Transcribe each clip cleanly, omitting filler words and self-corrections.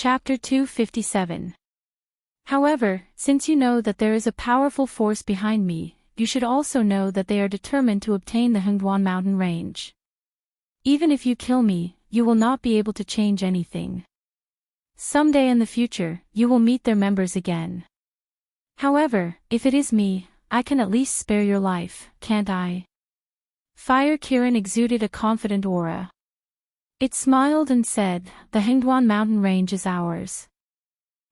Chapter 257. However, since you know that there is a powerful force behind me, you should also know that they are determined to obtain the Hengduan mountain range. Even if you kill me, you will not be able to change anything. Someday in the future, you will meet their members again. However, if it is me, I can at least spare your life, can't I? Fire Kirin exuded a confident aura. It smiled and said, "The Hengduan mountain range is ours.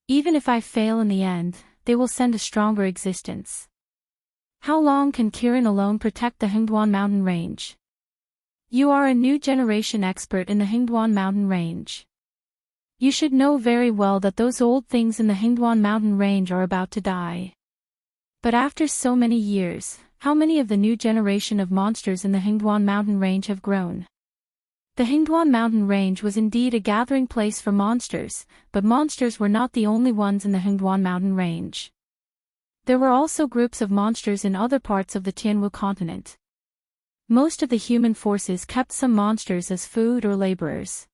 Even if I fail in the end, they will send a stronger existence." How long can Kirin alone protect the Hengduan mountain range? You are a new generation expert in the Hengduan mountain range. You should know very well that those old things in the Hengduan mountain range are about to die. But after so many years, how many of the new generation of monsters in the Hengduan mountain range have grown? The Hengduan mountain range was indeed a gathering place for monsters, but monsters were not the only ones in the Hengduan mountain range. There were also groups of monsters in other parts of the Tianwu continent. Most of the human forces kept some monsters as food or laborers.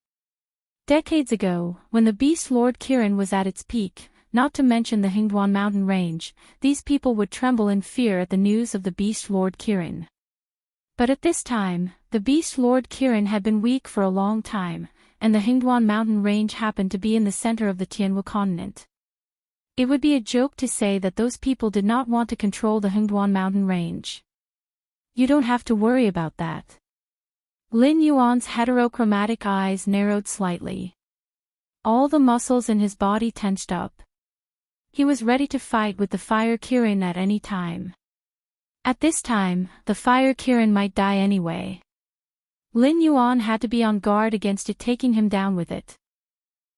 Decades ago, when the Beast Lord Kirin was at its peak, not to mention the Hengduan mountain range, these people would tremble in fear at the news of the Beast Lord Kirin. But at this time, the Beast Lord Kirin had been weak for a long time, and the Hengduan mountain range happened to be in the center of the Tianwu continent. It would be a joke to say that those people did not want to control the Hengduan mountain range. You don't have to worry about that. Lin Yuan's heterochromatic eyes narrowed slightly. All the muscles in his body tensed up. He was ready to fight with the Fire Kirin at any time. At this time, the Fire Kirin might die anyway. Lin Yuan had to be on guard against it taking him down with it.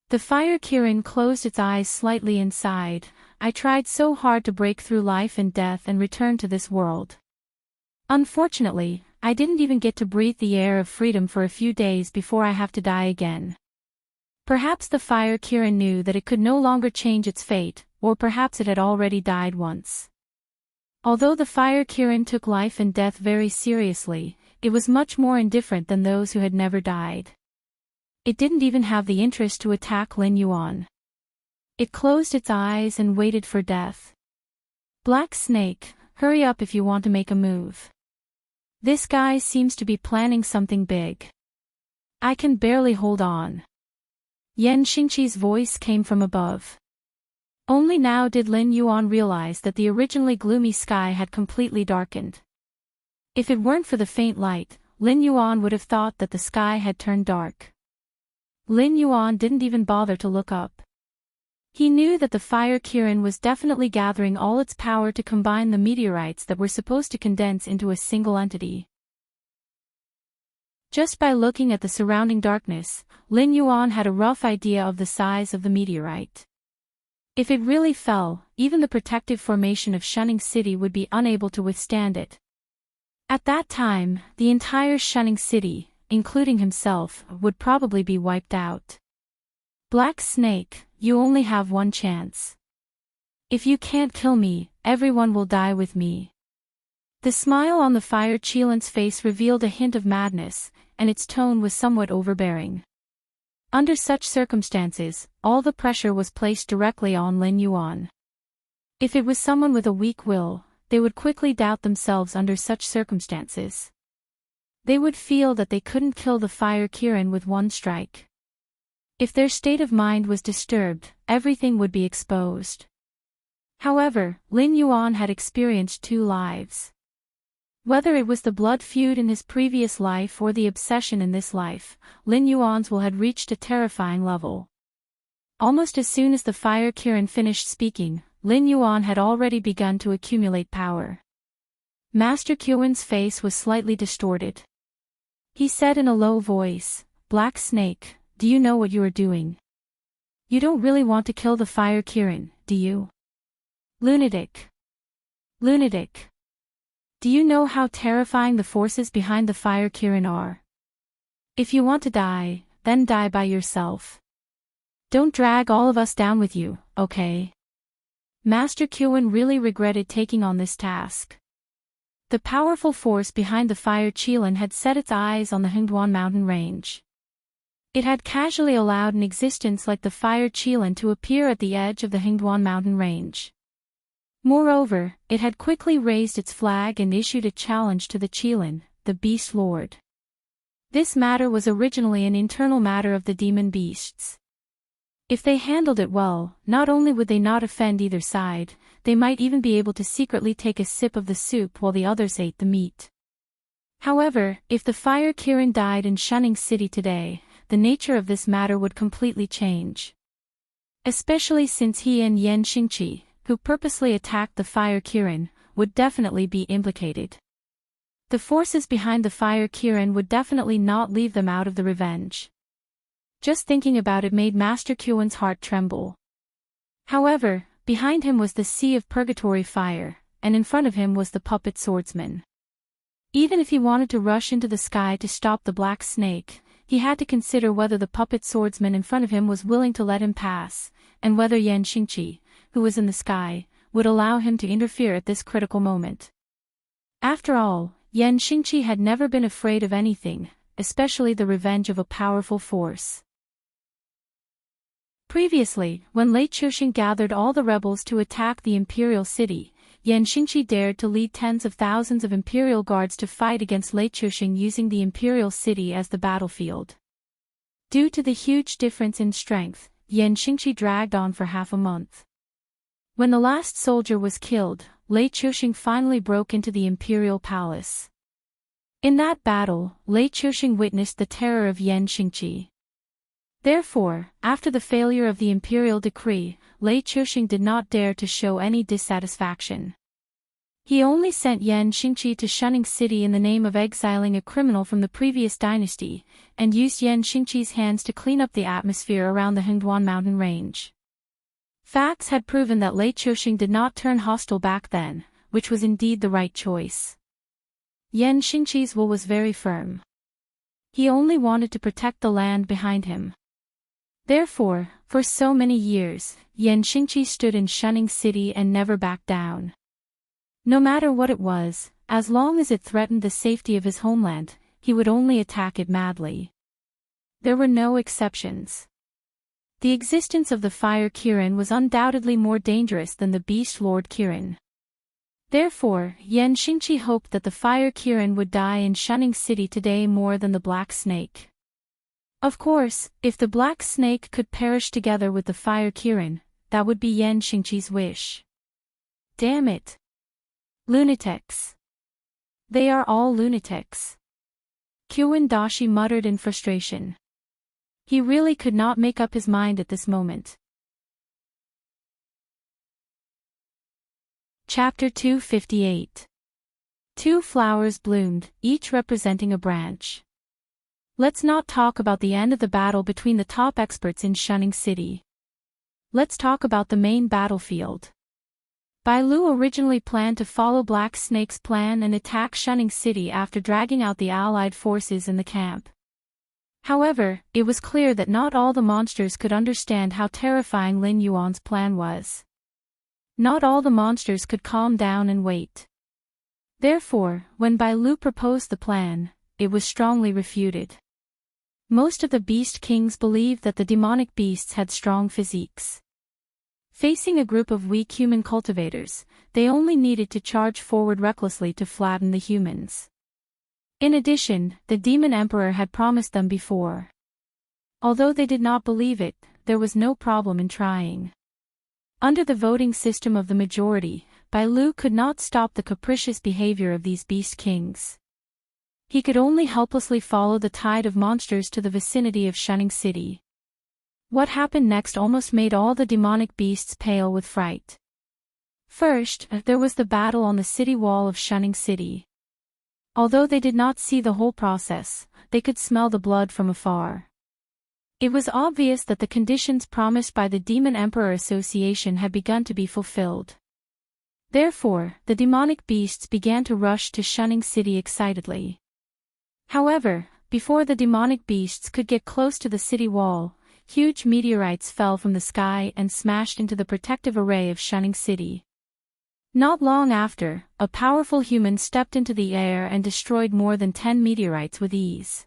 The Fire Kirin closed its eyes slightly and sighed. "I tried so hard to break through life and death and return to this world. Unfortunately, I didn't even get to breathe the air of freedom for a few days before I have to die again." Perhaps the Fire Kirin knew that it could no longer change its fate, or perhaps it had already died once. Although the Fire Kirin took life and death very seriously, it was much more indifferent than those who had never died. It didn't even have the interest to attack Lin Yuan. It closed its eyes and waited for death. "Black Snake, hurry up if you want to make a move. This guy seems to be planning something big. I can barely hold on." Yan Xingqi's voice came from above. Only now did Lin Yuan realize that the originally gloomy sky had completely darkened. If it weren't for the faint light, Lin Yuan would have thought that the sky had turned dark. Lin Yuan didn't even bother to look up. He knew that the Fire Kirin was definitely gathering all its power to combine the meteorites that were supposed to condense into a single entity. Just by looking at the surrounding darkness, Lin Yuan had a rough idea of the size of the meteorite. If it really fell, even the protective formation of Shunning City would be unable to withstand it. At that time, the entire Shunning City, including himself, would probably be wiped out. "Black Snake, you only have one chance. If you can't kill me, everyone will die with me." The smile on the Fire Qilin's face revealed a hint of madness, and its tone was somewhat overbearing. Under such circumstances, all the pressure was placed directly on Lin Yuan. If it was someone with a weak will, they would quickly doubt themselves under such circumstances. They would feel that they couldn't kill the Fire Kirin with one strike. If their state of mind was disturbed, everything would be exposed. However, Lin Yuan had experienced two lives. Whether it was the blood feud in his previous life or the obsession in this life, Lin Yuan's will had reached a terrifying level. Almost as soon as the Fire Kirin finished speaking, Lin Yuan had already begun to accumulate power. Master Qiuwen's face was slightly distorted. He said in a low voice, "Black Snake, do you know what you are doing? You don't really want to kill the Fire Kirin, do you? Lunatic. Lunatic. Do you know how terrifying the forces behind the Fire Kirin are? If you want to die, then die by yourself. Don't drag all of us down with you, okay?" Master Qiuwen really regretted taking on this task. The powerful force behind the Fire Qilin had set its eyes on the Hengduan mountain range. It had casually allowed an existence like the fire Qilin to appear at the edge of the Hingduan mountain range. Moreover, it had quickly raised its flag and issued a challenge to the Qilin, the beast lord. This matter was originally an internal matter of the demon beasts. If they handled it well, not only would they not offend either side, they might even be able to secretly take a sip of the soup while the others ate the meat. However, if the fire Kirin died in Shunning City today, the nature of this matter would completely change. Especially since he and Yan Xingqi, who purposely attacked the fire Kirin, would definitely be implicated. The forces behind the fire Kirin would definitely not leave them out of the revenge. Just thinking about it made Master Qiuwen's heart tremble. However, behind him was the sea of purgatory fire, and in front of him was the puppet swordsman. Even if he wanted to rush into the sky to stop the black snake, he had to consider whether the puppet swordsman in front of him was willing to let him pass, and whether Yan Xingqi, who was in the sky, would allow him to interfere at this critical moment. After all, Yan Xingqi had never been afraid of anything, especially the revenge of a powerful force. Previously, when Lei Chuxing gathered all the rebels to attack the imperial city, Yan Xingqi dared to lead tens of thousands of imperial guards to fight against Lei Chuxing using the imperial city as the battlefield. Due to the huge difference in strength, Yan Xingqi dragged on for half a month. When the last soldier was killed, Lei Chuxing finally broke into the imperial palace. In that battle, Lei Chuxing witnessed the terror of Yan Xingqi. Therefore, after the failure of the imperial decree, Lei Chuxing did not dare to show any dissatisfaction. He only sent Yan Xingqi to Shunning City in the name of exiling a criminal from the previous dynasty, and used Yan Xingqi's hands to clean up the atmosphere around the Hingduan mountain range. Facts had proven that Lei Chuxing did not turn hostile back then, which was indeed the right choice. Yan Xingqi's will was very firm. He only wanted to protect the land behind him. Therefore, for so many years, Yan Xingqi stood in Shunning City and never backed down. No matter what it was, as long as it threatened the safety of his homeland, he would only attack it madly. There were no exceptions. The existence of the fire Kirin was undoubtedly more dangerous than the beast lord Kirin. Therefore, Yan Xingqi hoped that the fire Kirin would die in Shunning City today more than the black snake. Of course, if the black snake could perish together with the fire Kirin, that would be Yan Xingqi's wish. Damn it. Lunatics. They are all lunatics. Qiuwen Dashi muttered in frustration. He really could not make up his mind at this moment. Chapter 258. Two flowers bloomed, each representing a branch. Let's not talk about the end of the battle between the top experts in Shunning City. Let's talk about the main battlefield. Bai Lu originally planned to follow Black Snake's plan and attack Shunning City after dragging out the allied forces in the camp. However, it was clear that not all the monsters could understand how terrifying Lin Yuan's plan was. Not all the monsters could calm down and wait. Therefore, when Bai Lu proposed the plan, it was strongly refuted. Most of the beast kings believed that the demonic beasts had strong physiques. Facing a group of weak human cultivators, they only needed to charge forward recklessly to flatten the humans. In addition, the demon emperor had promised them before. Although they did not believe it, there was no problem in trying. Under the voting system of the majority, Bai Lu could not stop the capricious behavior of these beast kings. He could only helplessly follow the tide of monsters to the vicinity of Shunning City. What happened next almost made all the demonic beasts pale with fright. First, there was the battle on the city wall of Shunning City. Although they did not see the whole process, they could smell the blood from afar. It was obvious that the conditions promised by the Demon Emperor Association had begun to be fulfilled. Therefore, the demonic beasts began to rush to Shunning City excitedly. However, before the demonic beasts could get close to the city wall, huge meteorites fell from the sky and smashed into the protective array of Shunning City. Not long after, a powerful human stepped into the air and destroyed more than 10 meteorites with ease.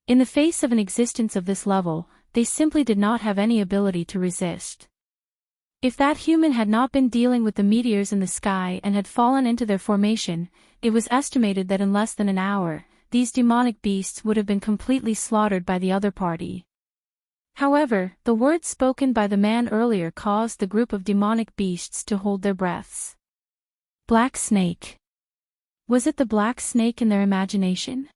In the face of an existence of this level, they simply did not have any ability to resist. If that human had not been dealing with the meteors in the sky and had fallen into their formation, it was estimated that in less than an hour, these demonic beasts would have been completely slaughtered by the other party. However, the words spoken by the man earlier caused the group of demonic beasts to hold their breaths. Black snake. Was it the black snake in their imagination?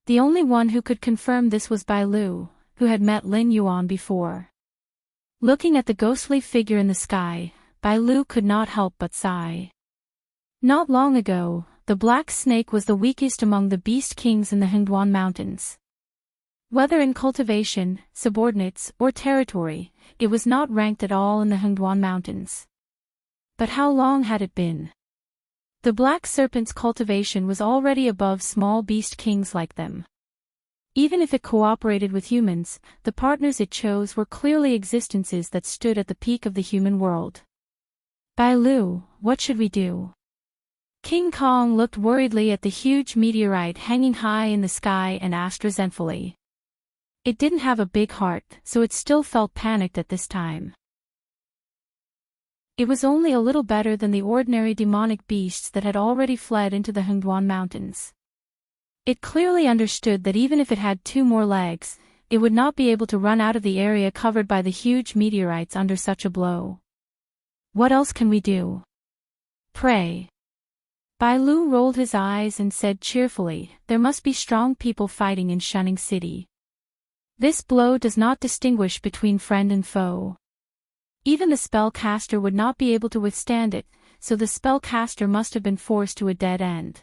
The only one who could confirm this was Bai Lu, who had met Lin Yuan before. Looking at the ghostly figure in the sky, Bai Lu could not help but sigh. Not long ago, the black snake was the weakest among the beast kings in the Hengduan Mountains. Whether in cultivation, subordinates, or territory, it was not ranked at all in the Hengduan Mountains. But how long had it been? The black serpent's cultivation was already above small beast kings like them. Even if it cooperated with humans, the partners it chose were clearly existences that stood at the peak of the human world. Bai Lu, what should we do? King Kong looked worriedly at the huge meteorite hanging high in the sky and asked resentfully. It didn't have a big heart, so it still felt panicked at this time. It was only a little better than the ordinary demonic beasts that had already fled into the Hengduan Mountains. It clearly understood that even if it had 2 more legs, it would not be able to run out of the area covered by the huge meteorites under such a blow. What else can we do? Pray. Bai Lu rolled his eyes and said cheerfully, there must be strong people fighting in Shunning City. This blow does not distinguish between friend and foe. Even the spellcaster would not be able to withstand it, so the spellcaster must have been forced to a dead end.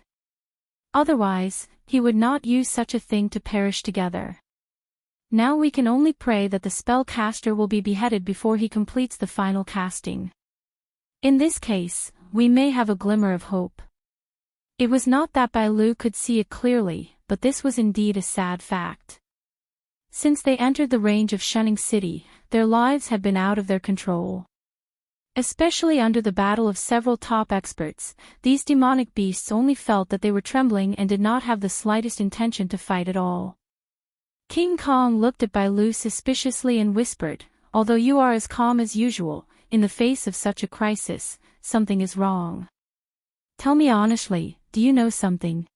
Otherwise, he would not use such a thing to perish together. Now we can only pray that the spellcaster will be beheaded before he completes the final casting. In this case, we may have a glimmer of hope. It was not that Bai Lu could see it clearly, but this was indeed a sad fact. Since they entered the range of Shunning City, their lives had been out of their control. Especially under the battle of several top experts, these demonic beasts only felt that they were trembling and did not have the slightest intention to fight at all. King Kong looked at Bai Lu suspiciously and whispered, although you are as calm as usual, in the face of such a crisis, something is wrong. Tell me honestly, do you know something?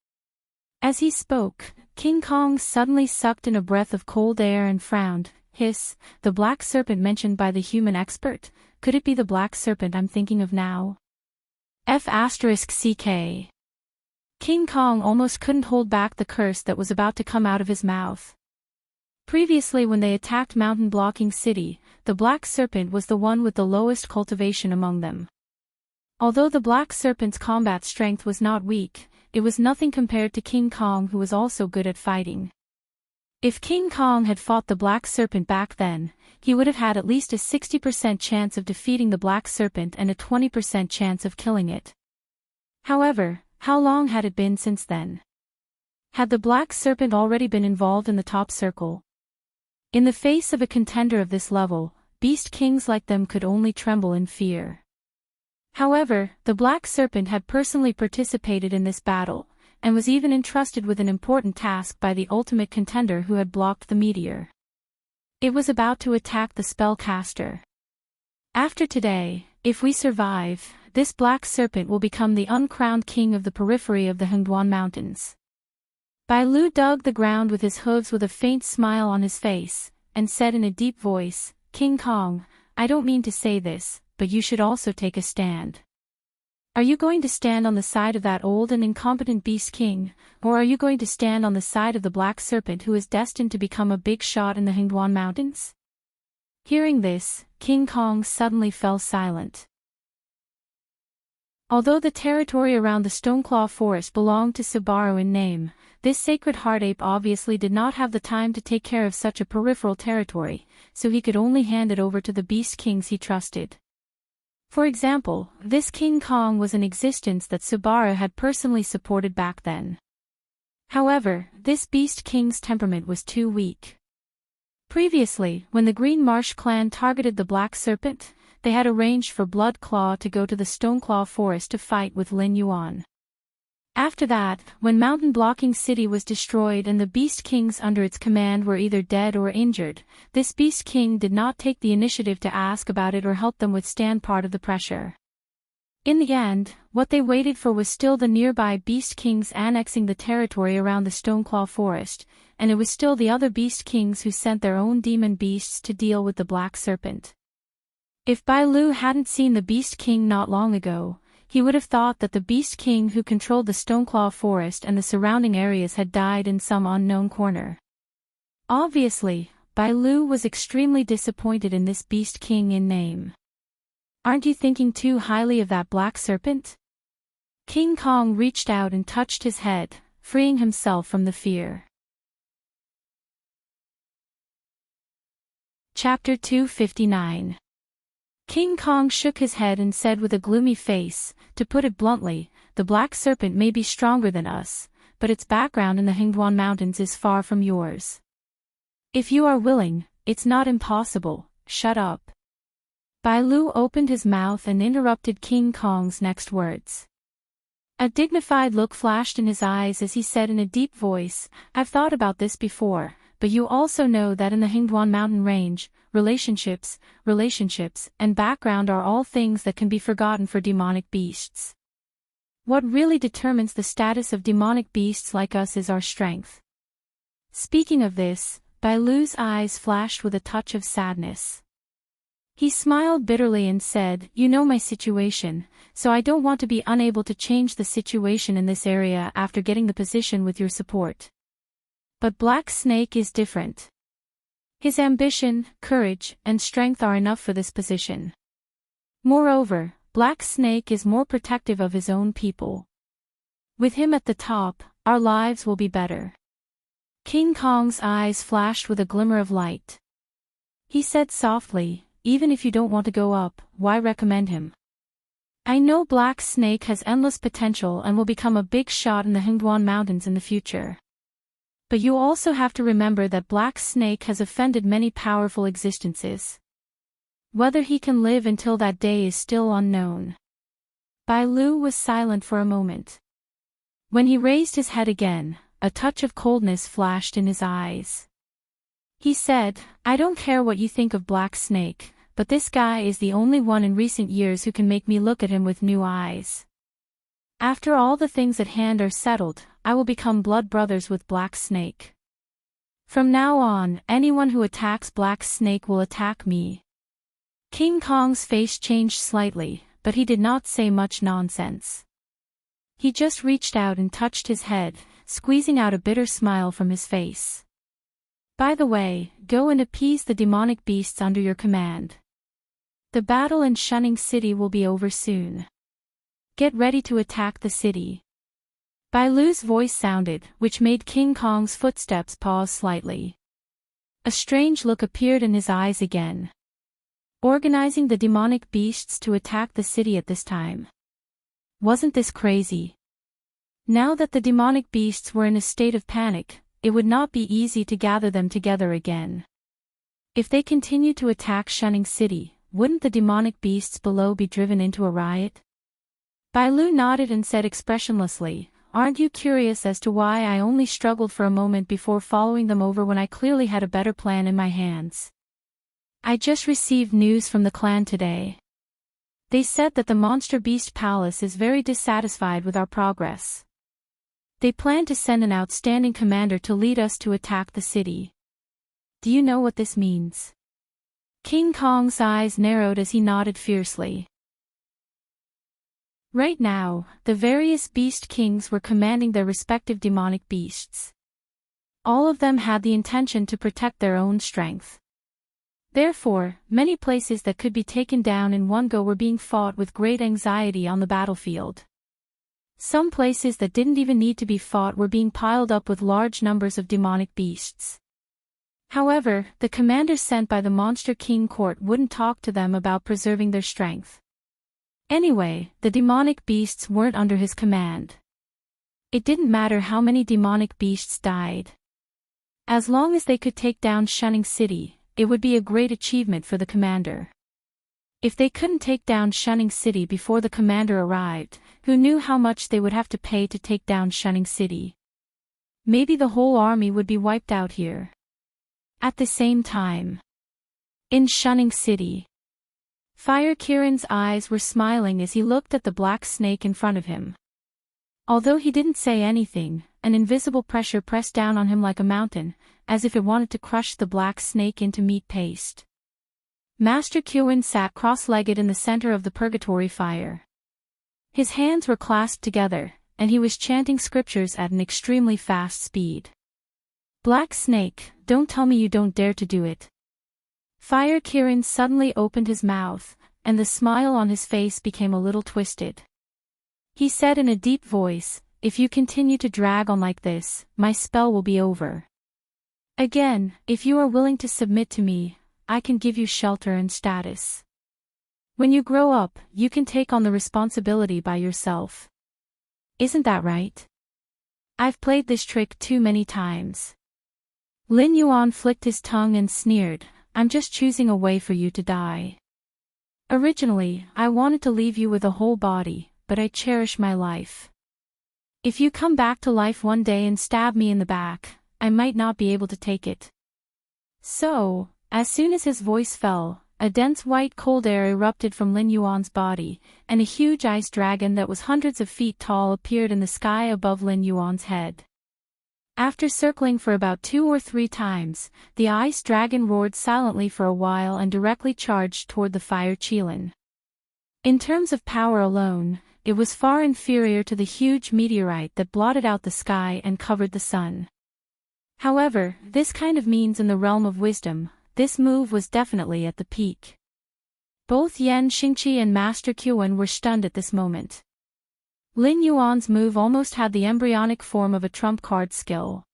As he spoke, King Kong suddenly sucked in a breath of cold air and frowned. Hiss, the black serpent mentioned by the human expert, could it be the black serpent I'm thinking of now? F***CK. King Kong almost couldn't hold back the curse that was about to come out of his mouth. Previously when they attacked Mountain Blocking City, the black serpent was the one with the lowest cultivation among them. Although the black serpent's combat strength was not weak, it was nothing compared to King Kong, who was also good at fighting. If King Kong had fought the black serpent back then, he would have had at least a 60% chance of defeating the black serpent and a 20% chance of killing it. However, how long had it been since then? Had the black serpent already been involved in the top circle? In the face of a contender of this level, beast kings like them could only tremble in fear. However, the black serpent had personally participated in this battle, and was even entrusted with an important task by the ultimate contender who had blocked the meteor. It was about to attack the spellcaster. After today, if we survive, this black serpent will become the uncrowned king of the periphery of the Hengduan Mountains. Bai Lu dug the ground with his hooves with a faint smile on his face, and said in a deep voice, King Kong, I don't mean to say this, but you should also take a stand. Are you going to stand on the side of that old and incompetent beast king, or are you going to stand on the side of the black serpent who is destined to become a big shot in the Hengduan Mountains? Hearing this, King Kong suddenly fell silent. Although the territory around the Stoneclaw Forest belonged to Subaru in name, this sacred heart ape obviously did not have the time to take care of such a peripheral territory, so he could only hand it over to the beast kings he trusted. For example, this King Kong was an existence that Subaru had personally supported back then. However, this beast king's temperament was too weak. Previously, when the Green Marsh clan targeted the Black Serpent, they had arranged for Blood Claw to go to the Stoneclaw Forest to fight with Lin Yuan. After that, when Mountain Blocking City was destroyed and the Beast Kings under its command were either dead or injured, this Beast King did not take the initiative to ask about it or help them withstand part of the pressure. In the end, what they waited for was still the nearby Beast Kings annexing the territory around the Stoneclaw Forest, and it was still the other Beast Kings who sent their own demon beasts to deal with the Black Serpent. If Bai Lu hadn't seen the Beast King not long ago, he would have thought that the Beast King who controlled the Stoneclaw Forest and the surrounding areas had died in some unknown corner. Obviously, Bai Lu was extremely disappointed in this Beast King in name. Aren't you thinking too highly of that Black Serpent? King Kong reached out and touched his head, freeing himself from the fear. Chapter 259. King Kong shook his head and said with a gloomy face, "To put it bluntly, the Black Serpent may be stronger than us, but its background in the Hingduan Mountains is far from yours. If you are willing, it's not impossible." "Shut up." Bai Lu opened his mouth and interrupted King Kong's next words. A dignified look flashed in his eyes as he said in a deep voice, "I've thought about this before, but you also know that in the Hingduan mountain range, relationships, and background are all things that can be forgotten for demonic beasts. What really determines the status of demonic beasts like us is our strength." Speaking of this, Bai Lu's eyes flashed with a touch of sadness. He smiled bitterly and said, "You know my situation, so I don't want to be unable to change the situation in this area after getting the position with your support. But Black Snake is different. His ambition, courage, and strength are enough for this position. Moreover, Black Snake is more protective of his own people. With him at the top, our lives will be better." King Kong's eyes flashed with a glimmer of light. He said softly, "Even if you don't want to go up, why recommend him? I know Black Snake has endless potential and will become a big shot in the Hingduan Mountains in the future. But you also have to remember that Black Snake has offended many powerful existences. Whether he can live until that day is still unknown." Bai Lu was silent for a moment. When he raised his head again, a touch of coldness flashed in his eyes. He said, "I don't care what you think of Black Snake, but this guy is the only one in recent years who can make me look at him with new eyes. After all the things at hand are settled, I will become blood brothers with Black Snake. From now on, anyone who attacks Black Snake will attack me." King Kong's face changed slightly, but he did not say much nonsense. He just reached out and touched his head, squeezing out a bitter smile from his face. "By the way, go and appease the demonic beasts under your command. The battle in Shunning City will be over soon. Get ready to attack the city." Bai Lu's voice sounded, which made King Kong's footsteps pause slightly. A strange look appeared in his eyes again. Organizing the demonic beasts to attack the city at this time. Wasn't this crazy? Now that the demonic beasts were in a state of panic, it would not be easy to gather them together again. If they continued to attack Shunning City, wouldn't the demonic beasts below be driven into a riot? Bai Lu nodded and said expressionlessly, "Aren't you curious as to why I only struggled for a moment before following them over when I clearly had a better plan in my hands? I just received news from the clan today. They said that the Monster Beast Palace is very dissatisfied with our progress. They plan to send an outstanding commander to lead us to attack the city. Do you know what this means?" King Kong's eyes narrowed as he nodded fiercely. Right now, the various beast kings were commanding their respective demonic beasts. All of them had the intention to protect their own strength. Therefore, many places that could be taken down in one go were being fought with great anxiety on the battlefield. Some places that didn't even need to be fought were being piled up with large numbers of demonic beasts. However, the commander sent by the Monster King Court wouldn't talk to them about preserving their strength. Anyway, the demonic beasts weren't under his command. It didn't matter how many demonic beasts died. As long as they could take down Shunning City, it would be a great achievement for the commander. If they couldn't take down Shunning City before the commander arrived, who knew how much they would have to pay to take down Shunning City? Maybe the whole army would be wiped out here. At the same time, in Shunning City, Fire Kiran's eyes were smiling as he looked at the black snake in front of him. Although he didn't say anything, an invisible pressure pressed down on him like a mountain, as if it wanted to crush the black snake into meat paste. Master Kiran sat cross-legged in the center of the purgatory fire. His hands were clasped together, and he was chanting scriptures at an extremely fast speed. Black snake, don't tell me you don't dare to do it. Fire Kiran suddenly opened his mouth, and the smile on his face became a little twisted. He said in a deep voice, if you continue to drag on like this, my spell will be over. Again, if you are willing to submit to me, I can give you shelter and status. When you grow up, you can take on the responsibility by yourself. Isn't that right? I've played this trick too many times. Lin Yuan flicked his tongue and sneered, I'm just choosing a way for you to die. Originally, I wanted to leave you with a whole body, but I cherish my life. If you come back to life one day and stab me in the back, I might not be able to take it. So, as soon as his voice fell, a dense white cold air erupted from Lin Yuan's body, and a huge ice dragon that was hundreds of feet tall appeared in the sky above Lin Yuan's head. After circling for about 2 or 3 times, the ice dragon roared silently for a while and directly charged toward the fire Qilin. In terms of power alone, it was far inferior to the huge meteorite that blotted out the sky and covered the sun. However, this kind of means in the realm of wisdom, this move was definitely at the peak. Both Yan Xingqi and Master Qiwen were stunned at this moment. Lin Yuan's move almost had the embryonic form of a trump card skill.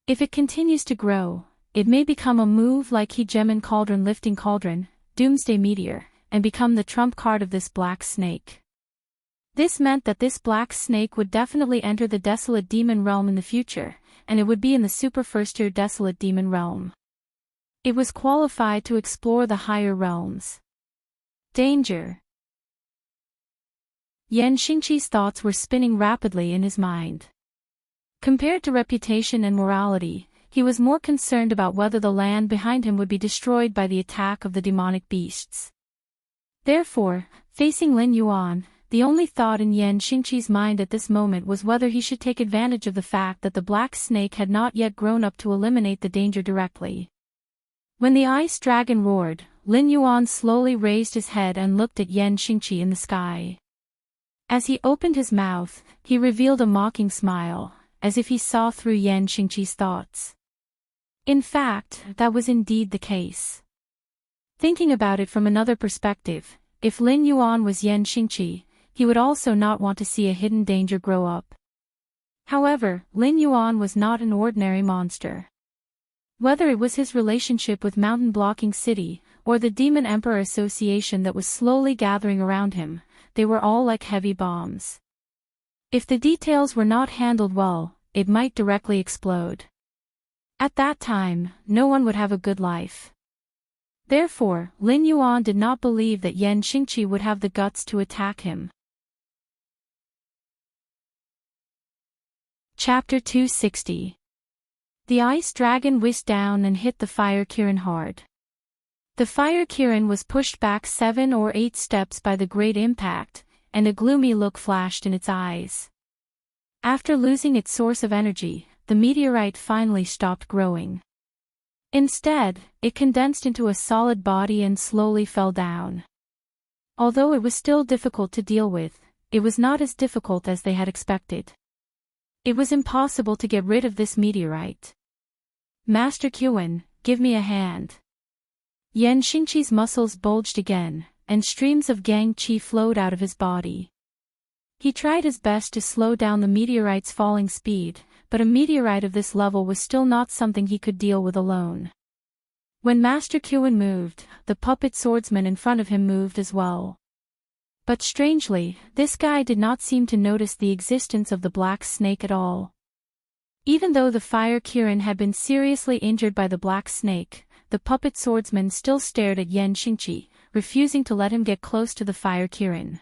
If it continues to grow, it may become a move like Hegemen Cauldron Lifting Cauldron, Doomsday Meteor, and become the trump card of this black snake. This meant that this black snake would definitely enter the Desolate Demon Realm in the future, and it would be in the Super First Tier Desolate Demon Realm. It was qualified to explore the higher realms. Danger. Yan Xingqi's thoughts were spinning rapidly in his mind. Compared to reputation and morality, he was more concerned about whether the land behind him would be destroyed by the attack of the demonic beasts. Therefore, facing Lin Yuan, the only thought in Yan Xingqi's mind at this moment was whether he should take advantage of the fact that the black snake had not yet grown up to eliminate the danger directly. When the ice dragon roared, Lin Yuan slowly raised his head and looked at Yan Xingqi in the sky. As he opened his mouth, he revealed a mocking smile, as if he saw through Yan Xingqi's thoughts. In fact, that was indeed the case. Thinking about it from another perspective, if Lin Yuan was Yan Xingqi, he would also not want to see a hidden danger grow up. However, Lin Yuan was not an ordinary monster. Whether it was his relationship with Mountain Blocking City, or the Demon Emperor Association that was slowly gathering around him, they were all like heavy bombs. If the details were not handled well, it might directly explode. At that time, no one would have a good life. Therefore, Lin Yuan did not believe that Yan Xingqi would have the guts to attack him. Chapter 260. The ice dragon whisked down and hit the fire Kiran hard. The fire Kiran was pushed back 7 or 8 steps by the great impact, and a gloomy look flashed in its eyes. After losing its source of energy, the meteorite finally stopped growing. Instead, it condensed into a solid body and slowly fell down. Although it was still difficult to deal with, it was not as difficult as they had expected. It was impossible to get rid of this meteorite. Master Qiwen, give me a hand. Yan Xingqi's muscles bulged again, and streams of Gang Qi flowed out of his body. He tried his best to slow down the meteorite's falling speed, but a meteorite of this level was still not something he could deal with alone. When Master Qiwen moved, the puppet swordsman in front of him moved as well. But strangely, this guy did not seem to notice the existence of the black snake at all. Even though the fire Kiran had been seriously injured by the black snake, the puppet swordsman still stared at Yan Xingqi, refusing to let him get close to the fire Kirin.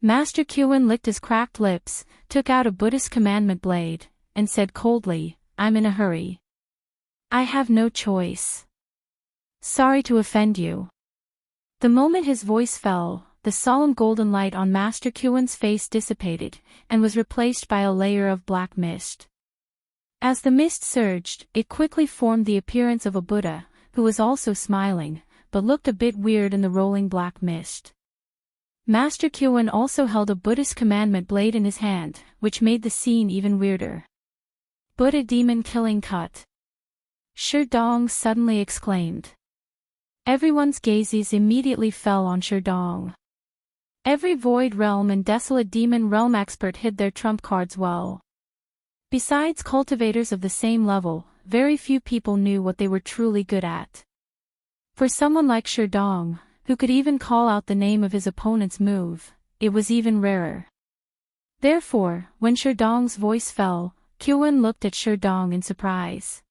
Master Kyuin licked his cracked lips, took out a Buddhist commandment blade, and said coldly, "I'm in a hurry. I have no choice. Sorry to offend you." The moment his voice fell, the solemn golden light on Master Kyuin's face dissipated, and was replaced by a layer of black mist. As the mist surged, it quickly formed the appearance of a Buddha, who was also smiling, but looked a bit weird in the rolling black mist. Master Kyuin also held a Buddhist commandment blade in his hand, which made the scene even weirder. "Buddha demon killing cut!" Sherdong suddenly exclaimed. Everyone's gazes immediately fell on Sherdong. Every void realm and desolate demon realm expert hid their trump cards well. Besides cultivators of the same level, very few people knew what they were truly good at. For someone like Sherdong, who could even call out the name of his opponent's move, it was even rarer. Therefore, when Sherdong's voice fell, Kyuin looked at Sherdong in surprise.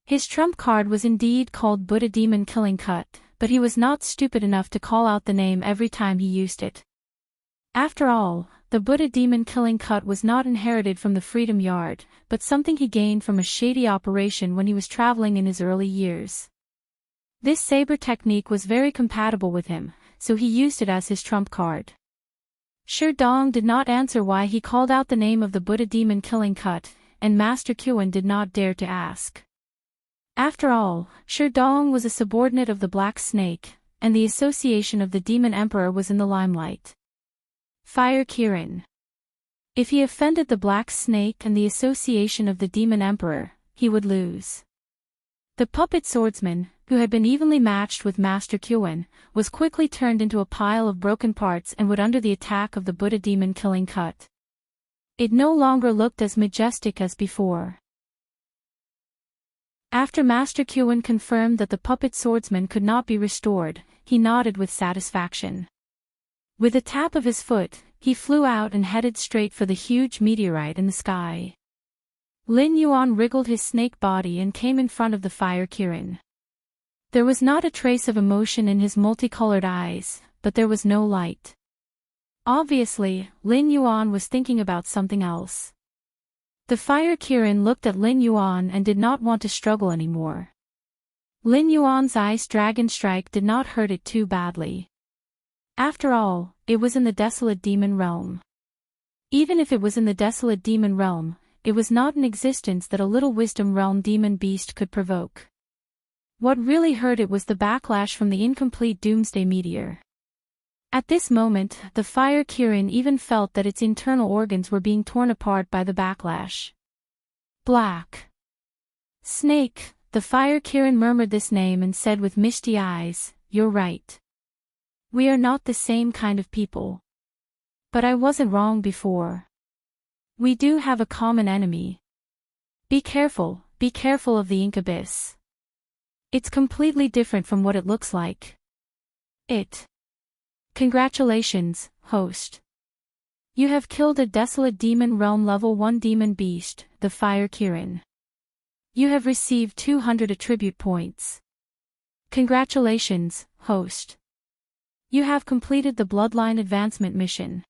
His trump card was indeed called Buddha Demon Killing Cut, but he was not stupid enough to call out the name every time he used it. After all, the Buddha Demon Killing Cut was not inherited from the Freedom Yard, but something he gained from a shady operation when he was traveling in his early years. This saber technique was very compatible with him, so he used it as his trump card. Sherdong did not answer why he called out the name of the Buddha Demon Killing Cut, and Master Kyuin did not dare to ask. After all, Sherdong was a subordinate of the Black Snake, and the association of the Demon Emperor was in the limelight. Fire Kirin. If he offended the Black Snake and the association of the Demon Emperor, he would lose. The puppet swordsman, who had been evenly matched with Master Kyuin, was quickly turned into a pile of broken parts and would under the attack of the Buddha Demon Killing Cut. It no longer looked as majestic as before. After Master Kyuin confirmed that the puppet swordsman could not be restored, he nodded with satisfaction. With a tap of his foot, he flew out and headed straight for the huge meteorite in the sky. Lin Yuan wriggled his snake body and came in front of the fire Kirin. There was not a trace of emotion in his multicolored eyes, but there was no light. Obviously, Lin Yuan was thinking about something else. The fire Kirin looked at Lin Yuan and did not want to struggle anymore. Lin Yuan's ice dragon strike did not hurt it too badly. After all, it was in the desolate demon realm. Even if it was in the desolate demon realm, it was not an existence that a little wisdom realm demon beast could provoke. What really hurt it was the backlash from the incomplete doomsday meteor. At this moment, the fire Kirin even felt that its internal organs were being torn apart by the backlash. Black Snake, the fire Kirin murmured this name and said with misty eyes, "You're right. We are not the same kind of people. But I wasn't wrong before. We do have a common enemy. Be careful of the incubus. It's completely different from what it looks like. Congratulations, host. You have killed a desolate demon realm level 1 demon beast, the fire Kirin. You have received 200 attribute points. Congratulations, host. You have completed the Bloodline Advancement mission.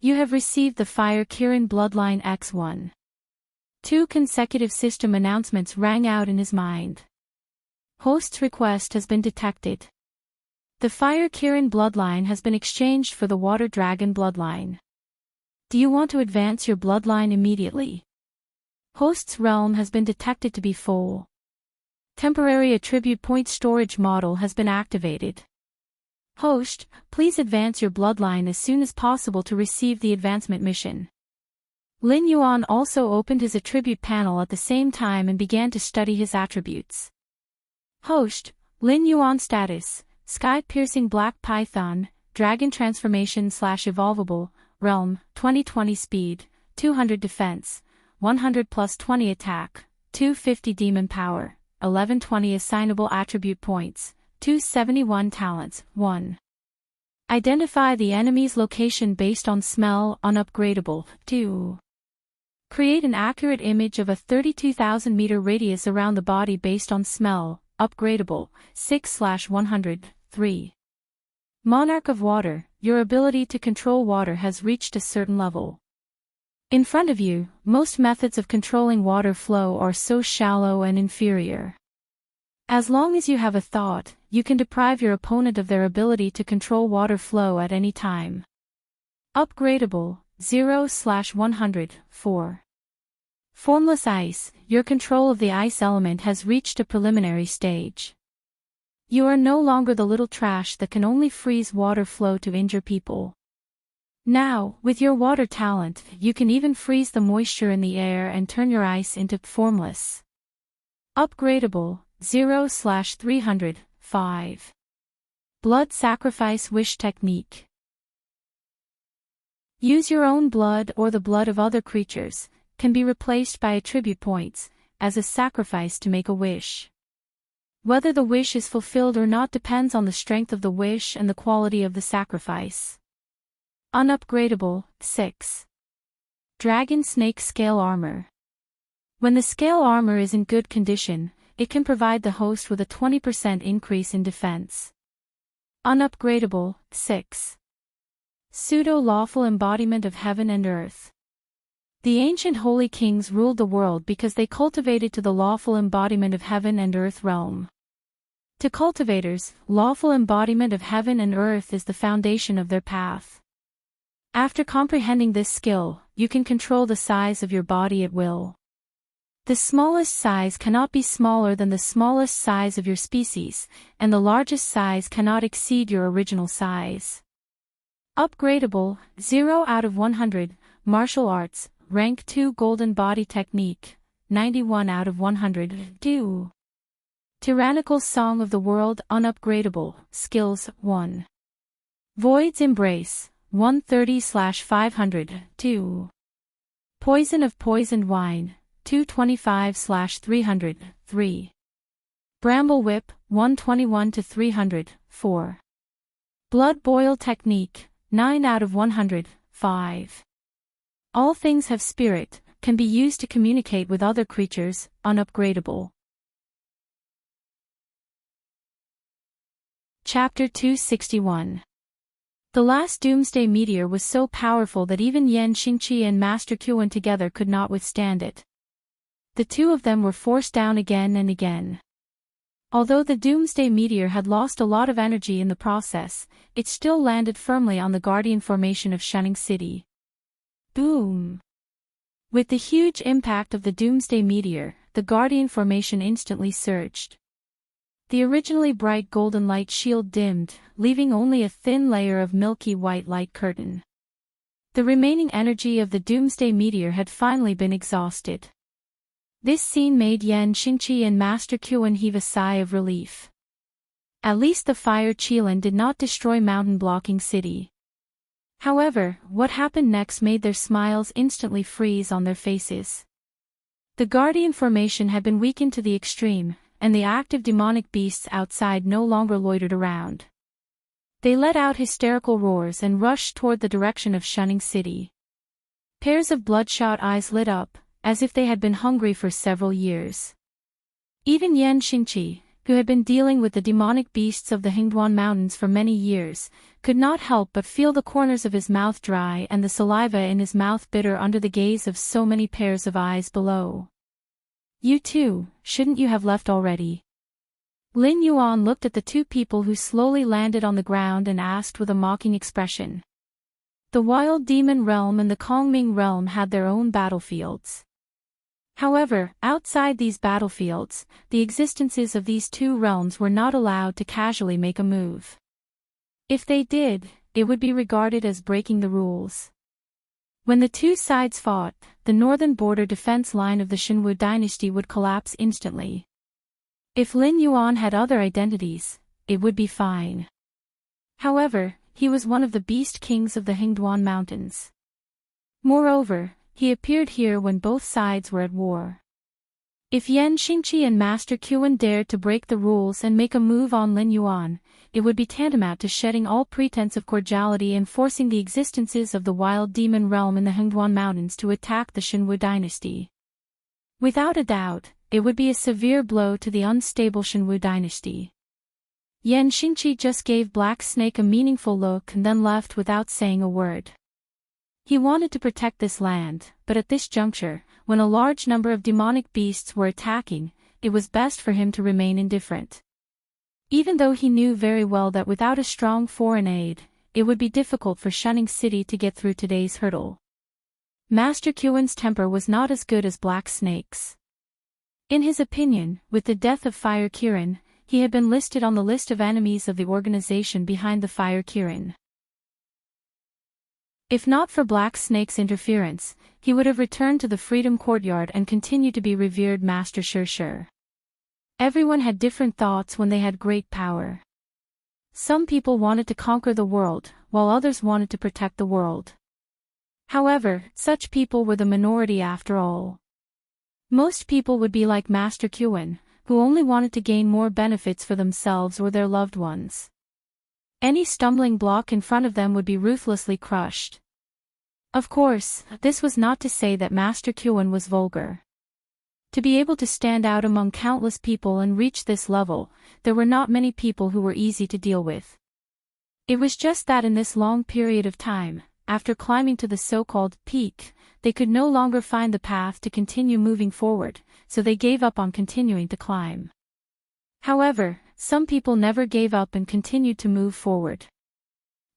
You have received the Fire Kirin Bloodline X1. 2 consecutive system announcements rang out in his mind. Host's request has been detected. The Fire Kirin Bloodline has been exchanged for the Water Dragon Bloodline. Do you want to advance your bloodline immediately? Host's realm has been detected to be full. Temporary attribute point storage model has been activated. Host, please advance your bloodline as soon as possible to receive the advancement mission. Lin Yuan also opened his attribute panel at the same time and began to study his attributes. Host, Lin Yuan status, Sky-piercing black python, dragon transformation/evolvable, realm, 2020 speed, 200 defense, 100 plus 20 attack, 250 demon power, 1120 assignable attribute points, 271 talents, 1. Identify the enemy's location based on smell, unupgradable, 2. Create an accurate image of a 32,000 meter radius around the body based on smell, upgradable, 6/100, 3. Monarch of water, your ability to control water has reached a certain level. In front of you, most methods of controlling water flow are so shallow and inferior. As long as you have a thought, you can deprive your opponent of their ability to control water flow at any time. Upgradable, 0/100, 4. Formless ice, your control of the ice element has reached a preliminary stage. You are no longer the little trash that can only freeze water flow to injure people. Now, with your water talent, you can even freeze the moisture in the air and turn your ice into formless. Upgradable, 0/300, 5. Blood sacrifice wish technique. Use your own blood or the blood of other creatures, can be replaced by attribute points, as a sacrifice to make a wish. Whether the wish is fulfilled or not depends on the strength of the wish and the quality of the sacrifice. Unupgradable, 6. Dragon snake scale armor. When the scale armor is in good condition, it can provide the host with a 20% increase in defense. Unupgradable, 6. Pseudo-lawful embodiment of heaven and earth. The ancient holy kings ruled the world because they cultivated to the lawful embodiment of heaven and earth realm. To cultivators, lawful embodiment of heaven and earth is the foundation of their path. After comprehending this skill, you can control the size of your body at will. The smallest size cannot be smaller than the smallest size of your species, and the largest size cannot exceed your original size. Upgradable, 0/100, martial arts, rank 2 golden body technique, 91/100, 2. Tyrannical song of the world unupgradable, skills, 1. Void's embrace, 130/500, 2. Poison of poisoned wine, 225/300, 3. Bramble whip, 121/300, 4. Blood boil technique, 9/100, 5. All things have spirit, can be used to communicate with other creatures, unupgradable. Chapter 261. The last doomsday meteor was so powerful that even Yan Xingqi and Master Qian together could not withstand it. The two of them were forced down again and again. Although the doomsday meteor had lost a lot of energy in the process, it still landed firmly on the guardian formation of Shunning City. Boom! With the huge impact of the doomsday meteor, the guardian formation instantly surged. The originally bright golden light shield dimmed, leaving only a thin layer of milky white light curtain. The remaining energy of the doomsday meteor had finally been exhausted. This scene made Yan Xingqi and Master Qian heave a sigh of relief. At least the fire Qilin did not destroy mountain-blocking city. However, what happened next made their smiles instantly freeze on their faces. The guardian formation had been weakened to the extreme, and the active demonic beasts outside no longer loitered around. They let out hysterical roars and rushed toward the direction of Shunning City. Pairs of bloodshot eyes lit up, as if they had been hungry for several years. Even Yan Xingqi, who had been dealing with the demonic beasts of the Hingduan Mountains for many years, could not help but feel the corners of his mouth dry and the saliva in his mouth bitter under the gaze of so many pairs of eyes below. You too, shouldn't you have left already? Lin Yuan looked at the two people who slowly landed on the ground and asked with a mocking expression. The Wild Demon Realm and the Kongming Realm had their own battlefields. However, outside these battlefields, the existences of these two realms were not allowed to casually make a move. If they did, it would be regarded as breaking the rules. When the two sides fought, the northern border defense line of the Shenwu dynasty would collapse instantly. If Lin Yuan had other identities, it would be fine. However, he was one of the beast kings of the Hingduan Mountains. Moreover, he appeared here when both sides were at war. If Yan Xingqi and Master Qian dared to break the rules and make a move on Lin Yuan, it would be tantamount to shedding all pretense of cordiality and forcing the existences of the Wild Demon Realm in the Hingduan Mountains to attack the Shenwu dynasty. Without a doubt, it would be a severe blow to the unstable Shenwu dynasty. Yan Xingqi just gave Black Snake a meaningful look and then left without saying a word. He wanted to protect this land, but at this juncture, when a large number of demonic beasts were attacking, it was best for him to remain indifferent. Even though he knew very well that without a strong foreign aid, it would be difficult for Shunning City to get through today's hurdle. Master Qian's temper was not as good as Black Snake's. In his opinion, with the death of Fire Qian, he had been listed on the list of enemies of the organization behind the Fire Qian. If not for Black Snake's interference, he would have returned to the Freedom Courtyard and continued to be revered Master Shir. Everyone had different thoughts when they had great power. Some people wanted to conquer the world, while others wanted to protect the world. However, such people were the minority after all. Most people would be like Master Qian, who only wanted to gain more benefits for themselves or their loved ones. Any stumbling block in front of them would be ruthlessly crushed. Of course, this was not to say that Master Qian was vulgar. To be able to stand out among countless people and reach this level, there were not many people who were easy to deal with. It was just that in this long period of time, after climbing to the so-called peak, they could no longer find the path to continue moving forward, so they gave up on continuing to climb. However, some people never gave up and continued to move forward.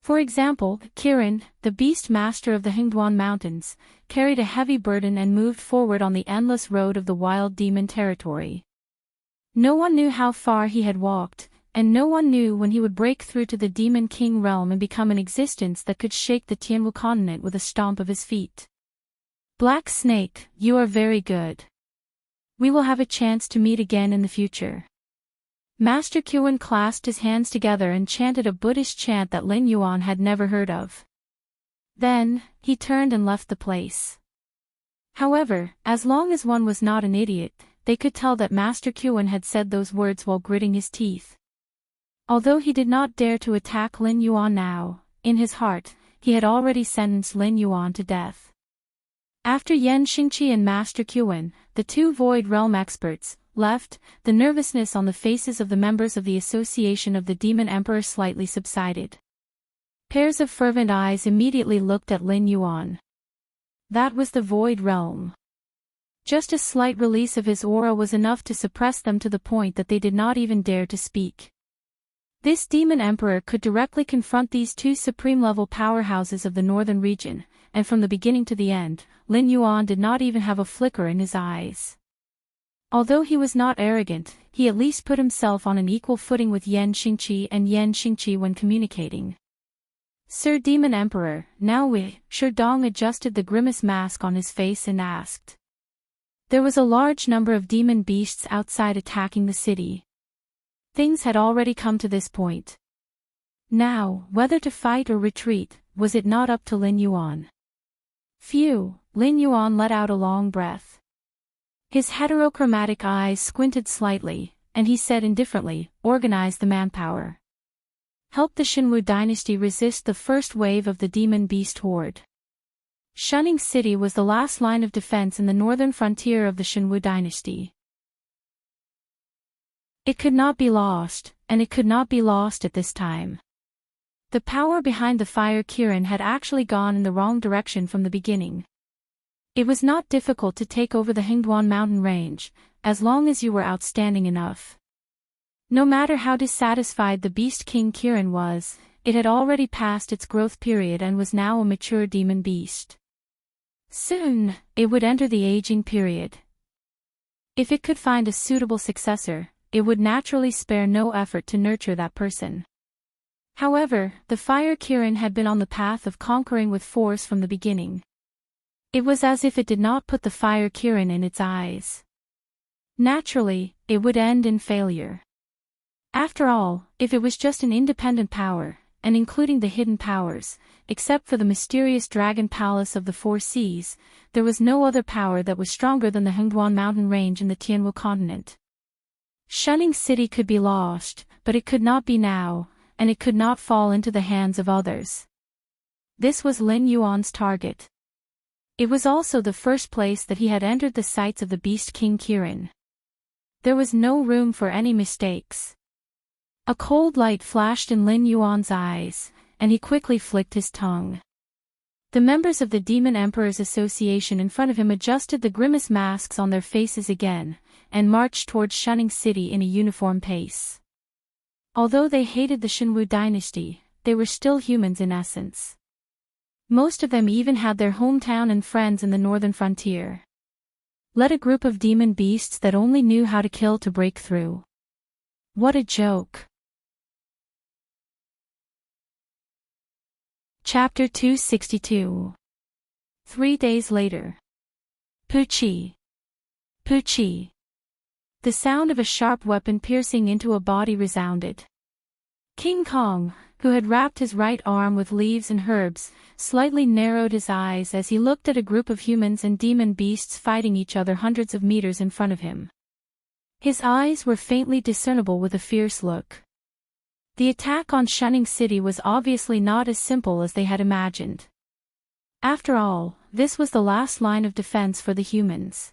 For example, Qian, the beast master of the Hengduan Mountains, carried a heavy burden and moved forward on the endless road of the wild demon territory. No one knew how far he had walked, and no one knew when he would break through to the Demon King realm and become an existence that could shake the Tianwu continent with a stomp of his feet. Black Snake, you are very good. We will have a chance to meet again in the future. Master Qian clasped his hands together and chanted a Buddhist chant that Lin Yuan had never heard of. Then, he turned and left the place. However, as long as one was not an idiot, they could tell that Master Qian had said those words while gritting his teeth. Although he did not dare to attack Lin Yuan now, in his heart, he had already sentenced Lin Yuan to death. After Yan Xingqi and Master Qian, the two Void Realm experts, left, the nervousness on the faces of the members of the Association of the Demon Emperor slightly subsided. Pairs of fervent eyes immediately looked at Lin Yuan. That was the Void Realm. Just a slight release of his aura was enough to suppress them to the point that they did not even dare to speak. This Demon Emperor could directly confront these two supreme-level powerhouses of the northern region, and from the beginning to the end, Lin Yuan did not even have a flicker in his eyes. Although he was not arrogant, he at least put himself on an equal footing with Yan Xingqi and Yan Xingqi when communicating. Sir Demon Emperor, now we, Sherdong adjusted the grimace mask on his face and asked. There was a large number of demon beasts outside attacking the city. Things had already come to this point. Now, whether to fight or retreat, was it not up to Lin Yuan? Phew, Lin Yuan let out a long breath. His heterochromatic eyes squinted slightly, and he said indifferently, organize the manpower. Help the Shenwu dynasty resist the first wave of the demon beast horde. Shunning City was the last line of defense in the northern frontier of the Shenwu dynasty. It could not be lost, and it could not be lost at this time. The power behind the Fire Qian had actually gone in the wrong direction from the beginning. It was not difficult to take over the Hengduan mountain range, as long as you were outstanding enough. No matter how dissatisfied the Beast King Qian was, it had already passed its growth period and was now a mature demon beast. Soon, it would enter the aging period. If it could find a suitable successor, it would naturally spare no effort to nurture that person. However, the Fire Qian had been on the path of conquering with force from the beginning. It was as if it did not put the Fire Qian in its eyes. Naturally, it would end in failure. After all, if it was just an independent power, and including the hidden powers, except for the mysterious Dragon Palace of the Four Seas, there was no other power that was stronger than the Hengduan mountain range in the Tianwu continent. Shunning City could be lost, but it could not be now, and it could not fall into the hands of others. This was Lin Yuan's target. It was also the first place that he had entered the sights of the Beast King Qian. There was no room for any mistakes. A cold light flashed in Lin Yuan's eyes, and he quickly flicked his tongue. The members of the Demon Emperor's Association in front of him adjusted the grimace masks on their faces again, and marched towards Shunning City in a uniform pace. Although they hated the Shenwu dynasty, they were still humans in essence. Most of them even had their hometown and friends in the northern frontier. Let a group of demon beasts that only knew how to kill to break through. What a joke. Chapter 262. 3 days later. Puchi. Puchi. The sound of a sharp weapon piercing into a body resounded. King Kong, who had wrapped his right arm with leaves and herbs, slightly narrowed his eyes as he looked at a group of humans and demon beasts fighting each other hundreds of meters in front of him. His eyes were faintly discernible with a fierce look. The attack on Shunning City was obviously not as simple as they had imagined. After all, this was the last line of defense for the humans.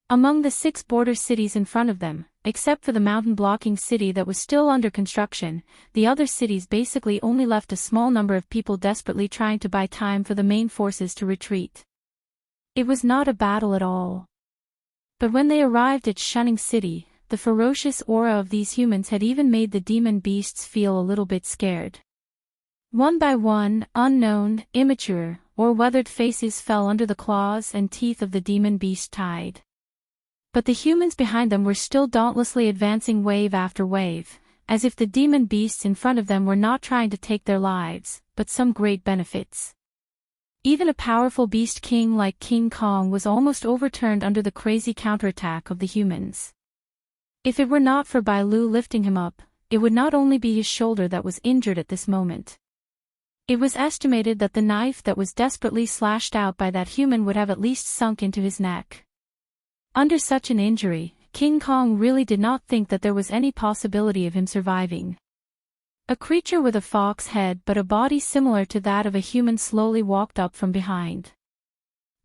Among the 6 border cities in front of them, except for the mountain-blocking city that was still under construction, the other cities basically only left a small number of people desperately trying to buy time for the main forces to retreat. It was not a battle at all. But when they arrived at Shunning City, the ferocious aura of these humans had even made the demon beasts feel a little bit scared. One by one, unknown, immature, or weathered faces fell under the claws and teeth of the demon beast tide. But the humans behind them were still dauntlessly advancing wave after wave, as if the demon beasts in front of them were not trying to take their lives, but some great benefits. Even a powerful beast king like King Kong was almost overturned under the crazy counterattack of the humans. If it were not for Bai Lu lifting him up, it would not only be his shoulder that was injured at this moment. It was estimated that the knife that was desperately slashed out by that human would have at least sunk into his neck. Under such an injury, King Kong really did not think that there was any possibility of him surviving. A creature with a fox head but a body similar to that of a human slowly walked up from behind.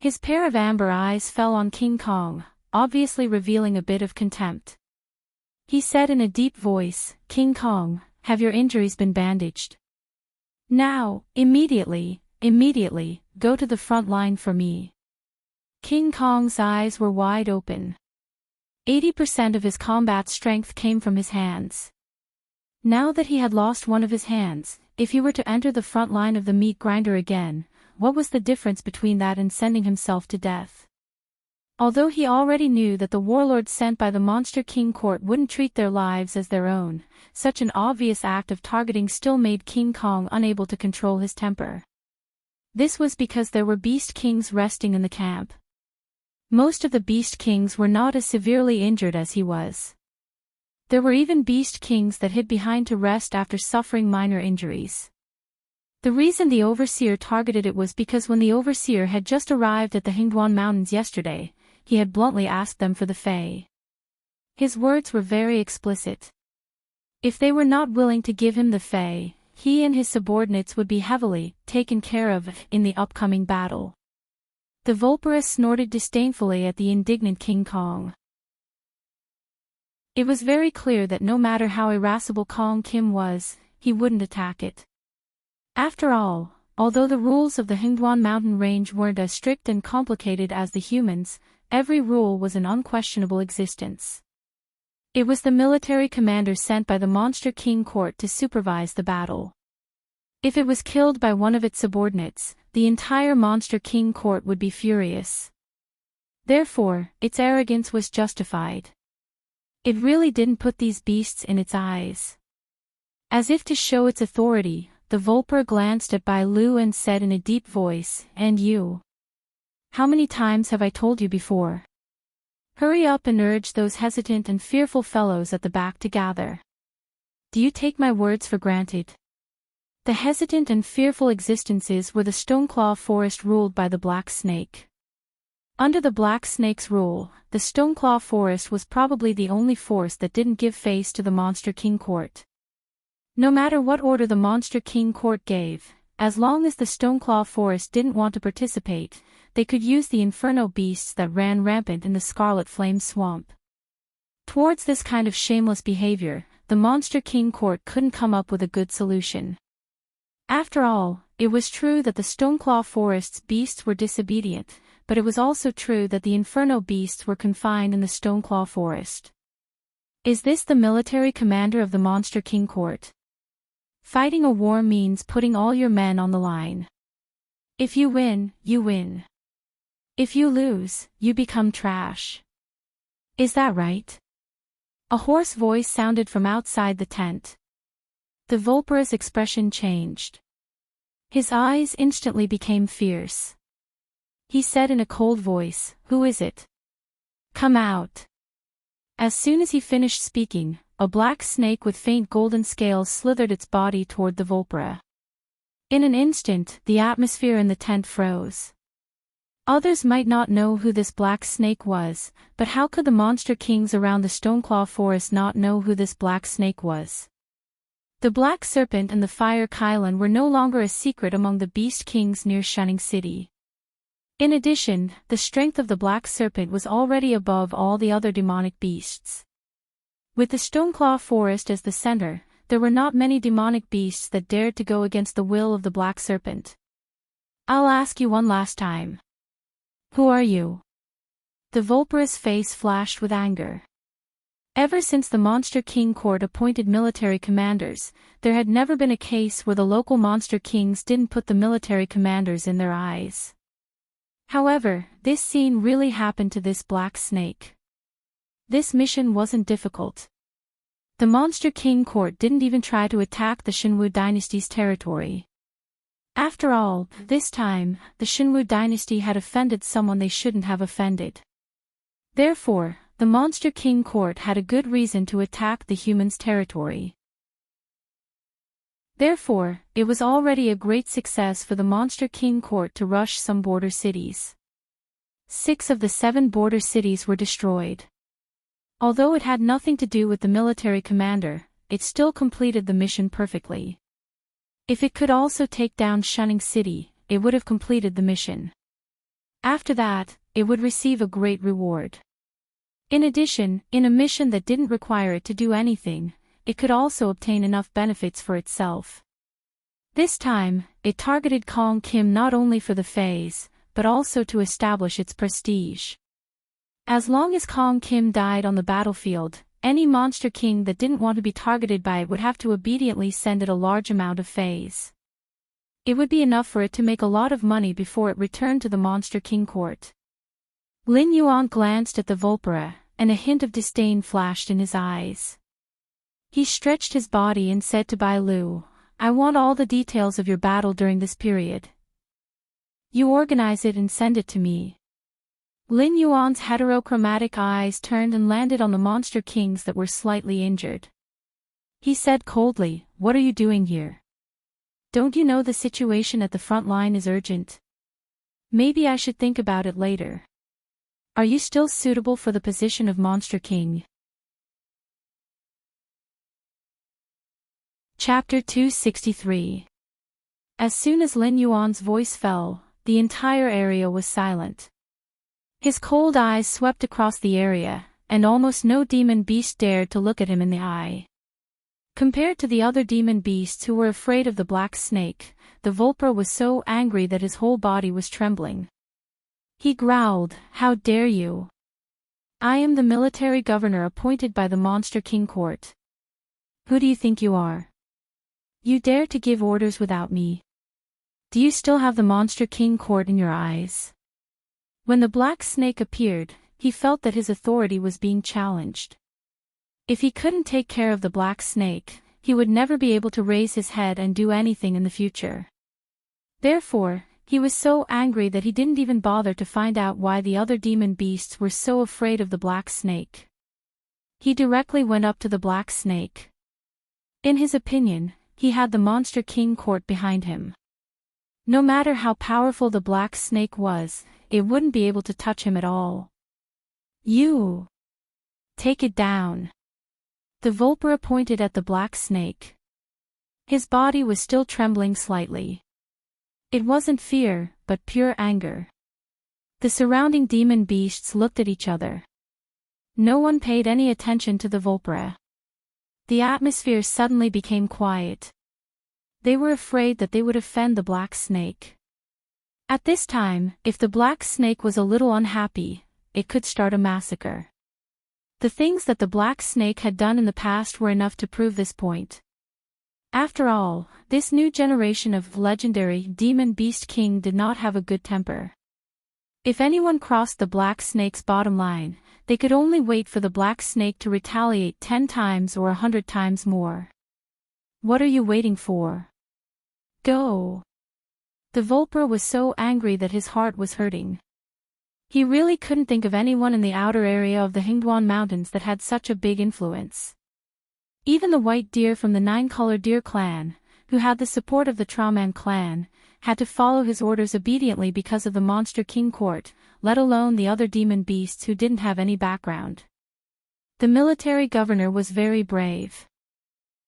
His pair of amber eyes fell on King Kong, obviously revealing a bit of contempt. He said in a deep voice, "King Kong, have your injuries been bandaged? Now, immediately, go to the front line for me." King Kong's eyes were wide open. 80% of his combat strength came from his hands. Now that he had lost one of his hands, if he were to enter the front line of the meat grinder again, what was the difference between that and sending himself to death? Although he already knew that the warlords sent by the Monster King court wouldn't treat their lives as their own, such an obvious act of targeting still made King Kong unable to control his temper. This was because there were beast kings resting in the camp. Most of the beast kings were not as severely injured as he was. There were even beast kings that hid behind to rest after suffering minor injuries. The reason the overseer targeted it was because when the overseer had just arrived at the Hingduan Mountains yesterday, he had bluntly asked them for the Fae. His words were very explicit. If they were not willing to give him the Fae, he and his subordinates would be heavily taken care of in the upcoming battle. The Vulpera snorted disdainfully at the indignant King Kong. It was very clear that no matter how irascible Kong Kim was, he wouldn't attack it. After all, although the rules of the Hingduan mountain range weren't as strict and complicated as the humans, every rule was an unquestionable existence. It was the military commander sent by the Monster King court to supervise the battle. If it was killed by one of its subordinates, the entire Monster King court would be furious. Therefore, its arrogance was justified. It really didn't put these beasts in its eyes. As if to show its authority, the Vulpera glanced at Bai Lu and said in a deep voice, "And you? How many times have I told you before? Hurry up and urge those hesitant and fearful fellows at the back to gather. Do you take my words for granted?" The hesitant and fearful existences were the Stoneclaw Forest ruled by the Black Snake. Under the Black Snake's rule, the Stoneclaw Forest was probably the only force that didn't give face to the Monster King court. No matter what order the Monster King court gave, as long as the Stoneclaw Forest didn't want to participate, they could use the inferno beasts that ran rampant in the Scarlet Flame Swamp. Towards this kind of shameless behavior, the Monster King court couldn't come up with a good solution. After all, it was true that the Stoneclaw Forest's beasts were disobedient, but it was also true that the Inferno beasts were confined in the Stoneclaw Forest. Is this the military commander of the Monster King court? Fighting a war means putting all your men on the line. If you win, you win. If you lose, you become trash. Is that right? A hoarse voice sounded from outside the tent. The Vulpera's expression changed. His eyes instantly became fierce. He said in a cold voice, "Who is it? Come out." As soon as he finished speaking, a black snake with faint golden scales slithered its body toward the Vulpera. In an instant, the atmosphere in the tent froze. Others might not know who this black snake was, but how could the monster kings around the Stoneclaw Forest not know who this black snake was? The black serpent and the fire Kylan were no longer a secret among the beast kings near Shining City. In addition, the strength of the black serpent was already above all the other demonic beasts. With the Stoneclaw Forest as the center, there were not many demonic beasts that dared to go against the will of the black serpent. "I'll ask you one last time. Who are you?" The Vulpera's face flashed with anger. Ever since the Monster King court appointed military commanders, there had never been a case where the local monster kings didn't put the military commanders in their eyes. However, this scene really happened to this black snake. This mission wasn't difficult. The Monster King court didn't even try to attack the Shinwu dynasty's territory. After all, this time, the Shinwu dynasty had offended someone they shouldn't have offended. Therefore, the Monster King court had a good reason to attack the humans' territory. Therefore, it was already a great success for the Monster King court to rush some border cities. 6 of the 7 border cities were destroyed. Although it had nothing to do with the military commander, it still completed the mission perfectly. If it could also take down Shining City, it would have completed the mission. After that, it would receive a great reward. In addition, in a mission that didn't require it to do anything, it could also obtain enough benefits for itself. This time, it targeted Kong Kim not only for the phase, but also to establish its prestige. As long as Kong Kim died on the battlefield, any monster king that didn't want to be targeted by it would have to obediently send it a large amount of phase. It would be enough for it to make a lot of money before it returned to the Monster King court. Lin Yuan glanced at the Vulpera, and a hint of disdain flashed in his eyes. He stretched his body and said to Bai Lu, "I want all the details of your battle during this period. You organize it and send it to me." Lin Yuan's heterochromatic eyes turned and landed on the monster kings that were slightly injured. He said coldly, "What are you doing here? Don't you know the situation at the front line is urgent? Maybe I should think about it later. Are you still suitable for the position of Monster King?" Chapter 263. As soon as Lin Yuan's voice fell, the entire area was silent. His cold eyes swept across the area, and almost no demon beast dared to look at him in the eye. Compared to the other demon beasts who were afraid of the black snake, the Vulpera was so angry that his whole body was trembling. He growled, "How dare you? I am the military governor appointed by the Monster King court. Who do you think you are? You dare to give orders without me? Do you still have the Monster King court in your eyes?" When the black snake appeared, he felt that his authority was being challenged. If he couldn't take care of the black snake, he would never be able to raise his head and do anything in the future. Therefore, he was so angry that he didn't even bother to find out why the other demon beasts were so afraid of the black snake. He directly went up to the black snake. In his opinion, he had the Monster King court behind him. No matter how powerful the black snake was, it wouldn't be able to touch him at all. "You! Take it down." The Vulpera pointed at the black snake. His body was still trembling slightly. It wasn't fear, but pure anger. The surrounding demon beasts looked at each other. No one paid any attention to the Vulpera. The atmosphere suddenly became quiet. They were afraid that they would offend the black snake. At this time, if the black snake was a little unhappy, it could start a massacre. The things that the black snake had done in the past were enough to prove this point. After all, this new generation of legendary demon beast king did not have a good temper. If anyone crossed the black snake's bottom line, they could only wait for the black snake to retaliate 10 times or 100 times more. What are you waiting for? Go! The Vulpra was so angry that his heart was hurting. He really couldn't think of anyone in the outer area of the Hingduan Mountains that had such a big influence. Even the white deer from the Nine-Colored Deer clan, who had the support of the Traman clan, had to follow his orders obediently because of the Monster King court, let alone the other demon beasts who didn't have any background. The military governor was very brave.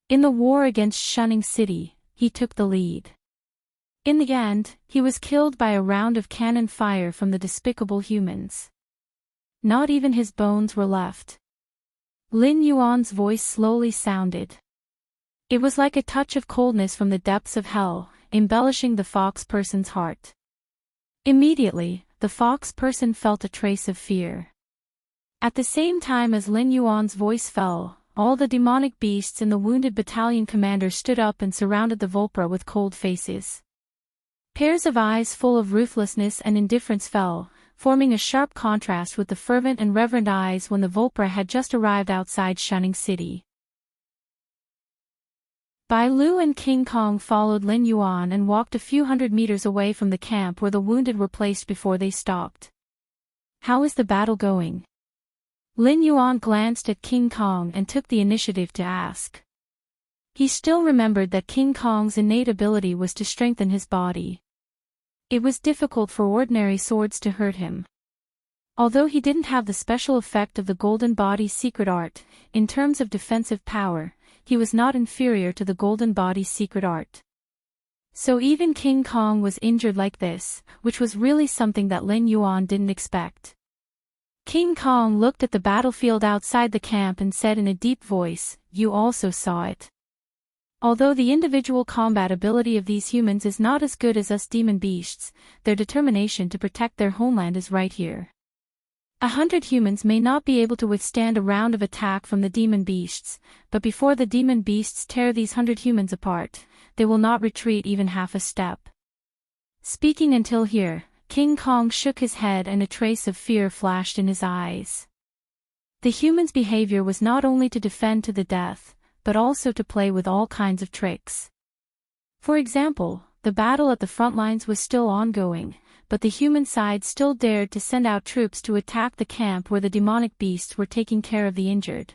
In the war against Shunning City, he took the lead. In the end, he was killed by a round of cannon fire from the despicable humans. Not even his bones were left. Lin Yuan's voice slowly sounded. It was like a touch of coldness from the depths of hell, embellishing the fox person's heart. Immediately, the fox person felt a trace of fear. At the same time as Lin Yuan's voice fell, all the demonic beasts and the wounded battalion commander stood up and surrounded the Vulpra with cold faces. Pairs of eyes full of ruthlessness and indifference fell, forming a sharp contrast with the fervent and reverent eyes when the Vulpra had just arrived outside Shunning City. Bai Lu and King Kong followed Lin Yuan and walked a few hundred meters away from the camp where the wounded were placed before they stopped. How is the battle going? Lin Yuan glanced at King Kong and took the initiative to ask. He still remembered that King Kong's innate ability was to strengthen his body. It was difficult for ordinary swords to hurt him. Although he didn't have the special effect of the Golden Body's secret art, in terms of defensive power, he was not inferior to the Golden Body's secret art. So even King Kong was injured like this, which was really something that Lin Yuan didn't expect. King Kong looked at the battlefield outside the camp and said in a deep voice, "You also saw it. Although the individual combat ability of these humans is not as good as us demon beasts, their determination to protect their homeland is right here. 100 humans may not be able to withstand a round of attack from the demon beasts, but before the demon beasts tear these 100 humans apart, they will not retreat even half a step." Speaking until here, King Kong shook his head and a trace of fear flashed in his eyes. The humans' behavior was not only to defend to the death, but also to play with all kinds of tricks. For example, the battle at the front lines was still ongoing, but the human side still dared to send out troops to attack the camp where the demonic beasts were taking care of the injured.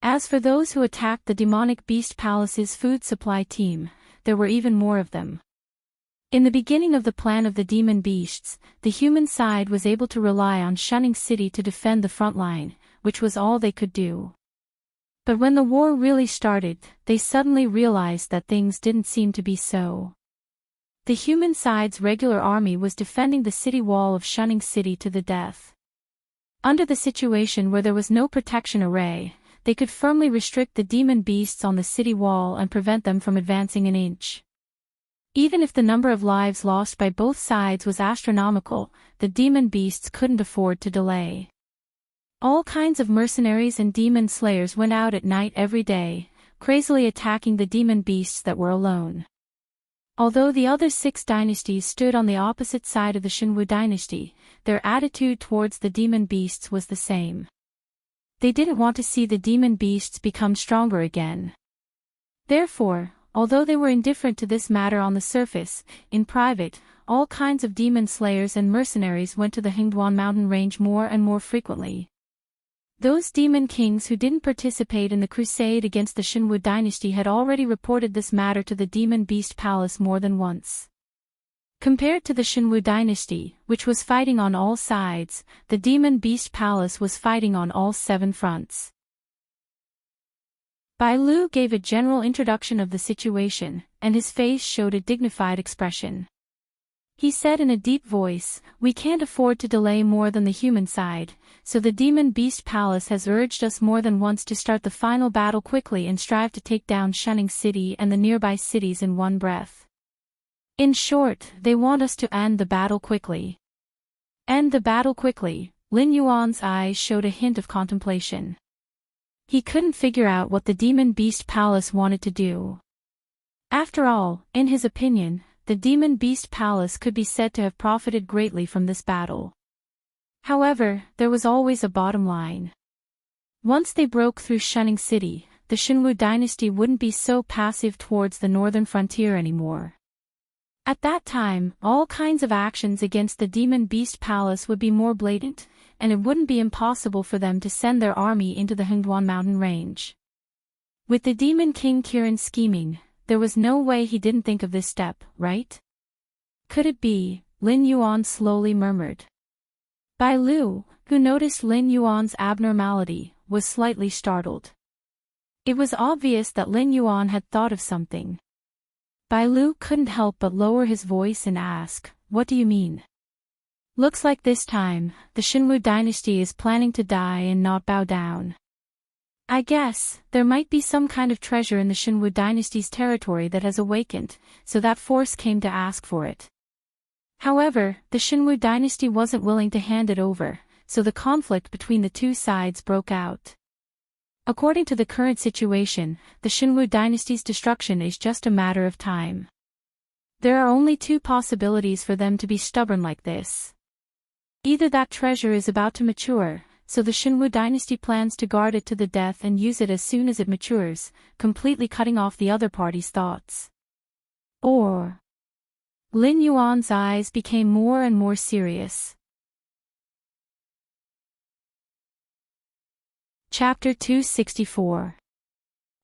As for those who attacked the demonic beast palace's food supply team, there were even more of them. In the beginning of the plan of the demon beasts, the human side was able to rely on Shunning City to defend the front line, which was all they could do. But when the war really started, they suddenly realized that things didn't seem to be so. The human side's regular army was defending the city wall of Shunning City to the death. Under the situation where there was no protection array, they could firmly restrict the demon beasts on the city wall and prevent them from advancing an inch. Even if the number of lives lost by both sides was astronomical, the demon beasts couldn't afford to delay. All kinds of mercenaries and demon slayers went out at night every day, crazily attacking the demon beasts that were alone. Although the other 6 dynasties stood on the opposite side of the Shenwu dynasty, their attitude towards the demon beasts was the same. They didn't want to see the demon beasts become stronger again. Therefore, although they were indifferent to this matter on the surface, in private, all kinds of demon slayers and mercenaries went to the Hingduan mountain range more and more frequently. Those demon kings who didn't participate in the crusade against the Shenwu dynasty had already reported this matter to the demon beast palace more than once. Compared to the Shenwu dynasty, which was fighting on all sides, the demon beast palace was fighting on all 7 fronts. Bai Lu gave a general introduction of the situation, and his face showed a dignified expression. He said in a deep voice, "We can't afford to delay more than the human side, so the demon beast palace has urged us more than once to start the final battle quickly and strive to take down Shunning City and the nearby cities in one breath. In short, they want us to end the battle quickly." End the battle quickly. Lin Yuan's eyes showed a hint of contemplation. He couldn't figure out what the demon beast palace wanted to do. After all, in his opinion, the demon beast palace could be said to have profited greatly from this battle. However, there was always a bottom line. Once they broke through Shunning City, the Xinwu dynasty wouldn't be so passive towards the northern frontier anymore. At that time, all kinds of actions against the demon beast palace would be more blatant, and it wouldn't be impossible for them to send their army into the Hengduan mountain range. With the demon king Kirin scheming, there was no way he didn't think of this step, right? Could it be? Lin Yuan slowly murmured. Bai Lu, who noticed Lin Yuan's abnormality, was slightly startled. It was obvious that Lin Yuan had thought of something. Bai Lu couldn't help but lower his voice and ask, "What do you mean?" "Looks like this time, the Xinwu dynasty is planning to die and not bow down. I guess, there might be some kind of treasure in the Xinwu dynasty's territory that has awakened, so that force came to ask for it. However, the Xinwu dynasty wasn't willing to hand it over, so the conflict between the two sides broke out. According to the current situation, the Xinwu dynasty's destruction is just a matter of time. There are only two possibilities for them to be stubborn like this. Either that treasure is about to mature, so the Xinwu dynasty plans to guard it to the death and use it as soon as it matures, completely cutting off the other party's thoughts. Or... Lin Yuan's eyes became more and more serious. Chapter 264.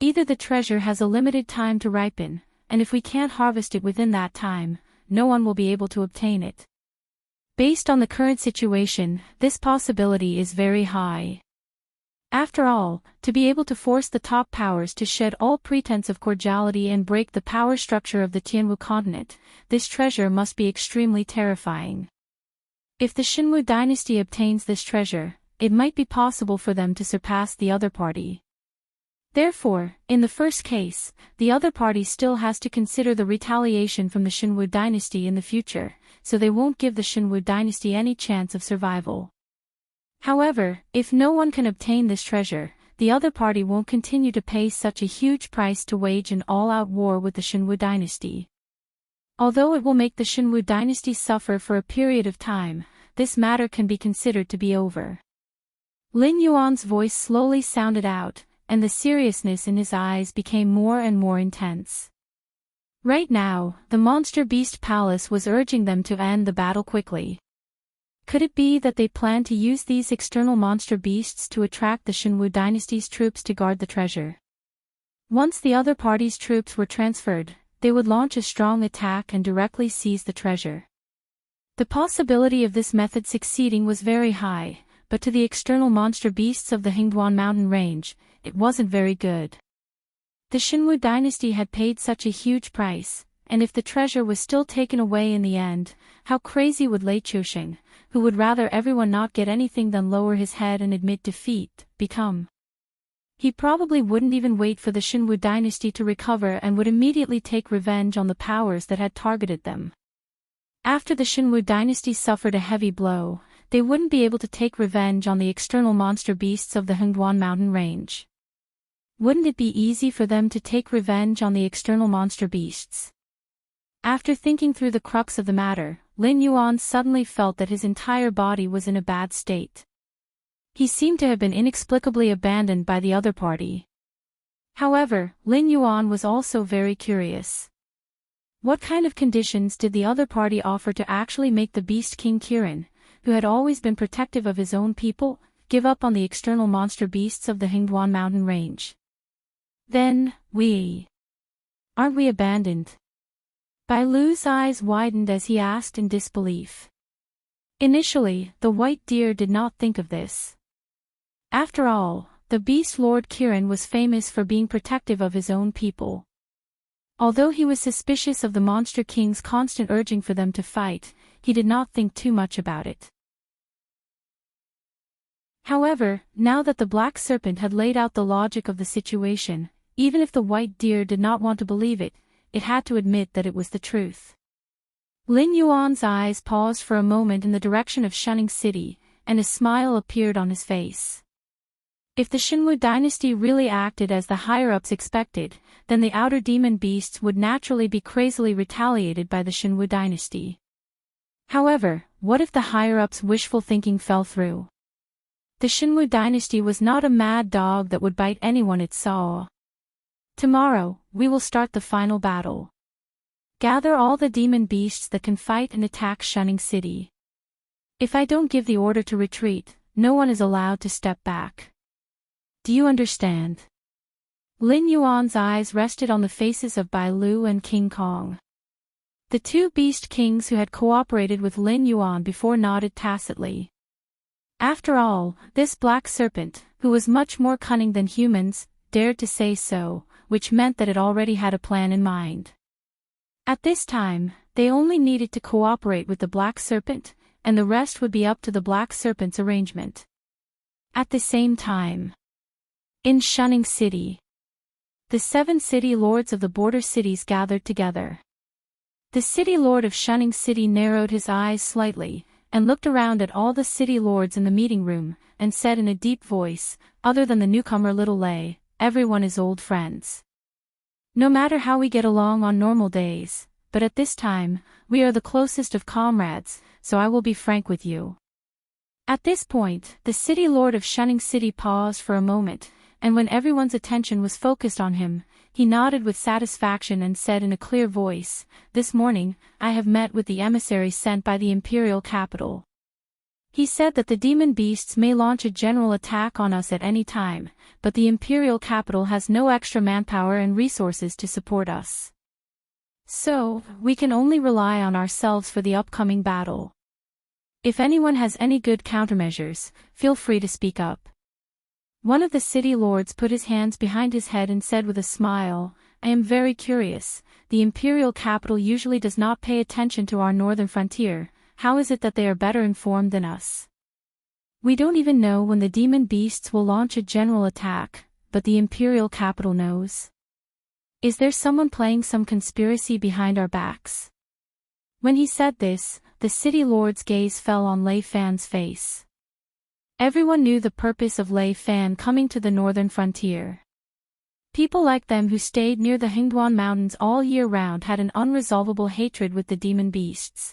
Either the treasure has a limited time to ripen, and if we can't harvest it within that time, no one will be able to obtain it. Based on the current situation, this possibility is very high. After all, to be able to force the top powers to shed all pretense of cordiality and break the power structure of the Tianwu continent, this treasure must be extremely terrifying. If the Xinwu dynasty obtains this treasure, it might be possible for them to surpass the other party. Therefore, in the first case, the other party still has to consider the retaliation from the Xinwu dynasty in the future, so they won't give the Xinwu dynasty any chance of survival. However, if no one can obtain this treasure, the other party won't continue to pay such a huge price to wage an all-out war with the Xinwu dynasty. Although it will make the Xinwu dynasty suffer for a period of time, this matter can be considered to be over. Lin Yuan's voice slowly sounded out, and the seriousness in his eyes became more and more intense. Right now, the monster beast palace was urging them to end the battle quickly. Could it be that they planned to use these external monster beasts to attract the Xinwu dynasty's troops to guard the treasure? Once the other party's troops were transferred, they would launch a strong attack and directly seize the treasure. The possibility of this method succeeding was very high, but to the external monster beasts of the Hengduan mountain range, it wasn't very good. The Xinwu dynasty had paid such a huge price, and if the treasure was still taken away in the end, how crazy would Lei Qiusheng, who would rather everyone not get anything than lower his head and admit defeat, become? He probably wouldn't even wait for the Xinwu dynasty to recover and would immediately take revenge on the powers that had targeted them. After the Xinwu dynasty suffered a heavy blow, they wouldn't be able to take revenge on the external monster beasts of the Hengduan mountain range. Wouldn't it be easy for them to take revenge on the external monster beasts? After thinking through the crux of the matter, Lin Yuan suddenly felt that his entire body was in a bad state. He seemed to have been inexplicably abandoned by the other party. However, Lin Yuan was also very curious. What kind of conditions did the other party offer to actually make the Beast King Kirin, who had always been protective of his own people, give up on the external monster beasts of the Hengduan mountain range? Then, aren't we abandoned? Bai Lu's eyes widened as he asked in disbelief. Initially, the white deer did not think of this. After all, the Beast Lord Kirin was famous for being protective of his own people. Although he was suspicious of the monster king's constant urging for them to fight, he did not think too much about it. However, now that the black serpent had laid out the logic of the situation, even if the white deer did not want to believe it, it had to admit that it was the truth. Lin Yuan's eyes paused for a moment in the direction of Shunning City, and a smile appeared on his face. If the Shenwu dynasty really acted as the higher-ups expected, then the outer demon beasts would naturally be crazily retaliated by the Shenwu dynasty. However, what if the higher-ups' wishful thinking fell through? The Shenwu dynasty was not a mad dog that would bite anyone it saw. Tomorrow, we will start the final battle. Gather all the demon beasts that can fight and attack Shunning City. If I don't give the order to retreat, no one is allowed to step back. Do you understand? Lin Yuan's eyes rested on the faces of Bai Lu and King Kong. The two beast kings who had cooperated with Lin Yuan before nodded tacitly. After all, this black serpent, who was much more cunning than humans, dared to say so, which meant that it already had a plan in mind. At this time, they only needed to cooperate with the black serpent, and the rest would be up to the black serpent's arrangement. At the same time, in Shunning City, the 7 city lords of the border cities gathered together. The city lord of Shunning City narrowed his eyes slightly, and looked around at all the city lords in the meeting room, and said in a deep voice, "Other than the newcomer Little Lei, everyone is old friends. No matter how we get along on normal days, but at this time, we are the closest of comrades, so I will be frank with you." At this point, the city lord of Shunning City paused for a moment, and when everyone's attention was focused on him, he nodded with satisfaction and said in a clear voice, "This morning, I have met with the emissaries sent by the imperial capital. He said that the demon beasts may launch a general attack on us at any time, but the imperial capital has no extra manpower and resources to support us. So, we can only rely on ourselves for the upcoming battle. If anyone has any good countermeasures, feel free to speak up." One of the city lords put his hands behind his head and said with a smile, "I am very curious, the imperial capital usually does not pay attention to our northern frontier. How is it that they are better informed than us? We don't even know when the demon beasts will launch a general attack, but the imperial capital knows. Is there someone playing some conspiracy behind our backs?" When he said this, the city lord's gaze fell on Lei Fan's face. Everyone knew the purpose of Lei Fan coming to the northern frontier. People like them who stayed near the Hengduan Mountains all year round had an unresolvable hatred with the demon beasts.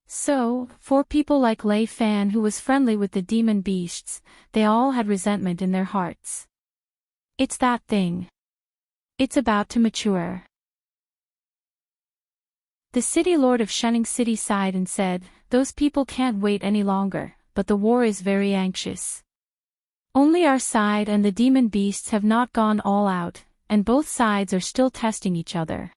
So, for people like Lei Fan who was friendly with the demon beasts, they all had resentment in their hearts. It's that thing. It's about to mature. The city lord of Shunning City sighed and said, "Those people can't wait any longer, but the war is very anxious. Only our side and the demon beasts have not gone all out, and both sides are still testing each other.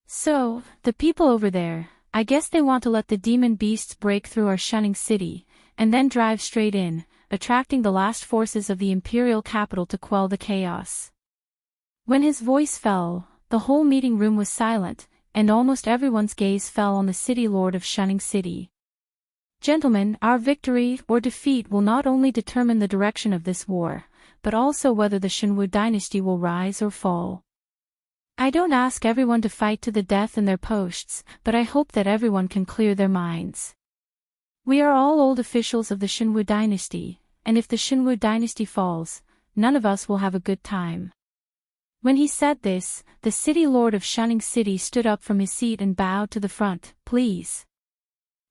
So, the people over there, I guess they want to let the demon beasts break through our Shunning City, and then drive straight in, attracting the last forces of the imperial capital to quell the chaos." When his voice fell, the whole meeting room was silent, and almost everyone's gaze fell on the city lord of Shunning City. "Gentlemen, our victory or defeat will not only determine the direction of this war, but also whether the Shenwu dynasty will rise or fall. I don't ask everyone to fight to the death in their posts, but I hope that everyone can clear their minds. We are all old officials of the Shenwu dynasty, and if the Shenwu dynasty falls, none of us will have a good time." When he said this, the city lord of Shunning City stood up from his seat and bowed to the front. "Please."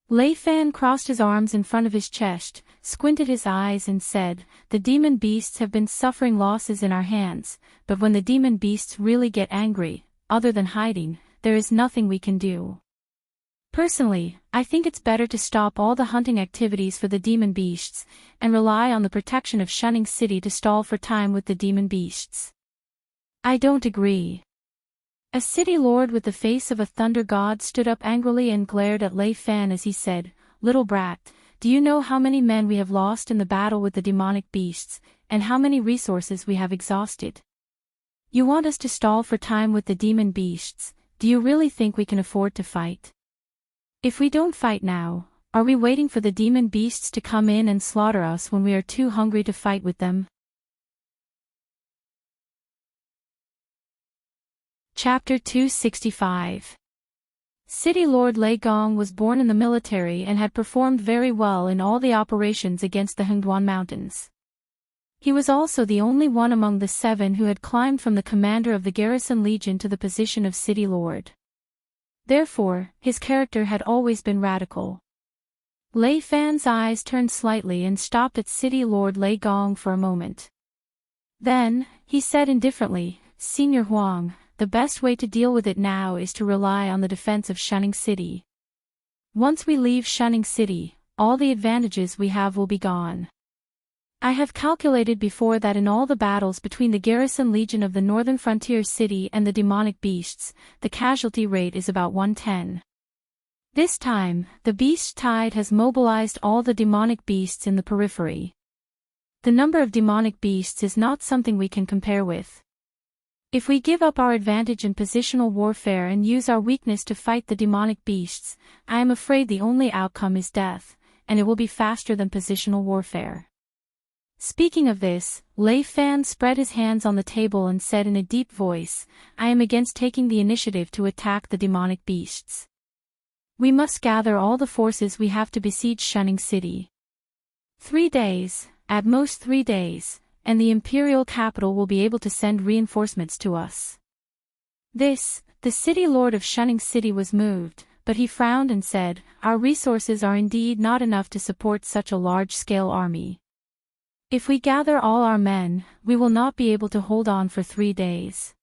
Lei Fan crossed his arms in front of his chest, squinted his eyes and said, "The demon beasts have been suffering losses in our hands, but when the demon beasts really get angry, other than hiding, there is nothing we can do. Personally, I think it's better to stop all the hunting activities for the demon beasts, and rely on the protection of Shunning City to stall for time with the demon beasts." "I don't agree." A city lord with the face of a thunder god stood up angrily and glared at Lei Fan as he said, "Little brat, do you know how many men we have lost in the battle with the demonic beasts, and how many resources we have exhausted? You want us to stall for time with the demon beasts. Do you really think we can afford to fight? If we don't fight now, are we waiting for the demon beasts to come in and slaughter us when we are too hungry to fight with them? Chapter 265. City Lord Lei Gong was born in the military and had performed very well in all the operations against the Hengduan Mountains. He was also the only one among the 7 who had climbed from the commander of the garrison legion to the position of city lord. Therefore, his character had always been radical. Lei Fan's eyes turned slightly and stopped at city lord Lei Gong for a moment. Then, he said indifferently, "Senior Huang, the best way to deal with it now is to rely on the defense of Shunning City. Once we leave Shunning City, all the advantages we have will be gone. I have calculated before that in all the battles between the garrison legion of the northern frontier city and the demonic beasts, the casualty rate is about 1/10. This time, the beast tide has mobilized all the demonic beasts in the periphery. The number of demonic beasts is not something we can compare with. If we give up our advantage in positional warfare and use our weakness to fight the demonic beasts, I am afraid the only outcome is death, and it will be faster than positional warfare." Speaking of this, Lei Fan spread his hands on the table and said in a deep voice, "I am against taking the initiative to attack the demonic beasts. We must gather all the forces we have to besiege Shunning City. 3 days, at most 3 days, and the imperial capital will be able to send reinforcements to us." The city lord of Shunning City was moved, but he frowned and said, "Our resources are indeed not enough to support such a large-scale army. If we gather all our men, we will not be able to hold on for 3 days.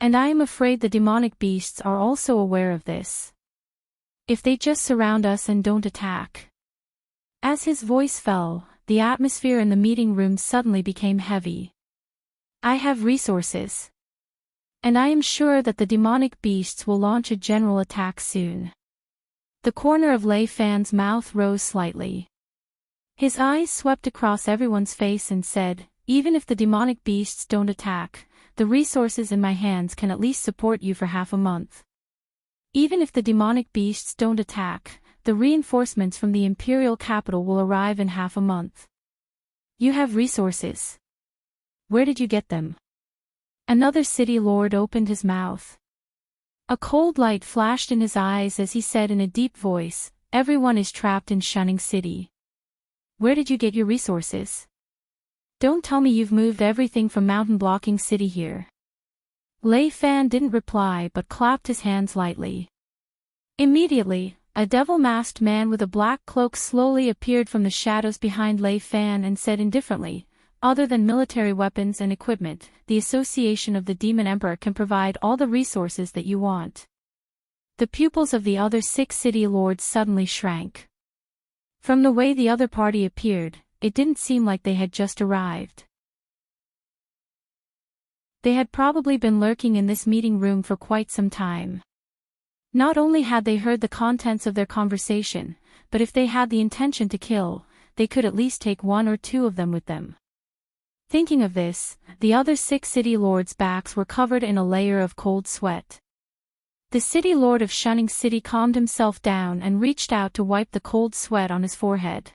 And I am afraid the demonic beasts are also aware of this. If they just surround us and don't attack." As his voice fell, the atmosphere in the meeting room suddenly became heavy. "I have resources. And I am sure that the demonic beasts will launch a general attack soon." The corner of Lei Fan's mouth rose slightly. His eyes swept across everyone's face and said, "Even if the demonic beasts don't attack, the resources in my hands can at least support you for half a month. Even if the demonic beasts don't attack, the reinforcements from the imperial capital will arrive in half a month. You have resources. Where did you get them?" Another city lord opened his mouth. A cold light flashed in his eyes as he said in a deep voice, "Everyone is trapped in Shunning City. Where did you get your resources? Don't tell me you've moved everything from Mountain Blocking City here." Lei Fan didn't reply but clapped his hands lightly. Immediately, a devil-masked man with a black cloak slowly appeared from the shadows behind Lei Fan and said indifferently, "Other than military weapons and equipment, the Association of the Demon Emperor can provide all the resources that you want." The pupils of the other 6 city lords suddenly shrank. From the way the other party appeared, it didn't seem like they had just arrived. They had probably been lurking in this meeting room for quite some time. Not only had they heard the contents of their conversation, but if they had the intention to kill, they could at least take 1 or 2 of them with them. Thinking of this, the other 6 city lords' backs were covered in a layer of cold sweat. The city lord of Shunning City calmed himself down and reached out to wipe the cold sweat on his forehead.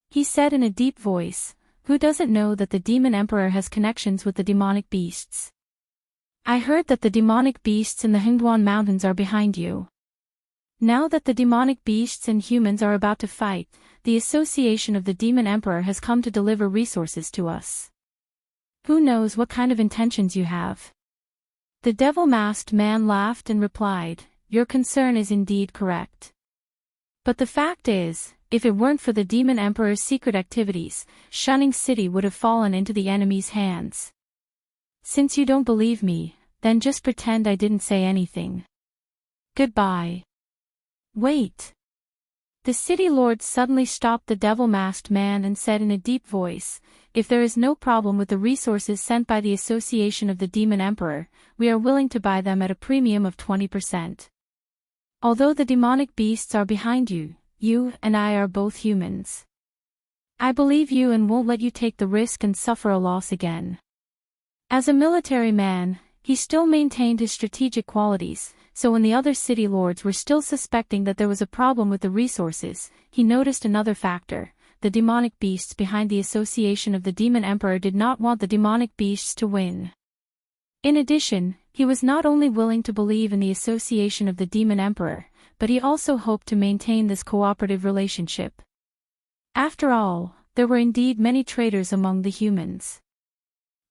He said in a deep voice, "Who doesn't know that the demon emperor has connections with the demonic beasts? I heard that the demonic beasts in the Hengduan Mountains are behind you. Now that the demonic beasts and humans are about to fight, the Association of the Demon Emperor has come to deliver resources to us. Who knows what kind of intentions you have?" The devil-masked man laughed and replied, "Your concern is indeed correct. But the fact is, if it weren't for the Demon Emperor's secret activities, Shunning City would have fallen into the enemy's hands. Since you don't believe me, then just pretend I didn't say anything. Goodbye." "Wait." The city lord suddenly stopped the devil-masked man and said in a deep voice, "If there is no problem with the resources sent by the Association of the Demon Emperor, we are willing to buy them at a premium of 20%. Although the demonic beasts are behind you, you and I are both humans. I believe you and won't let you take the risk and suffer a loss again." As a military man, he still maintained his strategic qualities, so when the other city lords were still suspecting that there was a problem with the resources, he noticed another factor. The demonic beasts behind the association of the demon emperor did not want the demonic beasts to win. In addition, he was not only willing to believe in the association of the demon emperor, but he also hoped to maintain this cooperative relationship. After all, there were indeed many traitors among the humans.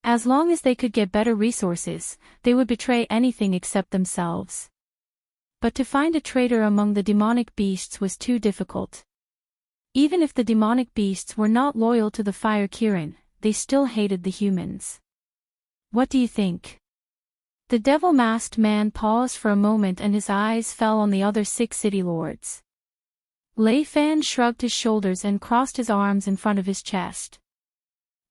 As long as they could get better resources, they would betray anything except themselves. But to find a traitor among the demonic beasts was too difficult. Even if the demonic beasts were not loyal to the fire Kirin, they still hated the humans. What do you think? The devil-masked man paused for a moment and his eyes fell on the other 6 city lords. Lei Fan shrugged his shoulders and crossed his arms in front of his chest.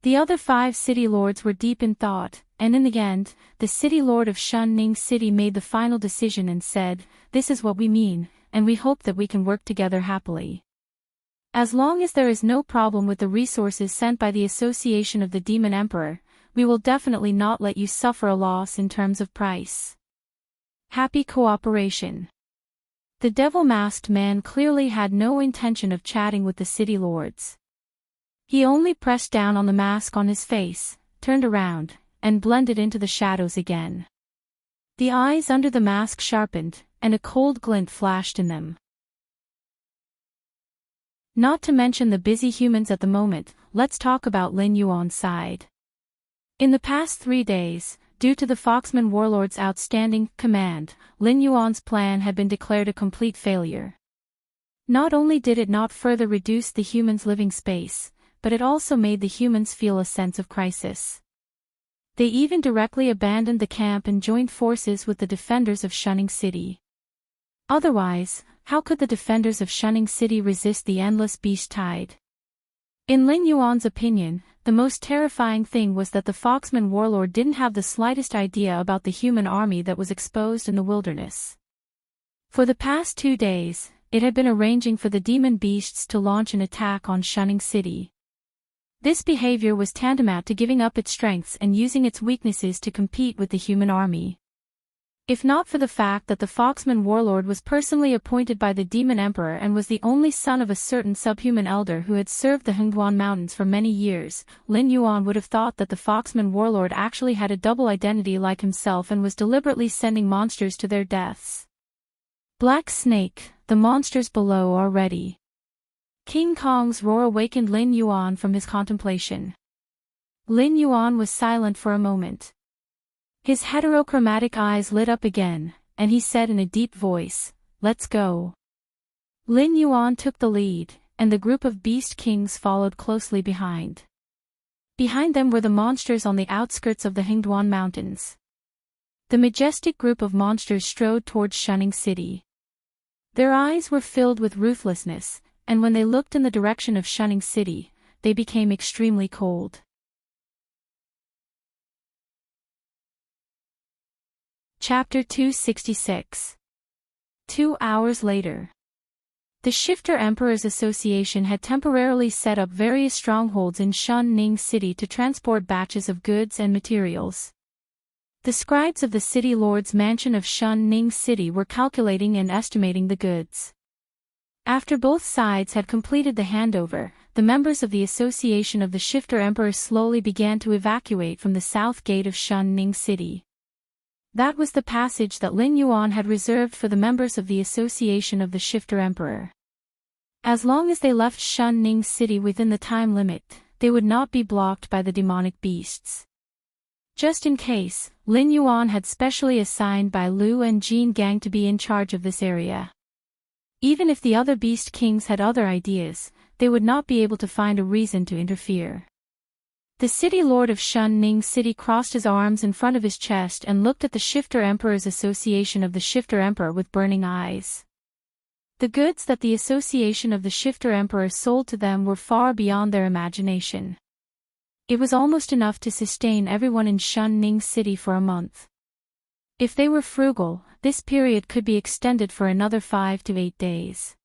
The other 5 city lords were deep in thought, and in the end, the city lord of Shunning City made the final decision and said, "This is what we mean, and we hope that we can work together happily. As long as there is no problem with the resources sent by the association of the Demon Emperor, we will definitely not let you suffer a loss in terms of price." Happy cooperation. The devil-masked man clearly had no intention of chatting with the city lords. He only pressed down on the mask on his face, turned around, and blended into the shadows again. The eyes under the mask sharpened, and a cold glint flashed in them. Not to mention the busy humans at the moment, let's talk about Lin Yuan's side. In the past 3 days, due to the Foxman warlord's outstanding command, Lin Yuan's plan had been declared a complete failure. Not only did it not further reduce the humans' living space, but it also made the humans feel a sense of crisis. They even directly abandoned the camp and joined forces with the defenders of Shunning City. Otherwise, how could the defenders of Shunning City resist the endless beast tide? In Lin Yuan's opinion, the most terrifying thing was that the Foxman warlord didn't have the slightest idea about the human army that was exposed in the wilderness. For the past 2 days, it had been arranging for the demon beasts to launch an attack on Shunning City. This behavior was tantamount to giving up its strengths and using its weaknesses to compete with the human army. If not for the fact that the Foxman warlord was personally appointed by the Demon Emperor and was the only son of a certain subhuman elder who had served the Hengduan Mountains for many years, Lin Yuan would have thought that the Foxman warlord actually had a double identity like himself and was deliberately sending monsters to their deaths. Black Snake, the monsters below are ready. King Kong's roar awakened Lin Yuan from his contemplation. Lin Yuan was silent for a moment. His heterochromatic eyes lit up again, and he said in a deep voice, "Let's go." Lin Yuan took the lead, and the group of beast kings followed closely behind. Behind them were the monsters on the outskirts of the Hengduan Mountains. The majestic group of monsters strode towards Shunning City. Their eyes were filled with ruthlessness, and when they looked in the direction of Shunning City, they became extremely cold. Chapter 266. 2 hours later. The Shifter Emperor's Association had temporarily set up various strongholds in Shunning City to transport batches of goods and materials. The scribes of the city lord's mansion of Shunning City were calculating and estimating the goods. After both sides had completed the handover, the members of the Association of the Shifter Emperor slowly began to evacuate from the south gate of Shunning City. That was the passage that Lin Yuan had reserved for the members of the Association of the Shifter Emperor. As long as they left Shunning City within the time limit, they would not be blocked by the demonic beasts. Just in case, Lin Yuan had specially assigned Bai Lu and Jin Gang to be in charge of this area. Even if the other beast kings had other ideas, they would not be able to find a reason to interfere. The city lord of Shunning City crossed his arms in front of his chest and looked at the Shifter Emperor's Association of the Shifter Emperor with burning eyes. The goods that the Association of the Shifter Emperor sold to them were far beyond their imagination. It was almost enough to sustain everyone in Shunning City for a month. If they were frugal, this period could be extended for another 5 to 8 days.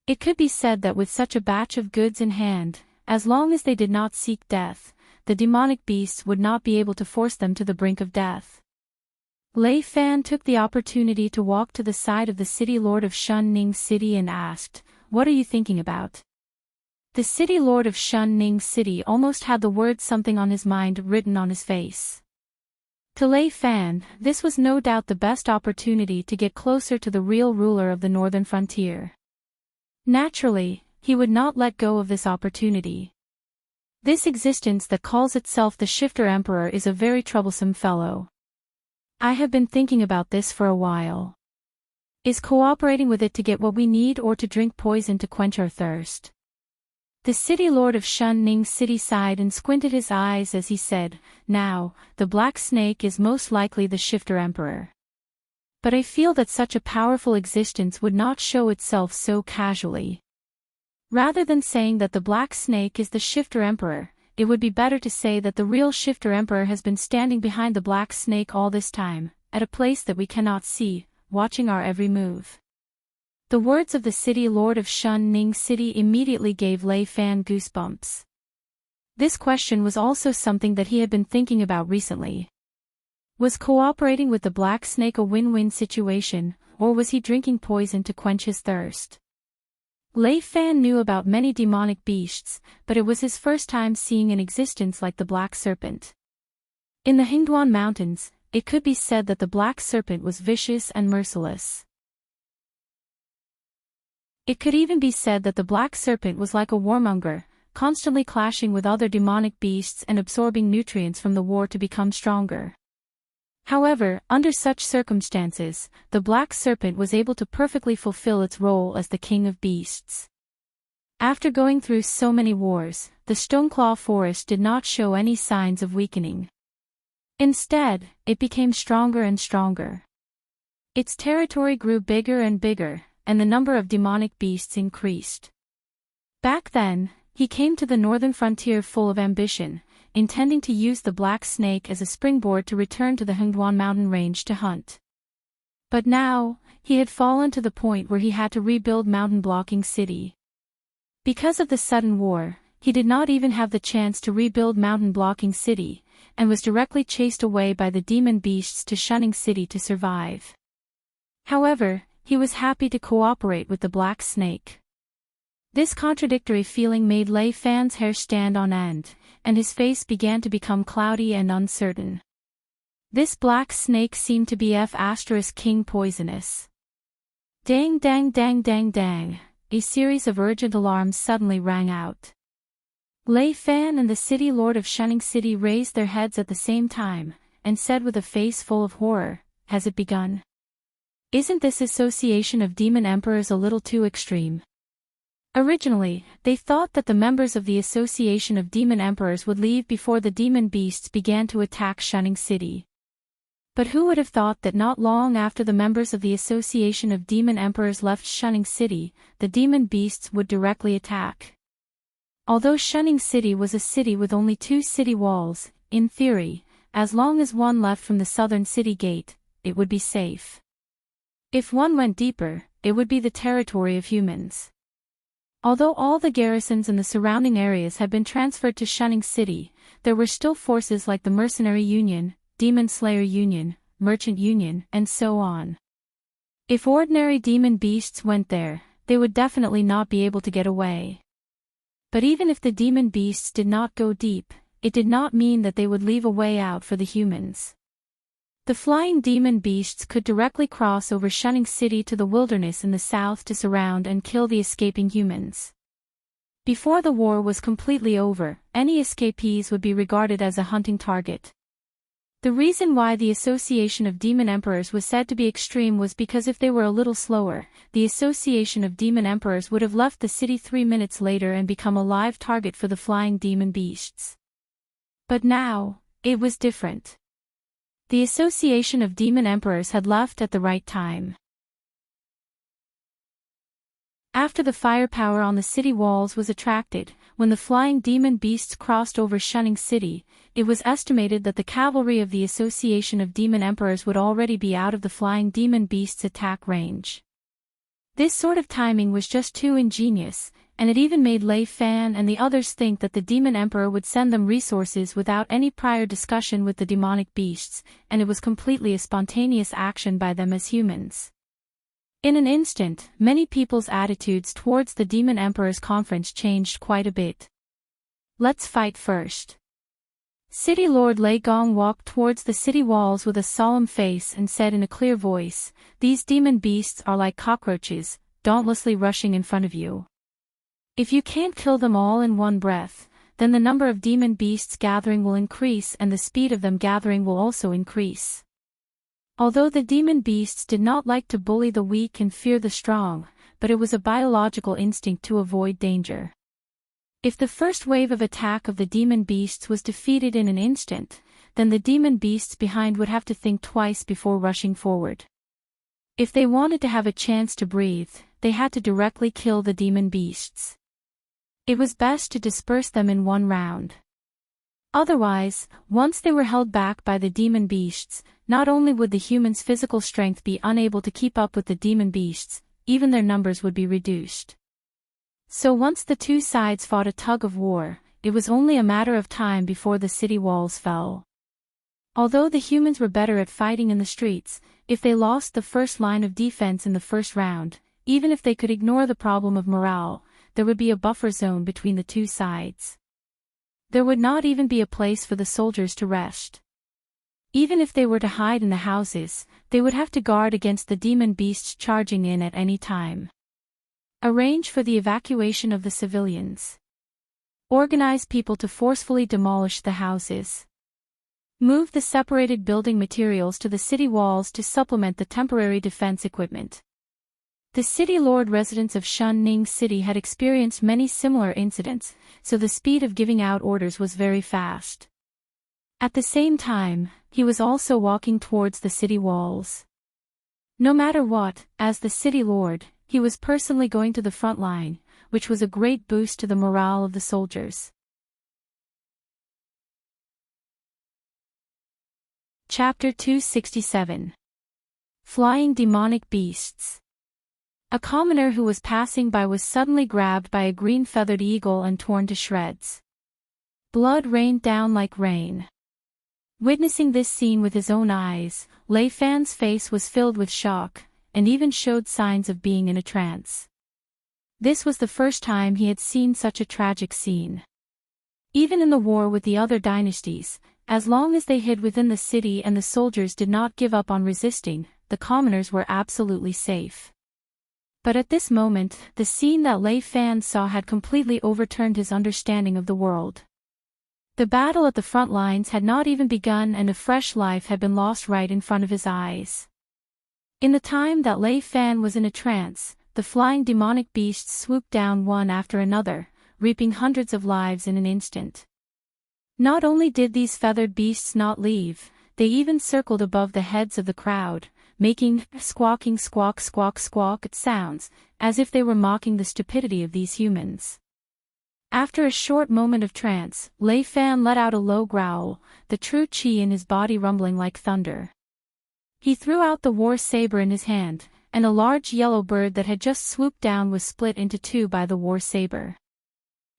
It could be said that with such a batch of goods in hand, as long as they did not seek death, the demonic beasts would not be able to force them to the brink of death. Lei Fan took the opportunity to walk to the side of the city lord of Shun Ning City and asked, "What are you thinking about?" The city lord of Shun Ning City almost had the word something on his mind written on his face. To Lei Fan, this was no doubt the best opportunity to get closer to the real ruler of the northern frontier. Naturally, he would not let go of this opportunity. This existence that calls itself the Shifter Emperor is a very troublesome fellow. I have been thinking about this for a while. Is cooperating with it to get what we need or to drink poison to quench our thirst? The city lord of Shun Ning City sighed and squinted his eyes as he said, "Now, the Black Snake is most likely the Shifter Emperor. But I feel that such a powerful existence would not show itself so casually. Rather than saying that the Black Snake is the Shifter Emperor, it would be better to say that the real Shifter Emperor has been standing behind the Black Snake all this time, at a place that we cannot see, watching our every move." The words of the city lord of Shun Ning City immediately gave Lei Fan goosebumps. This question was also something that he had been thinking about recently. Was cooperating with the Black Snake a win-win situation, or was he drinking poison to quench his thirst? Lei Fan knew about many demonic beasts, but it was his first time seeing an existence like the Black Serpent. In the Hingduan Mountains, it could be said that the Black Serpent was vicious and merciless. It could even be said that the Black Serpent was like a warmonger, constantly clashing with other demonic beasts and absorbing nutrients from the war to become stronger. However, under such circumstances, the Black Serpent was able to perfectly fulfill its role as the king of beasts. After going through so many wars, the Stoneclaw Forest did not show any signs of weakening. Instead, it became stronger and stronger. Its territory grew bigger and bigger, and the number of demonic beasts increased. Back then, he came to the northern frontier full of ambition, intending to use the Black Snake as a springboard to return to the Hengduan mountain range to hunt. But now, he had fallen to the point where he had to rebuild Mountain Blocking City. Because of the sudden war, he did not even have the chance to rebuild Mountain Blocking City, and was directly chased away by the demon beasts to Shunning City to survive. However, he was happy to cooperate with the Black Snake. This contradictory feeling made Lei Fan's hair stand on end, and his face began to become cloudy and uncertain. This Black Snake seemed to be King poisonous. Dang dang dang dang dang, a series of urgent alarms suddenly rang out. Lei Fan and the city lord of Shunning City raised their heads at the same time, and said with a face full of horror, "Has it begun? Isn't this association of demon emperors a little too extreme?" Originally, they thought that the members of the Association of Demon Emperors would leave before the demon beasts began to attack Shunning City. But who would have thought that not long after the members of the Association of Demon Emperors left Shunning City, the demon beasts would directly attack? Although Shunning City was a city with only 2 city walls, in theory, as long as one left from the southern city gate, it would be safe. If one went deeper, it would be the territory of humans. Although all the garrisons in the surrounding areas had been transferred to Shunning City, there were still forces like the Mercenary Union, Demon Slayer Union, Merchant Union, and so on. If ordinary demon beasts went there, they would definitely not be able to get away. But even if the demon beasts did not go deep, it did not mean that they would leave a way out for the humans. The flying demon beasts could directly cross over Shunning City to the wilderness in the south to surround and kill the escaping humans. Before the war was completely over, any escapees would be regarded as a hunting target. The reason why the Association of Demon Emperors was said to be extreme was because if they were a little slower, the Association of Demon Emperors would have left the city 3 minutes later and become a live target for the flying demon beasts. But now, it was different. The Association of Demon Emperors had left at the right time. After the firepower on the city walls was attracted, when the flying demon beasts crossed over Shunning City, it was estimated that the cavalry of the Association of Demon Emperors would already be out of the flying demon beasts' attack range. This sort of timing was just too ingenious, and it even made Lei Fan and the others think that the demon emperor would send them resources without any prior discussion with the demonic beasts, and it was completely a spontaneous action by them as humans. In an instant, many people's attitudes towards the demon emperor's conference changed quite a bit. Let's fight first. City Lord Lei Gong walked towards the city walls with a solemn face and said in a clear voice, "These demon beasts are like cockroaches, dauntlessly rushing in front of you. If you can't kill them all in one breath, then the number of demon beasts gathering will increase and the speed of them gathering will also increase." Although the demon beasts did not like to bully the weak and fear the strong, but it was a biological instinct to avoid danger. If the first wave of attack of the demon beasts was defeated in an instant, then the demon beasts behind would have to think twice before rushing forward. If they wanted to have a chance to breathe, they had to directly kill the demon beasts. It was best to disperse them in one round. Otherwise, once they were held back by the demon beasts, not only would the humans' physical strength be unable to keep up with the demon beasts, even their numbers would be reduced. So once the two sides fought a tug of war, it was only a matter of time before the city walls fell. Although the humans were better at fighting in the streets, if they lost the first line of defense in the first round, even if they could ignore the problem of morale, there would be a buffer zone between the two sides. There would not even be a place for the soldiers to rest. Even if they were to hide in the houses, they would have to guard against the demon beasts charging in at any time. Arrange for the evacuation of the civilians. Organize people to forcefully demolish the houses. Move the separated building materials to the city walls to supplement the temporary defense equipment. The city lord residents of Shunning City had experienced many similar incidents, so the speed of giving out orders was very fast. At the same time, he was also walking towards the city walls. No matter what, as the city lord, he was personally going to the front line, which was a great boost to the morale of the soldiers. Chapter 267. Flying Demonic Beasts. A commoner who was passing by was suddenly grabbed by a green-feathered eagle and torn to shreds. Blood rained down like rain. Witnessing this scene with his own eyes, Lei Fan's face was filled with shock, and even showed signs of being in a trance. This was the first time he had seen such a tragic scene. Even in the war with the other dynasties, as long as they hid within the city and the soldiers did not give up on resisting, the commoners were absolutely safe. But at this moment, the scene that Lei Fan saw had completely overturned his understanding of the world. The battle at the front lines had not even begun and a fresh life had been lost right in front of his eyes. In the time that Lei Fan was in a trance, the flying demonic beasts swooped down one after another, reaping hundreds of lives in an instant. Not only did these feathered beasts not leave, they even circled above the heads of the crowd, making squawking squawk squawk squawk sounds, as if they were mocking the stupidity of these humans. After a short moment of trance, Lei Fan let out a low growl, the true qi in his body rumbling like thunder. He threw out the war saber in his hand, and a large yellow bird that had just swooped down was split into two by the war saber.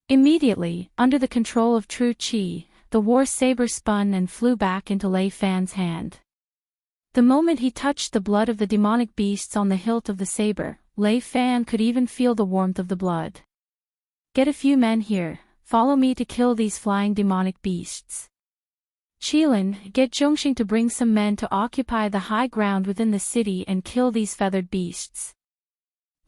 Immediately, under the control of true qi, the war saber spun and flew back into Lei Fan's hand. The moment he touched the blood of the demonic beasts on the hilt of the saber, Lei Fan could even feel the warmth of the blood. "Get a few men here, follow me to kill these flying demonic beasts. Qilin, get Zhongxing to bring some men to occupy the high ground within the city and kill these feathered beasts."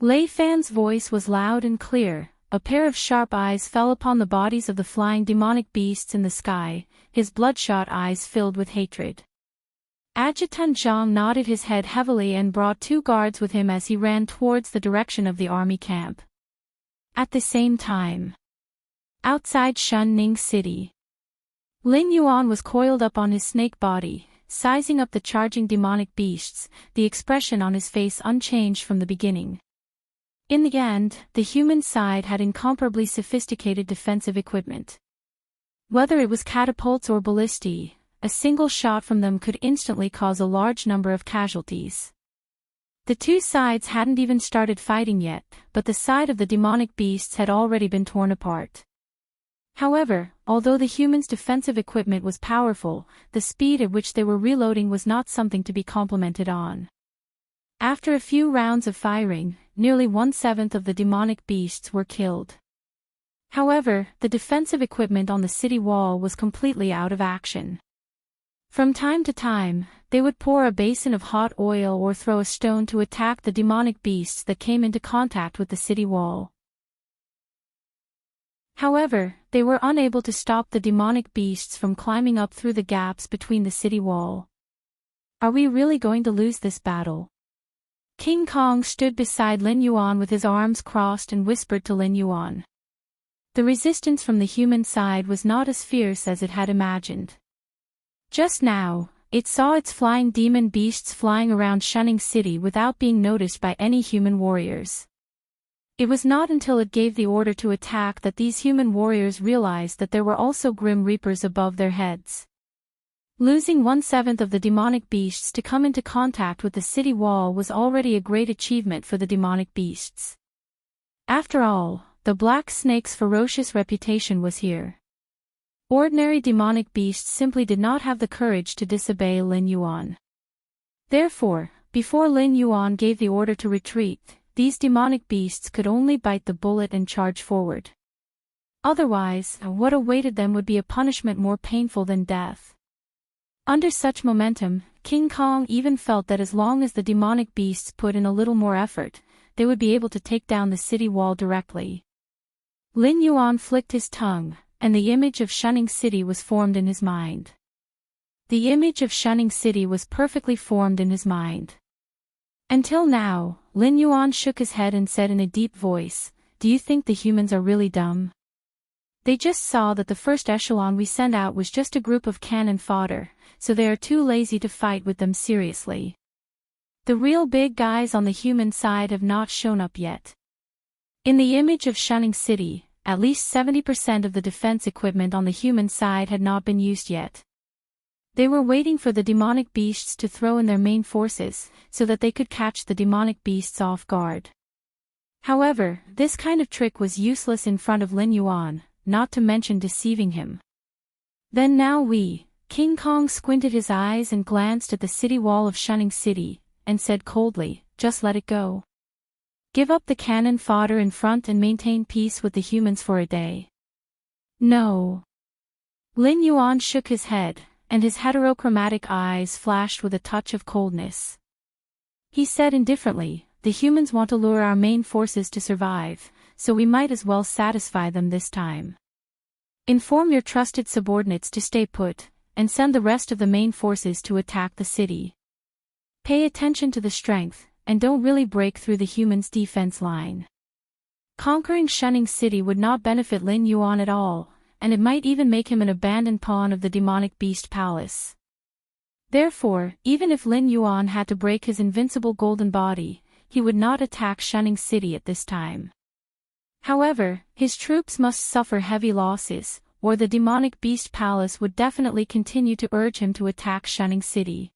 Lei Fan's voice was loud and clear. A pair of sharp eyes fell upon the bodies of the flying demonic beasts in the sky, his bloodshot eyes filled with hatred. Adjutant Zhang nodded his head heavily and brought 2 guards with him as he ran towards the direction of the army camp. At the same time, outside Shunning City, Lin Yuan was coiled up on his snake body, sizing up the charging demonic beasts, the expression on his face unchanged from the beginning. In the end, the human side had incomparably sophisticated defensive equipment. Whether it was catapults or ballistae, a single shot from them could instantly cause a large number of casualties. The two sides hadn't even started fighting yet, but the side of the demonic beasts had already been torn apart. However, although the humans' defensive equipment was powerful, the speed at which they were reloading was not something to be complimented on. After a few rounds of firing, nearly 1/7 of the demonic beasts were killed. However, the defensive equipment on the city wall was completely out of action. From time to time, they would pour a basin of hot oil or throw a stone to attack the demonic beasts that came into contact with the city wall. However, they were unable to stop the demonic beasts from climbing up through the gaps between the city wall. Are we really going to lose this battle? King Kong stood beside Lin Yuan with his arms crossed and whispered to Lin Yuan. The resistance from the human side was not as fierce as it had imagined. Just now, it saw its flying demon beasts flying around Shining City without being noticed by any human warriors. It was not until it gave the order to attack that these human warriors realized that there were also grim reapers above their heads. Losing 1/7 of the demonic beasts to come into contact with the city wall was already a great achievement for the demonic beasts. After all, the Black Snake's ferocious reputation was here. Ordinary demonic beasts simply did not have the courage to disobey Lin Yuan. Therefore, before Lin Yuan gave the order to retreat, these demonic beasts could only bite the bullet and charge forward. Otherwise, what awaited them would be a punishment more painful than death. Under such momentum, King Kong even felt that as long as the demonic beasts put in a little more effort, they would be able to take down the city wall directly. Lin Yuan flicked his tongue, and the image of Shining City was formed in his mind. The image of Shining City was perfectly formed in his mind. Until now, Lin Yuan shook his head and said in a deep voice, "Do you think the humans are really dumb? They just saw that the first echelon we sent out was just a group of cannon fodder, so they are too lazy to fight with them seriously. The real big guys on the human side have not shown up yet." In the image of Shining City, at least 70% of the defense equipment on the human side had not been used yet. They were waiting for the demonic beasts to throw in their main forces, so that they could catch the demonic beasts off guard. However, this kind of trick was useless in front of Lin Yuan, not to mention deceiving him. Then now King Kong squinted his eyes and glanced at the city wall of Shining City, and said coldly, "Just let it go. Give up the cannon fodder in front and maintain peace with the humans for a day." "No." Lin Yuan shook his head, and his heterochromatic eyes flashed with a touch of coldness. He said indifferently, "The humans want to lure our main forces to survive, so we might as well satisfy them this time. Inform your trusted subordinates to stay put, and send the rest of the main forces to attack the city. Pay attention to the strength, and don't really break through the humans' defense line." Conquering Shining City would not benefit Lin Yuan at all, and it might even make him an abandoned pawn of the demonic beast palace. Therefore, even if Lin Yuan had to break his invincible golden body, he would not attack Shining City at this time. However, his troops must suffer heavy losses, or the demonic beast palace would definitely continue to urge him to attack Shining City.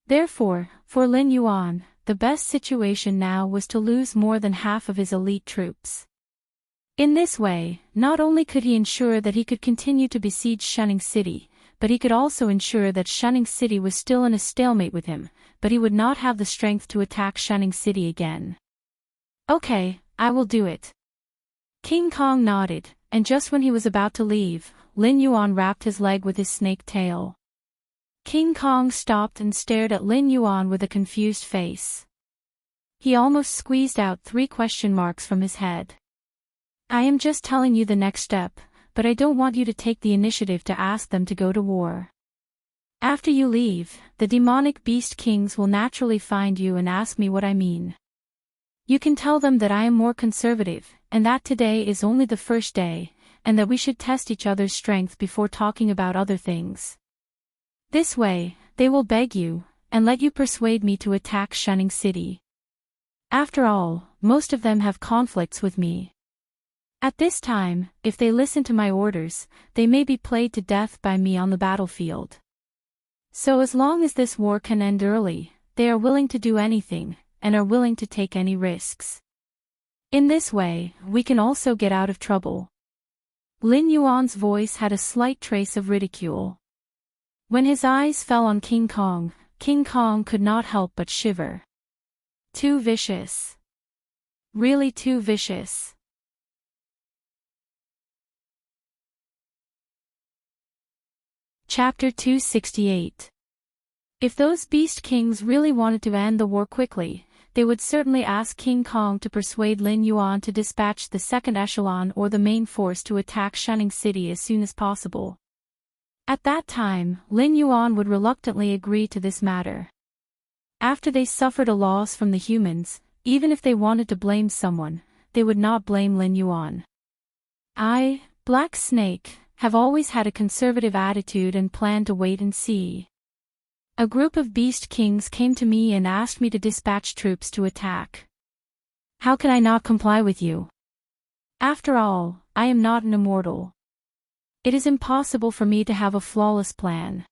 Therefore, for Lin Yuan, the best situation now was to lose more than half of his elite troops. In this way, not only could he ensure that he could continue to besiege Shining City, but he could also ensure that Shining City was still in a stalemate with him, but he would not have the strength to attack Shining City again. "Okay, I will do it." King Kong nodded, and just when he was about to leave, Lin Yuan wrapped his leg with his snake tail. King Kong stopped and stared at Lin Yuan with a confused face. He almost squeezed out 3 question marks from his head. "I am just telling you the next step, but I don't want you to take the initiative to ask them to go to war. After you leave, the demonic beast kings will naturally find you and ask me what I mean. You can tell them that I am more conservative, and that today is only the first day, and that we should test each other's strength before talking about other things. This way, they will beg you, and let you persuade me to attack Shining City. After all, most of them have conflicts with me. At this time, if they listen to my orders, they may be played to death by me on the battlefield. So as long as this war can end early, they are willing to do anything, and are willing to take any risks. In this way, we can also get out of trouble. Lin Yuan's voice had a slight trace of ridicule. When his eyes fell on King Kong could not help but shiver. Too vicious. Really too vicious. Chapter 268. If those beast kings really wanted to end the war quickly, they would certainly ask King Kong to persuade Lin Yuan to dispatch the second echelon or the main force to attack Shunning City as soon as possible. At that time, Lin Yuan would reluctantly agree to this matter. After they suffered a loss from the humans, even if they wanted to blame someone, they would not blame Lin Yuan. I, Black Snake, have always had a conservative attitude and plan to wait and see. A group of beast kings came to me and asked me to dispatch troops to attack. How can I not comply with you? After all, I am not an immortal. It is impossible for me to have a flawless plan.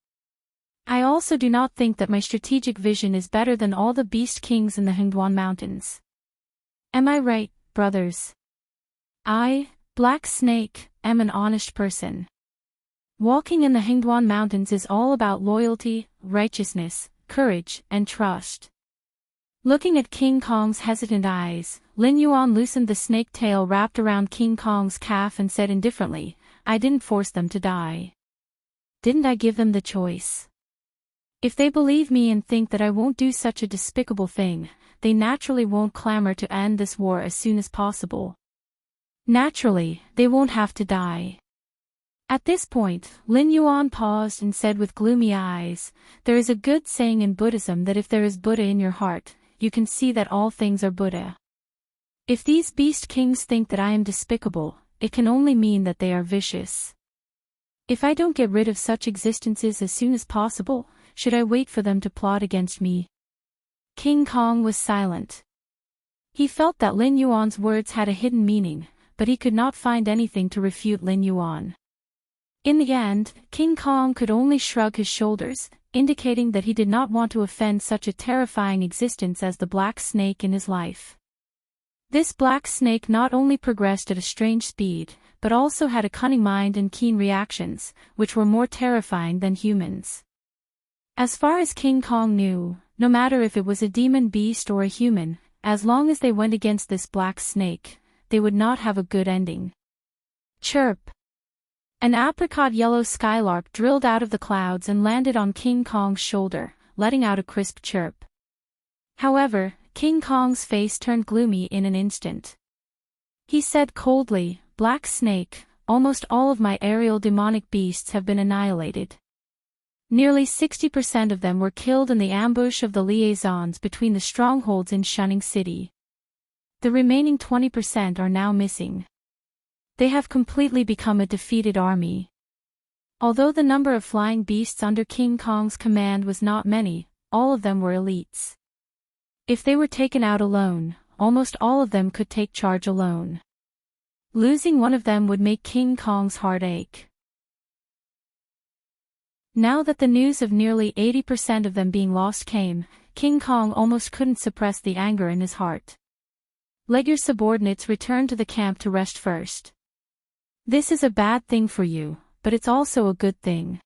I also do not think that my strategic vision is better than all the beast kings in the Hengduan Mountains. Am I right, brothers? I, Black Snake, am an honest person. Walking in the Hengduan Mountains is all about loyalty, righteousness, courage, and trust. Looking at King Kong's hesitant eyes, Lin Yuan loosened the snake tail wrapped around King Kong's calf and said indifferently, I didn't force them to die. Didn't I give them the choice? If they believe me and think that I won't do such a despicable thing, they naturally won't clamor to end this war as soon as possible. Naturally, they won't have to die. At this point, Lin Yuan paused and said with gloomy eyes, there is a good saying in Buddhism that if there is Buddha in your heart, you can see that all things are Buddha. If these beast kings think that I am despicable, it can only mean that they are vicious. If I don't get rid of such existences as soon as possible, should I wait for them to plot against me? King Kong was silent. He felt that Lin Yuan's words had a hidden meaning, but he could not find anything to refute Lin Yuan. In the end, King Kong could only shrug his shoulders, indicating that he did not want to offend such a terrifying existence as the black snake in his life. This black snake not only progressed at a strange speed, but also had a cunning mind and keen reactions, which were more terrifying than humans. As far as King Kong knew, no matter if it was a demon beast or a human, as long as they went against this black snake, they would not have a good ending. Chirp! An apricot yellow skylark drilled out of the clouds and landed on King Kong's shoulder, letting out a crisp chirp. However, King Kong's face turned gloomy in an instant. He said coldly, Black Snake, almost all of my aerial demonic beasts have been annihilated. Nearly 60% of them were killed in the ambush of the liaisons between the strongholds in Shunning City. The remaining 20% are now missing. They have completely become a defeated army. Although the number of flying beasts under King Kong's command was not many, all of them were elites. If they were taken out alone, almost all of them could take charge alone. Losing one of them would make King Kong's heart ache. Now that the news of nearly 80% of them being lost came, King Kong almost couldn't suppress the anger in his heart. Let your subordinates return to the camp to rest first. This is a bad thing for you, but it's also a good thing.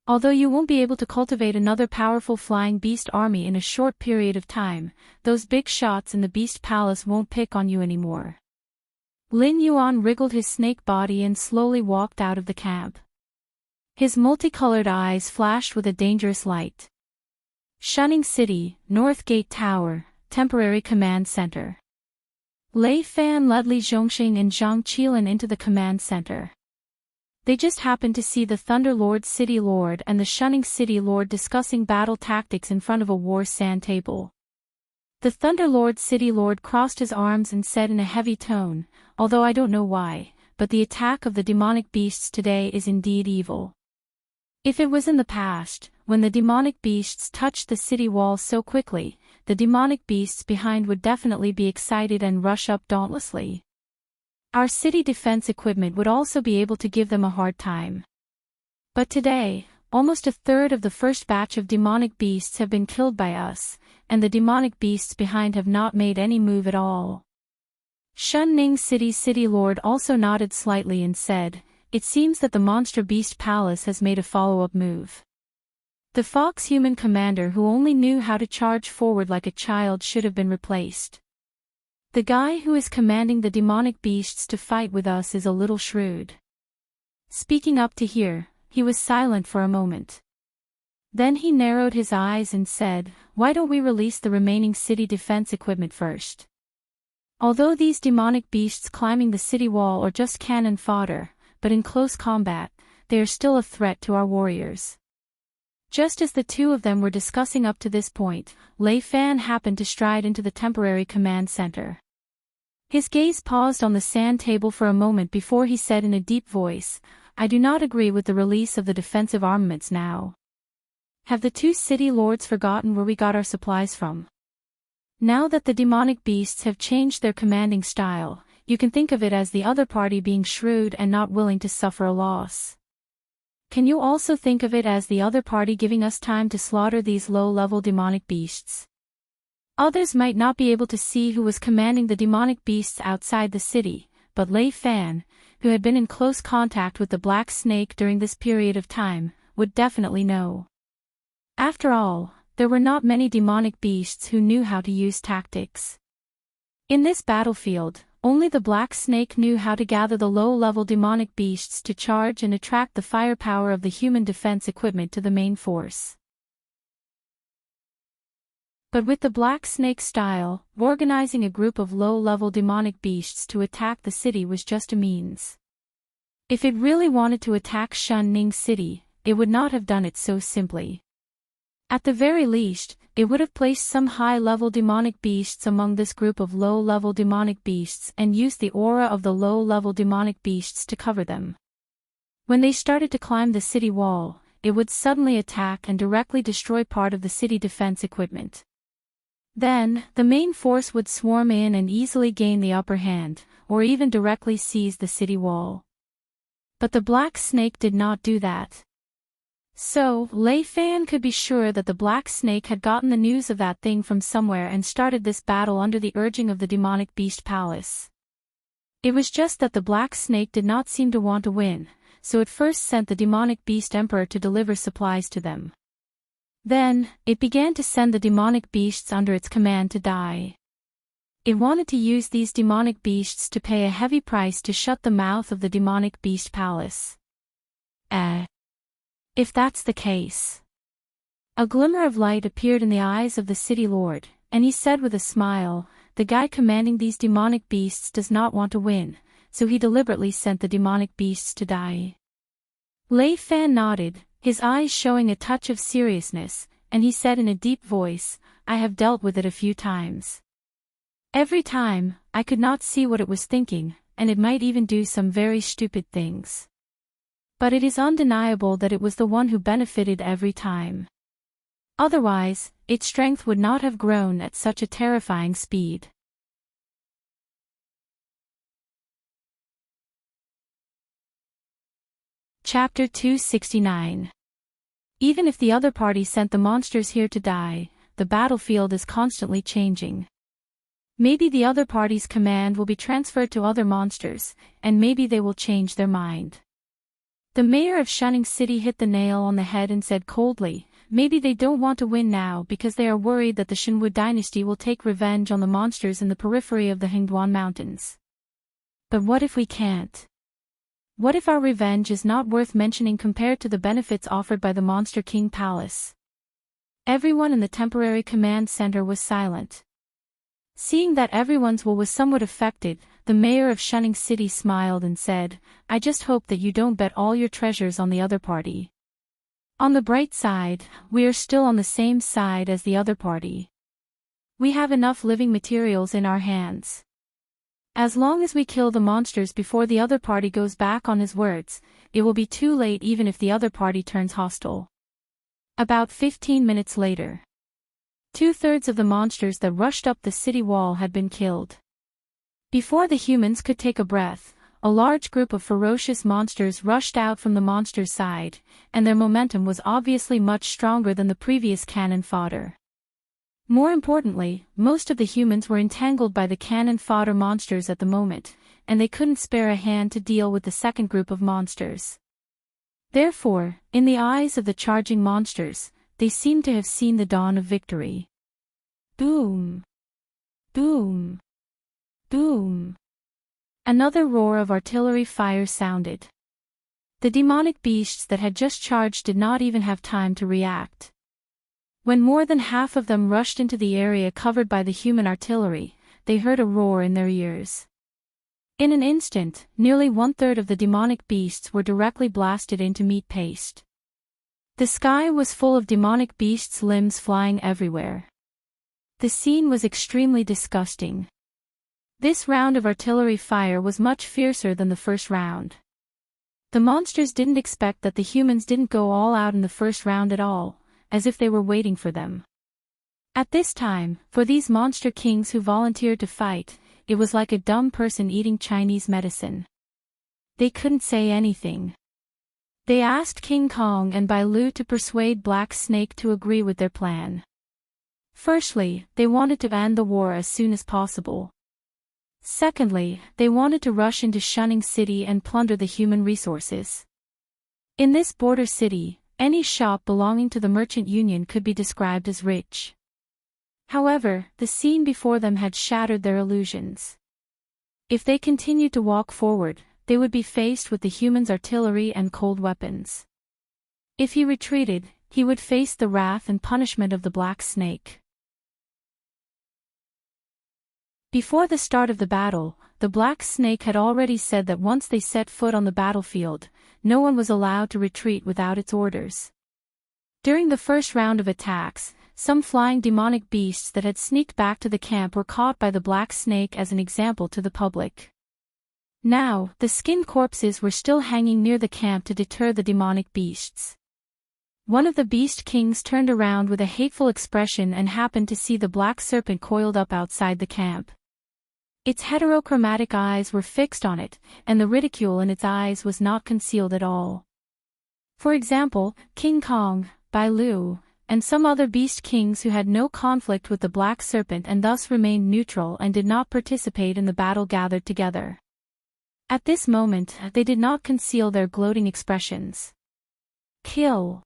Although you won't be able to cultivate another powerful flying beast army in a short period of time, those big shots in the beast palace won't pick on you anymore. Lin Yuan wriggled his snake body and slowly walked out of the camp. His multicolored eyes flashed with a dangerous light. Shunning City, North Gate Tower, Temporary Command Center. Lei Fan led Li Zhongxing and Zhang Qilin into the command center. They just happened to see the Thunder Lord City Lord and the Shunning City Lord discussing battle tactics in front of a war sand table. The Thunder Lord City Lord crossed his arms and said in a heavy tone, although I don't know why, but the attack of the demonic beasts today is indeed evil. If it was in the past, when the demonic beasts touched the city walls so quickly, the demonic beasts behind would definitely be excited and rush up dauntlessly. Our city defense equipment would also be able to give them a hard time. But today, almost a third of the first batch of demonic beasts have been killed by us, and the demonic beasts behind have not made any move at all. Shunning City's city lord also nodded slightly and said, "It seems that the monster beast palace has made a follow-up move." The fox-human commander who only knew how to charge forward like a child should have been replaced. The guy who is commanding the demonic beasts to fight with us is a little shrewd. Speaking up to hear, he was silent for a moment. Then he narrowed his eyes and said, "Why don't we release the remaining city defense equipment first? Although these demonic beasts climbing the city wall are just cannon fodder, but in close combat, they are still a threat to our warriors." Just as the two of them were discussing up to this point, Lei Fan happened to stride into the temporary command center. His gaze paused on the sand table for a moment before he said in a deep voice, "I do not agree with the release of the defensive armaments now. Have the two city lords forgotten where we got our supplies from? Now that the demonic beasts have changed their commanding style, you can think of it as the other party being shrewd and not willing to suffer a loss. Can you also think of it as the other party giving us time to slaughter these low-level demonic beasts?" Others might not be able to see who was commanding the demonic beasts outside the city, but Lei Fan, who had been in close contact with the black snake during this period of time, would definitely know. After all, there were not many demonic beasts who knew how to use tactics. In this battlefield, only the black snake knew how to gather the low-level demonic beasts to charge and attract the firepower of the human defense equipment to the main force. But with the black snake style, organizing a group of low-level demonic beasts to attack the city was just a means. If it really wanted to attack Shunning City, it would not have done it so simply. At the very least, it would have placed some high-level demonic beasts among this group of low-level demonic beasts and used the aura of the low-level demonic beasts to cover them. When they started to climb the city wall, it would suddenly attack and directly destroy part of the city defense equipment. Then, the main force would swarm in and easily gain the upper hand, or even directly seize the city wall. But the black snake did not do that. So, Lei Fan could be sure that the black snake had gotten the news of that thing from somewhere and started this battle under the urging of the demonic beast palace. It was just that the black snake did not seem to want to win, so it first sent the demonic beast emperor to deliver supplies to them. Then, it began to send the demonic beasts under its command to die. It wanted to use these demonic beasts to pay a heavy price to shut the mouth of the demonic beast palace. If that's the case. A glimmer of light appeared in the eyes of the city lord, and he said with a smile, "The guy commanding these demonic beasts does not want to win, so he deliberately sent the demonic beasts to die." Lei Fan nodded, his eyes showing a touch of seriousness, and he said in a deep voice, "I have dealt with it a few times. Every time, I could not see what it was thinking, and it might even do some very stupid things. But it is undeniable that it was the one who benefited every time. Otherwise, its strength would not have grown at such a terrifying speed." Chapter 269. Even if the other party sent the monsters here to die, the battlefield is constantly changing. Maybe the other party's command will be transferred to other monsters, and maybe they will change their mind. The mayor of Shunning City hit the nail on the head and said coldly, "Maybe they don't want to win now because they are worried that the Shenwu dynasty will take revenge on the monsters in the periphery of the Hengduan Mountains. But what if we can't? What if our revenge is not worth mentioning compared to the benefits offered by the Monster King Palace?" Everyone in the temporary command center was silent. Seeing that everyone's will was somewhat affected, the mayor of Shunning City smiled and said, "I just hope that you don't bet all your treasures on the other party. On the bright side, we are still on the same side as the other party. We have enough living materials in our hands. As long as we kill the monsters before the other party goes back on his words, it will be too late even if the other party turns hostile." About 15 minutes later, 2/3 of the monsters that rushed up the city wall had been killed. Before the humans could take a breath, a large group of ferocious monsters rushed out from the monster's side, and their momentum was obviously much stronger than the previous cannon fodder. More importantly, most of the humans were entangled by the cannon fodder monsters at the moment, and they couldn't spare a hand to deal with the second group of monsters. Therefore, in the eyes of the charging monsters, they seemed to have seen the dawn of victory. Boom! Boom! Boom! Another roar of artillery fire sounded. The demonic beasts that had just charged did not even have time to react. When more than half of them rushed into the area covered by the human artillery, they heard a roar in their ears. In an instant, nearly 1/3 of the demonic beasts were directly blasted into meat paste. The sky was full of demonic beasts' limbs flying everywhere. The scene was extremely disgusting. This round of artillery fire was much fiercer than the first round. The monsters didn't expect that the humans didn't go all out in the first round at all, as if they were waiting for them. At this time, for these monster kings who volunteered to fight, it was like a dumb person eating Chinese medicine. They couldn't say anything. They asked King Kong and Bai Lu to persuade Black Snake to agree with their plan. Firstly, they wanted to end the war as soon as possible. Secondly, they wanted to rush into Shunning City and plunder the human resources. In this border city, any shop belonging to the Merchant Union could be described as rich. However, the scene before them had shattered their illusions. If they continued to walk forward, they would be faced with the humans' artillery and cold weapons. If he retreated, he would face the wrath and punishment of the Black Snake. Before the start of the battle, the Black Snake had already said that once they set foot on the battlefield, no one was allowed to retreat without its orders. During the first round of attacks, some flying demonic beasts that had sneaked back to the camp were caught by the Black Snake as an example to the public. Now, the skinned corpses were still hanging near the camp to deter the demonic beasts. One of the beast kings turned around with a hateful expression and happened to see the black serpent coiled up outside the camp. Its heterochromatic eyes were fixed on it, and the ridicule in its eyes was not concealed at all. For example, King Kong, Bai Lu, and some other beast kings who had no conflict with the black serpent and thus remained neutral and did not participate in the battle gathered together. At this moment, they did not conceal their gloating expressions. Kill.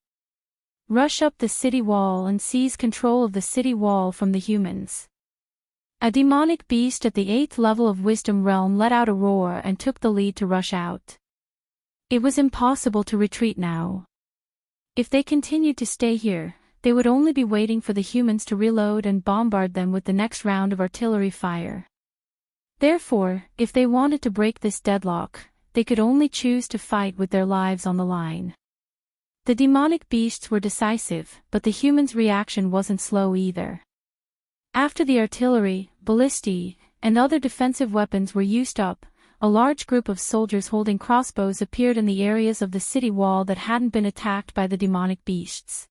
Rush up the city wall and seize control of the city wall from the humans. A demonic beast at the 8th level of Wisdom Realm let out a roar and took the lead to rush out. It was impossible to retreat now. If they continued to stay here, they would only be waiting for the humans to reload and bombard them with the next round of artillery fire. Therefore, if they wanted to break this deadlock, they could only choose to fight with their lives on the line. The demonic beasts were decisive, but the humans' reaction wasn't slow either. After the artillery, ballistae, and other defensive weapons were used up, a large group of soldiers holding crossbows appeared in the areas of the city wall that hadn't been attacked by the demonic beasts.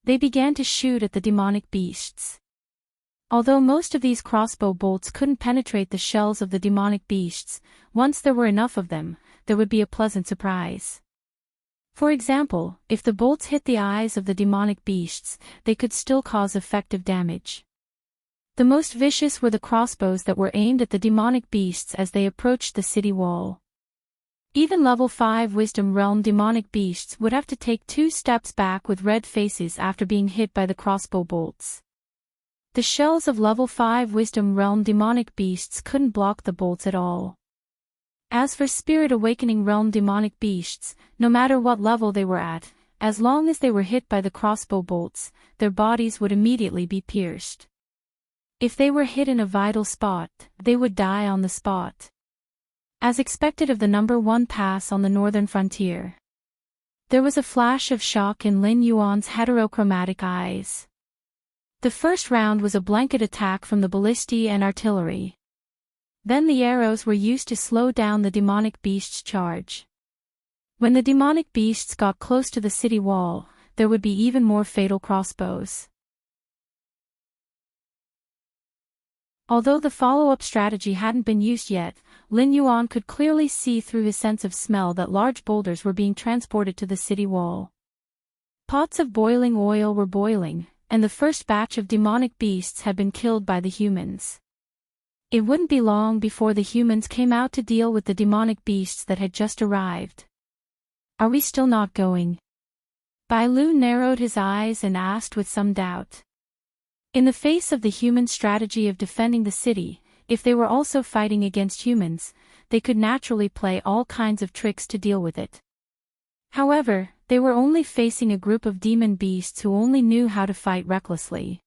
They began to shoot at the demonic beasts. Although most of these crossbow bolts couldn't penetrate the shells of the demonic beasts, once there were enough of them, there would be a pleasant surprise. For example, if the bolts hit the eyes of the demonic beasts, they could still cause effective damage. The most vicious were the crossbows that were aimed at the demonic beasts as they approached the city wall. Even level 5 Wisdom Realm demonic beasts would have to take 2 steps back with red faces after being hit by the crossbow bolts. The shells of level 5 Wisdom Realm demonic beasts couldn't block the bolts at all. As for Spirit Awakening Realm demonic beasts, no matter what level they were at, as long as they were hit by the crossbow bolts, their bodies would immediately be pierced. If they were hit in a vital spot, they would die on the spot. As expected of the number 1 pass on the northern frontier. There was a flash of shock in Lin Yuan's heterochromatic eyes. The first round was a blanket attack from the ballistae and artillery. Then the arrows were used to slow down the demonic beast's charge. When the demonic beasts got close to the city wall, there would be even more fatal crossbows. Although the follow-up strategy hadn't been used yet, Lin Yuan could clearly see through his sense of smell that large boulders were being transported to the city wall. Pots of boiling oil were boiling, and the first batch of demonic beasts had been killed by the humans. It wouldn't be long before the humans came out to deal with the demonic beasts that had just arrived. Are we still not going? Bai Lu narrowed his eyes and asked with some doubt. In the face of the human strategy of defending the city, if they were also fighting against humans, they could naturally play all kinds of tricks to deal with it. However, they were only facing a group of demon beasts who only knew how to fight recklessly.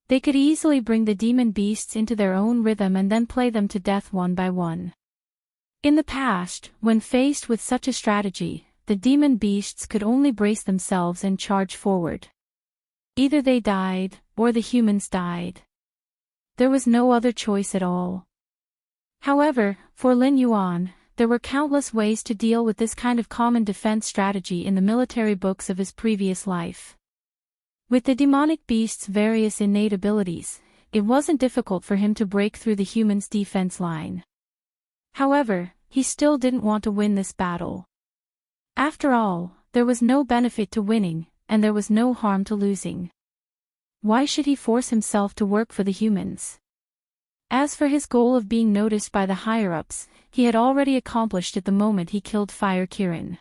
They could easily bring the demon beasts into their own rhythm and then play them to death one by one. In the past, when faced with such a strategy, the demon beasts could only brace themselves and charge forward. Either they died, or the humans died. There was no other choice at all. However, for Lin Yuan, there were countless ways to deal with this kind of common defense strategy in the military books of his previous life. With the demonic beast's various innate abilities, it wasn't difficult for him to break through the humans' defense line. However, he still didn't want to win this battle. After all, there was no benefit to winning, and there was no harm to losing. Why should he force himself to work for the humans? As for his goal of being noticed by the higher-ups, he had already accomplished it the moment he killed Fire Kirin.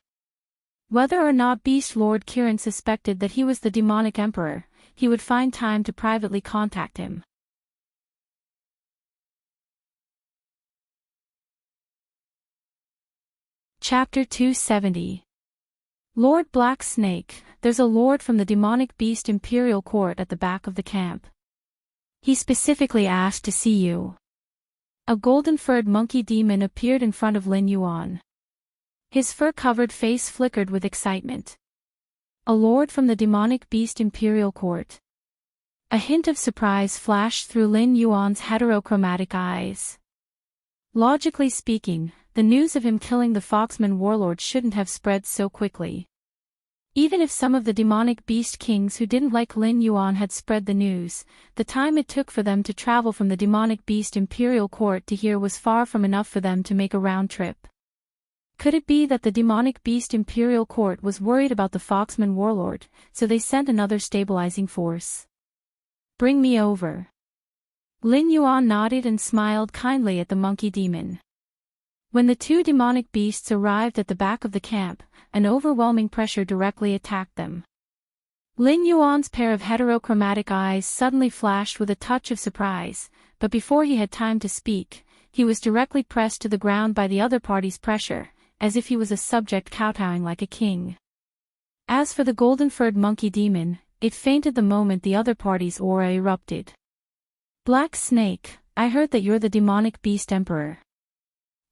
Whether or not Beast Lord Kirin suspected that he was the demonic emperor, he would find time to privately contact him. Chapter 270. Lord Black Snake, there's a lord from the demonic beast imperial court at the back of the camp. He specifically asked to see you. A golden-furred monkey demon appeared in front of Lin Yuan. His fur-covered face flickered with excitement. A lord from the demonic beast imperial court. A hint of surprise flashed through Lin Yuan's heterochromatic eyes. Logically speaking, the news of him killing the Foxman warlord shouldn't have spread so quickly. Even if some of the demonic beast kings who didn't like Lin Yuan had spread the news, the time it took for them to travel from the demonic beast imperial court to here was far from enough for them to make a round trip. Could it be that the demonic beast imperial court was worried about the Foxman warlord, so they sent another stabilizing force? Bring me over. Lin Yuan nodded and smiled kindly at the monkey demon. When the two demonic beasts arrived at the back of the camp, an overwhelming pressure directly attacked them. Lin Yuan's pair of heterochromatic eyes suddenly flashed with a touch of surprise, but before he had time to speak, he was directly pressed to the ground by the other party's pressure, as if he was a subject kowtowing like a king. As for the golden-furred monkey demon, it fainted the moment the other party's aura erupted. Black Snake, I heard that you're the demonic beast emperor.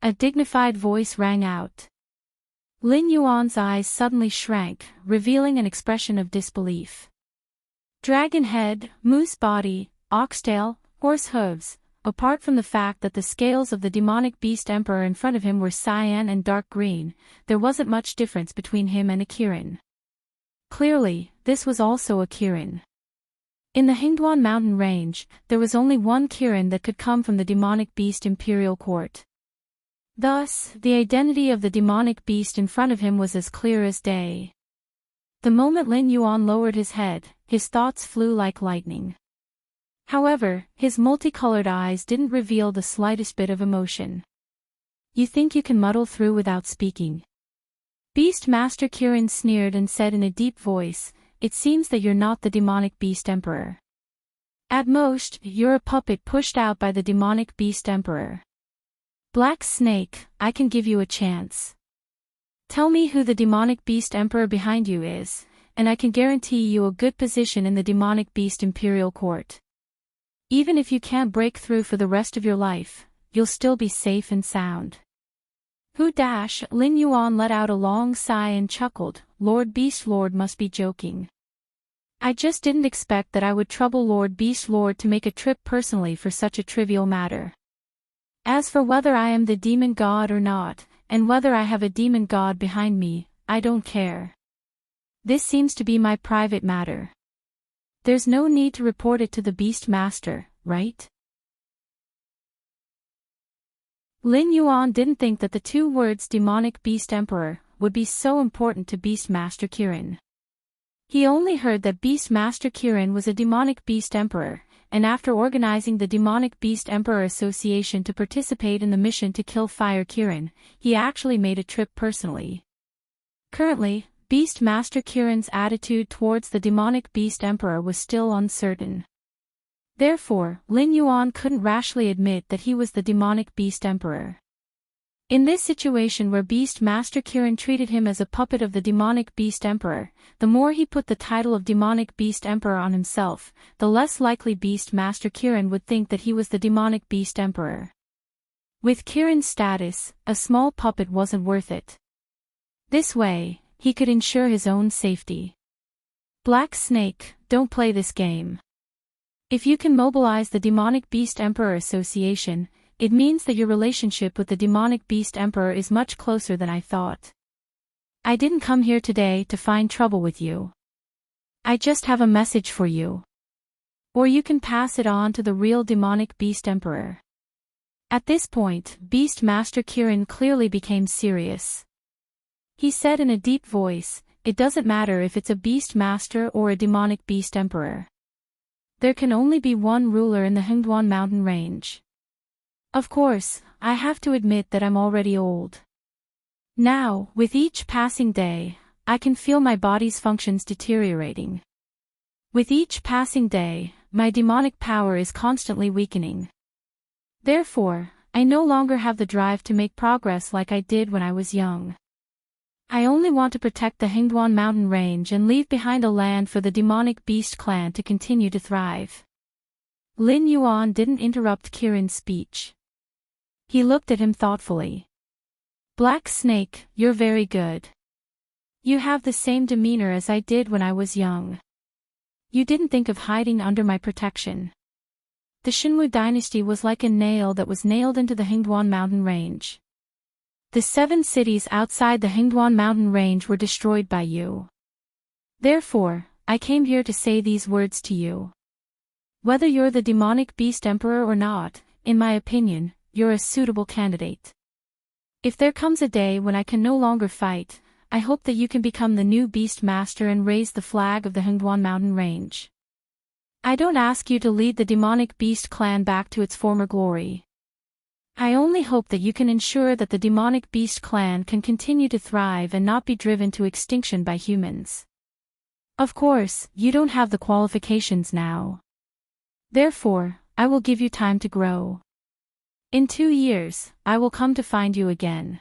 A dignified voice rang out. Lin Yuan's eyes suddenly shrank, revealing an expression of disbelief. Dragon head, moose body, oxtail, horse hooves. Apart from the fact that the scales of the demonic beast emperor in front of him were cyan and dark green, there wasn't much difference between him and a Kirin. Clearly, this was also a Kirin. In the Hingduan mountain range, there was only one Kirin that could come from the demonic beast imperial court. Thus, the identity of the demonic beast in front of him was as clear as day. The moment Lin Yuan lowered his head, his thoughts flew like lightning. However, his multicolored eyes didn't reveal the slightest bit of emotion. You think you can muddle through without speaking? Beast Master Kirin sneered and said in a deep voice, it seems that you're not the demonic beast emperor. At most, you're a puppet pushed out by the demonic beast emperor. Black Snake, I can give you a chance. Tell me who the demonic beast emperor behind you is, and I can guarantee you a good position in the demonic beast imperial court. Even if you can't break through for the rest of your life, you'll still be safe and sound. Lin Yuan let out a long sigh and chuckled, Lord Beast Lord must be joking. I just didn't expect that I would trouble Lord Beast Lord to make a trip personally for such a trivial matter. As for whether I am the demon god or not, and whether I have a demon god behind me, I don't care. This seems to be my private matter. There's no need to report it to the Beast Master, right? Lin Yuan didn't think that the two words demonic beast emperor would be so important to Beast Master Kirin. He only heard that Beast Master Kirin was a demonic beast emperor, and after organizing the Demonic Beast Emperor Association to participate in the mission to kill Fire Kirin, he actually made a trip personally. Currently, Beast Master Kirin's attitude towards the Demonic Beast Emperor was still uncertain. Therefore, Lin Yuan couldn't rashly admit that he was the Demonic Beast Emperor. In this situation where Beast Master Kirin treated him as a puppet of the Demonic Beast Emperor, the more he put the title of Demonic Beast Emperor on himself, the less likely Beast Master Kirin would think that he was the Demonic Beast Emperor. With Kirin's status, a small puppet wasn't worth it. This way, he could ensure his own safety. Black Snake, don't play this game. If you can mobilize the Demonic Beast Emperor Association, it means that your relationship with the Demonic Beast Emperor is much closer than I thought. I didn't come here today to find trouble with you. I just have a message for you. Or you can pass it on to the real Demonic Beast Emperor. At this point, Beast Master Kirin clearly became serious. He said in a deep voice, "It doesn't matter if it's a Beast Master or a Demonic Beast Emperor. There can only be one ruler in the Hengduan mountain range. Of course, I have to admit that I'm already old. Now, with each passing day, I can feel my body's functions deteriorating. With each passing day, my demonic power is constantly weakening. Therefore, I no longer have the drive to make progress like I did when I was young. I only want to protect the Hengduan mountain range and leave behind a land for the demonic beast clan to continue to thrive." Lin Yuan didn't interrupt Kirin's speech. He looked at him thoughtfully. "Black Snake, you're very good. You have the same demeanor as I did when I was young. You didn't think of hiding under my protection. The Shinwu dynasty was like a nail that was nailed into the Hengduan mountain range. The 7 cities outside the Hengduan mountain range were destroyed by you. Therefore, I came here to say these words to you. Whether you're the Demonic Beast Emperor or not, in my opinion, you're a suitable candidate. If there comes a day when I can no longer fight, I hope that you can become the new Beast Master and raise the flag of the Hengduan mountain range. I don't ask you to lead the Demonic Beast clan back to its former glory. I only hope that you can ensure that the Demonic Beast clan can continue to thrive and not be driven to extinction by humans. Of course, you don't have the qualifications now. Therefore, I will give you time to grow. In 2 years, I will come to find you again.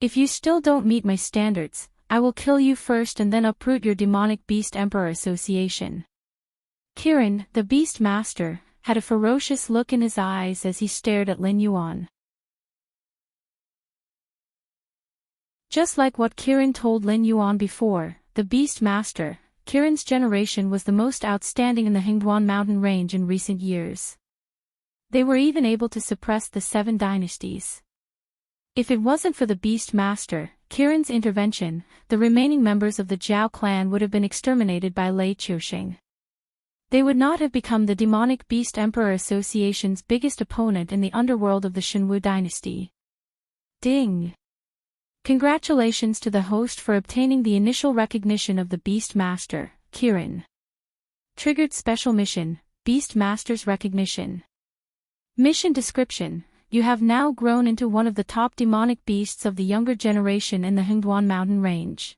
If you still don't meet my standards, I will kill you first and then uproot your Demonic Beast Emperor Association." Kirin, the Beast Master, had a ferocious look in his eyes as he stared at Lin Yuan. Just like what Kirin told Lin Yuan before, the Beast Master, Kirin's generation was the most outstanding in the Hengduan mountain range in recent years. They were even able to suppress the 7 dynasties. If it wasn't for the Beast Master, Kirin's intervention, the remaining members of the Zhao clan would have been exterminated by Lei Qiusheng. They would not have become the Demonic Beast Emperor Association's biggest opponent in the underworld of the Shinwu dynasty. Ding! Congratulations to the host for obtaining the initial recognition of the Beast Master, Kirin. Triggered special mission, Beast Master's recognition. Mission description: you have now grown into one of the top demonic beasts of the younger generation in the Hengduan mountain range.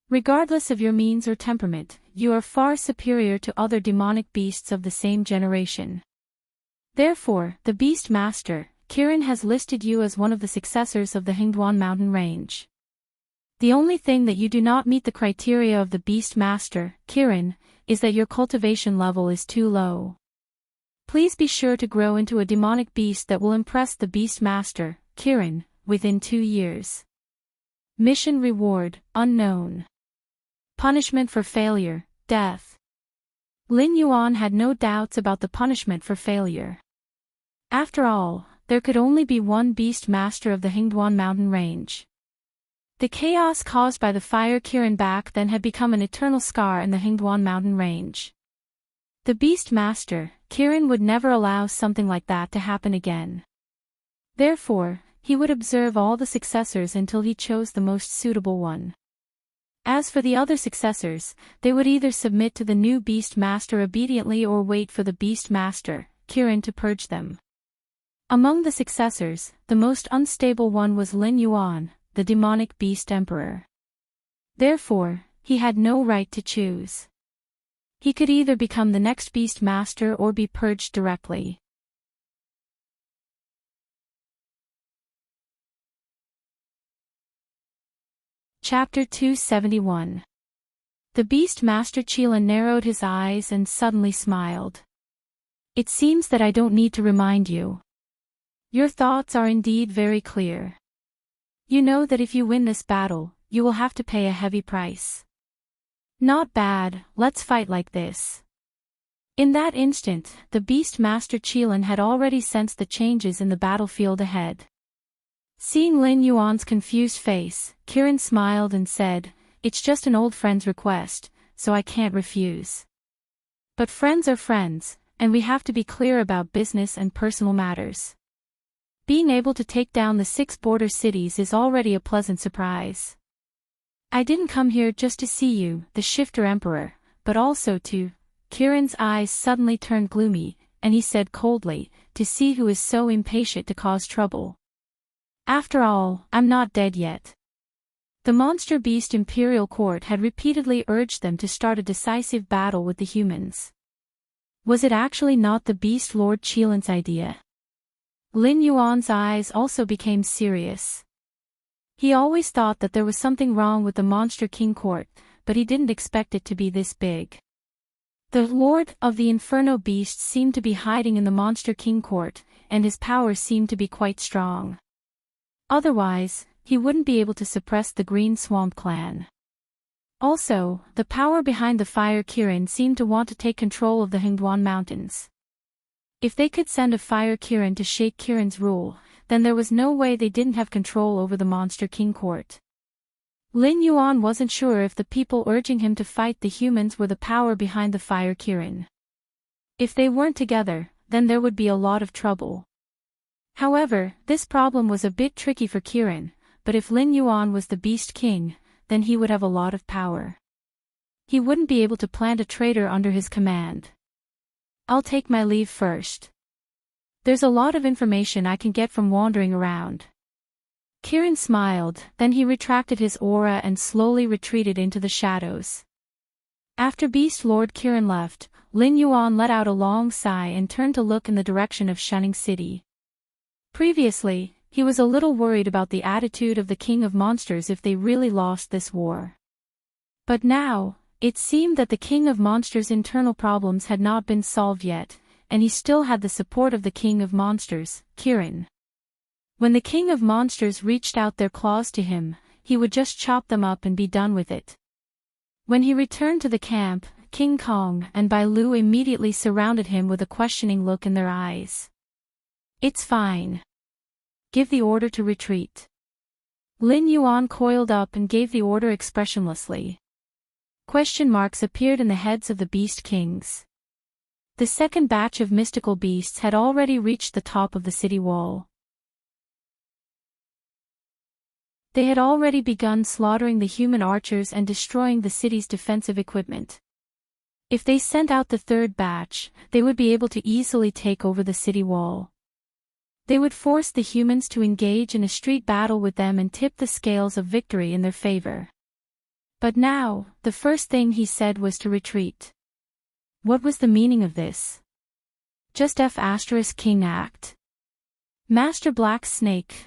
Regardless of your means or temperament, you are far superior to other demonic beasts of the same generation. Therefore, the Beast Master, Kirin, has listed you as one of the successors of the Hengduan mountain range. The only thing that you do not meet the criteria of the Beast Master, Kirin, is that your cultivation level is too low. Please be sure to grow into a demonic beast that will impress the Beast Master, Kirin, within 2 years. Mission reward, unknown. Punishment for failure, death. Lin Yuan had no doubts about the punishment for failure. After all, there could only be one Beast Master of the Hengduan mountain range. The chaos caused by the fire Kirin back then had become an eternal scar in the Hengduan mountain range. The Beast Master, Kirin, would never allow something like that to happen again. Therefore, he would observe all the successors until he chose the most suitable one. As for the other successors, they would either submit to the new beast master obediently or wait for the beast master, Kirin, to purge them. Among the successors, the most unstable one was Lin Yuan, the demonic beast emperor. Therefore, he had no right to choose. He could either become the next beast master or be purged directly. Chapter 271. The beast master Qilin narrowed his eyes and suddenly smiled. It seems that I don't need to remind you. Your thoughts are indeed very clear. You know that if you win this battle, you will have to pay a heavy price. Not bad, let's fight like this. In that instant, the beast master Qilin had already sensed the changes in the battlefield ahead. Seeing Lin Yuan's confused face, Kirin smiled and said, "It's just an old friend's request, so I can't refuse. But friends are friends, and we have to be clear about business and personal matters. Being able to take down the 6 border cities is already a pleasant surprise. I didn't come here just to see you, the shifter emperor, but also to..." Kirin's eyes suddenly turned gloomy, and he said coldly, "To see who is so impatient to cause trouble. After all, I'm not dead yet." The monster beast imperial court had repeatedly urged them to start a decisive battle with the humans. Was it actually not the beast lord Qilin's idea? Lin Yuan's eyes also became serious. He always thought that there was something wrong with the monster king court, but he didn't expect it to be this big. The lord of the inferno beasts seemed to be hiding in the monster king court, and his power seemed to be quite strong. Otherwise, he wouldn't be able to suppress the Green Swamp clan. Also, the power behind the fire Kirin seemed to want to take control of the Hengduan Mountains. If they could send a fire Kirin to shake Kirin's rule, then there was no way they didn't have control over the monster king court. Lin Yuan wasn't sure if the people urging him to fight the humans were the power behind the fire Kirin. If they weren't together, then there would be a lot of trouble. However, this problem was a bit tricky for Kirin, but if Lin Yuan was the Beast King, then he would have a lot of power. He wouldn't be able to plant a traitor under his command. I'll take my leave first. There's a lot of information I can get from wandering around. Kirin smiled, then he retracted his aura and slowly retreated into the shadows. After Beast Lord Kirin left, Lin Yuan let out a long sigh and turned to look in the direction of Shunning City. Previously, he was a little worried about the attitude of the King of Monsters if they really lost this war. But now, it seemed that the King of Monsters' internal problems had not been solved yet, and he still had the support of the King of Monsters, Kirin. When the King of Monsters reached out their claws to him, he would just chop them up and be done with it. When he returned to the camp, King Kong and Bai Lu immediately surrounded him with a questioning look in their eyes. "It's fine. Give the order to retreat." Lin Yuan coiled up and gave the order expressionlessly. Question marks appeared in the heads of the beast kings. The second batch of mystical beasts had already reached the top of the city wall. They had already begun slaughtering the human archers and destroying the city's defensive equipment. If they sent out the third batch, they would be able to easily take over the city wall. They would force the humans to engage in a street battle with them and tip the scales of victory in their favor. But now, the first thing he said was to retreat. What was the meaning of this? Just King act. Master Black Snake,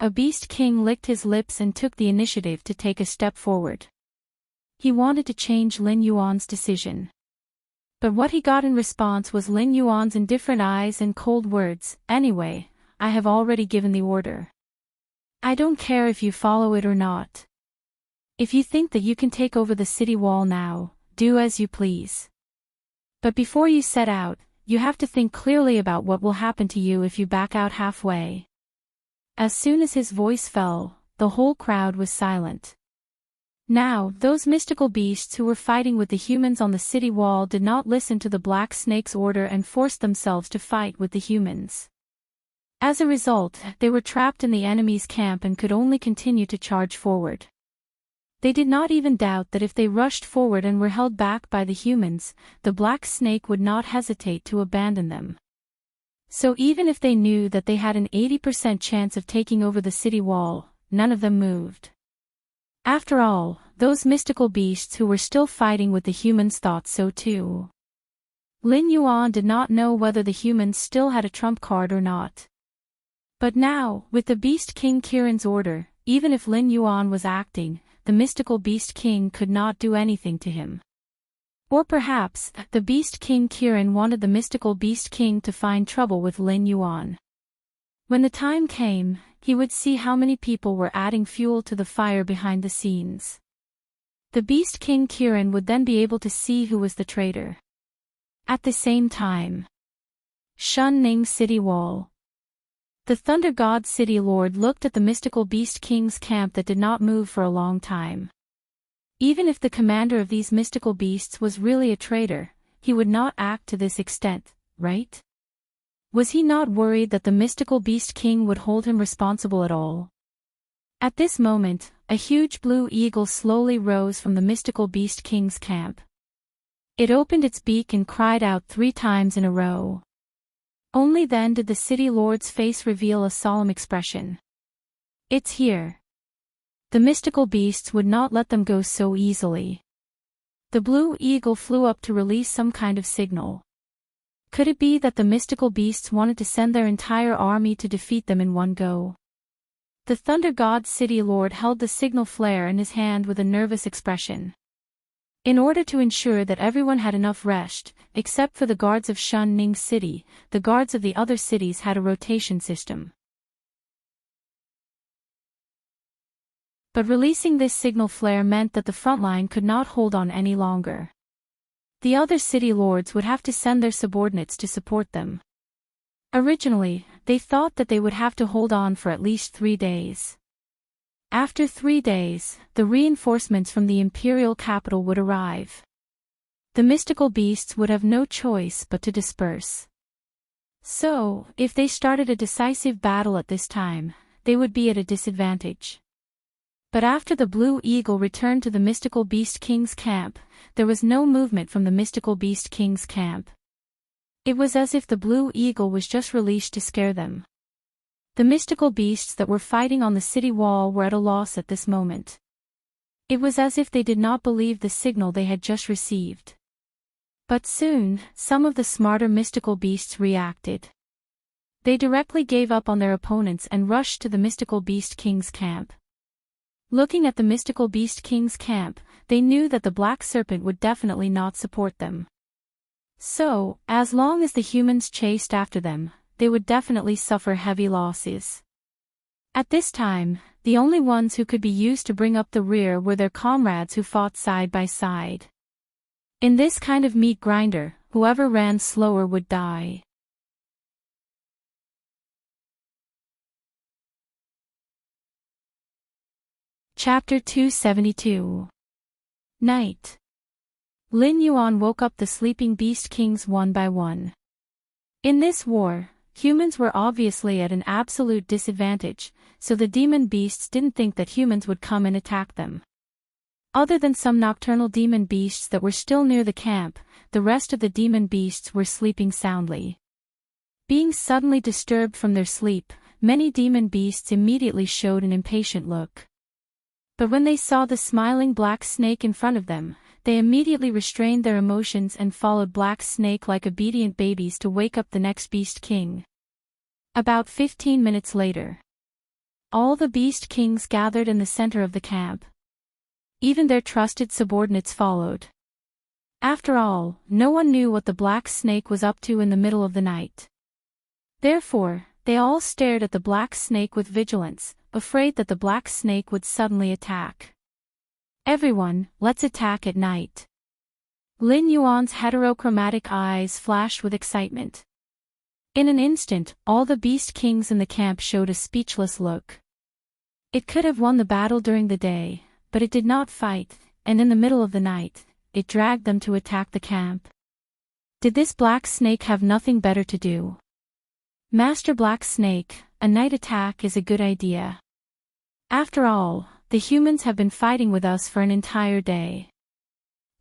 a beast king licked his lips and took the initiative to take a step forward. He wanted to change Lin Yuan's decision. But what he got in response was Lin Yuan's indifferent eyes and cold words. "Anyway, I have already given the order. I don't care if you follow it or not. If you think that you can take over the city wall now, do as you please. But before you set out, you have to think clearly about what will happen to you if you back out halfway." As soon as his voice fell, the whole crowd was silent. Now, those mystical beasts who were fighting with the humans on the city wall did not listen to the Black Snake's order and forced themselves to fight with the humans. As a result, they were trapped in the enemy's camp and could only continue to charge forward. They did not even doubt that if they rushed forward and were held back by the humans, the black snake would not hesitate to abandon them. So even if they knew that they had an 80% chance of taking over the city wall, none of them moved. After all, those mystical beasts who were still fighting with the humans thought so too. Lin Yuan did not know whether the humans still had a trump card or not. But now, with the Beast King Kiran's order, even if Lin Yuan was acting, the mystical Beast King could not do anything to him. Or perhaps, the Beast King Kiran wanted the mystical Beast King to find trouble with Lin Yuan. When the time came, he would see how many people were adding fuel to the fire behind the scenes. The Beast King Kiran would then be able to see who was the traitor. At the same time, Shunning City Wall. The Thunder God City Lord looked at the mystical Beast King's camp that did not move for a long time. Even if the commander of these mystical beasts was really a traitor, he would not act to this extent, right? Was he not worried that the mystical Beast King would hold him responsible at all? At this moment, a huge blue eagle slowly rose from the mystical Beast King's camp. It opened its beak and cried out 3 times in a row. Only then did the city lord's face reveal a solemn expression. It's here. The mystical beasts would not let them go so easily. The blue eagle flew up to release some kind of signal. Could it be that the mystical beasts wanted to send their entire army to defeat them in one go? The Thunder God City Lord held the signal flare in his hand with a nervous expression. In order to ensure that everyone had enough rest, except for the guards of Shunning City, the guards of the other cities had a rotation system. But releasing this signal flare meant that the front line could not hold on any longer. The other city lords would have to send their subordinates to support them. Originally, they thought that they would have to hold on for at least 3 days. After 3 days, the reinforcements from the imperial capital would arrive. The mystical beasts would have no choice but to disperse. So, if they started a decisive battle at this time, they would be at a disadvantage. But after the Blue Eagle returned to the mystical Beast King's camp, there was no movement from the mystical Beast King's camp. It was as if the Blue Eagle was just released to scare them. The mystical beasts that were fighting on the city wall were at a loss at this moment. It was as if they did not believe the signal they had just received. But soon, some of the smarter mystical beasts reacted. They directly gave up on their opponents and rushed to the mystical Beast King's camp. Looking at the mystical Beast King's camp, they knew that the Black Serpent would definitely not support them. So, as long as the humans chased after them, they would definitely suffer heavy losses. At this time, the only ones who could be used to bring up the rear were their comrades who fought side by side. In this kind of meat grinder, whoever ran slower would die. Chapter 272. Night. Lin Yuan woke up the sleeping Beast Kings one by one. In this war, humans were obviously at an absolute disadvantage, so the demon beasts didn't think that humans would come and attack them. Other than some nocturnal demon beasts that were still near the camp, the rest of the demon beasts were sleeping soundly. Being suddenly disturbed from their sleep, many demon beasts immediately showed an impatient look. But when they saw the smiling black snake in front of them, they immediately restrained their emotions and followed Black Snake like obedient babies to wake up the next Beast King. About 15 minutes later, all the Beast Kings gathered in the center of the camp. Even their trusted subordinates followed. After all, no one knew what the Black Snake was up to in the middle of the night. Therefore, they all stared at the Black Snake with vigilance, afraid that the Black Snake would suddenly attack. Everyone, let's attack at night. Lin Yuan's heterochromatic eyes flashed with excitement. In an instant, all the Beast Kings in the camp showed a speechless look. It could have won the battle during the day, but it did not fight, and in the middle of the night, it dragged them to attack the camp. Did this Black Snake have nothing better to do? Master Black Snake, a night attack is a good idea. After all, the humans have been fighting with us for an entire day.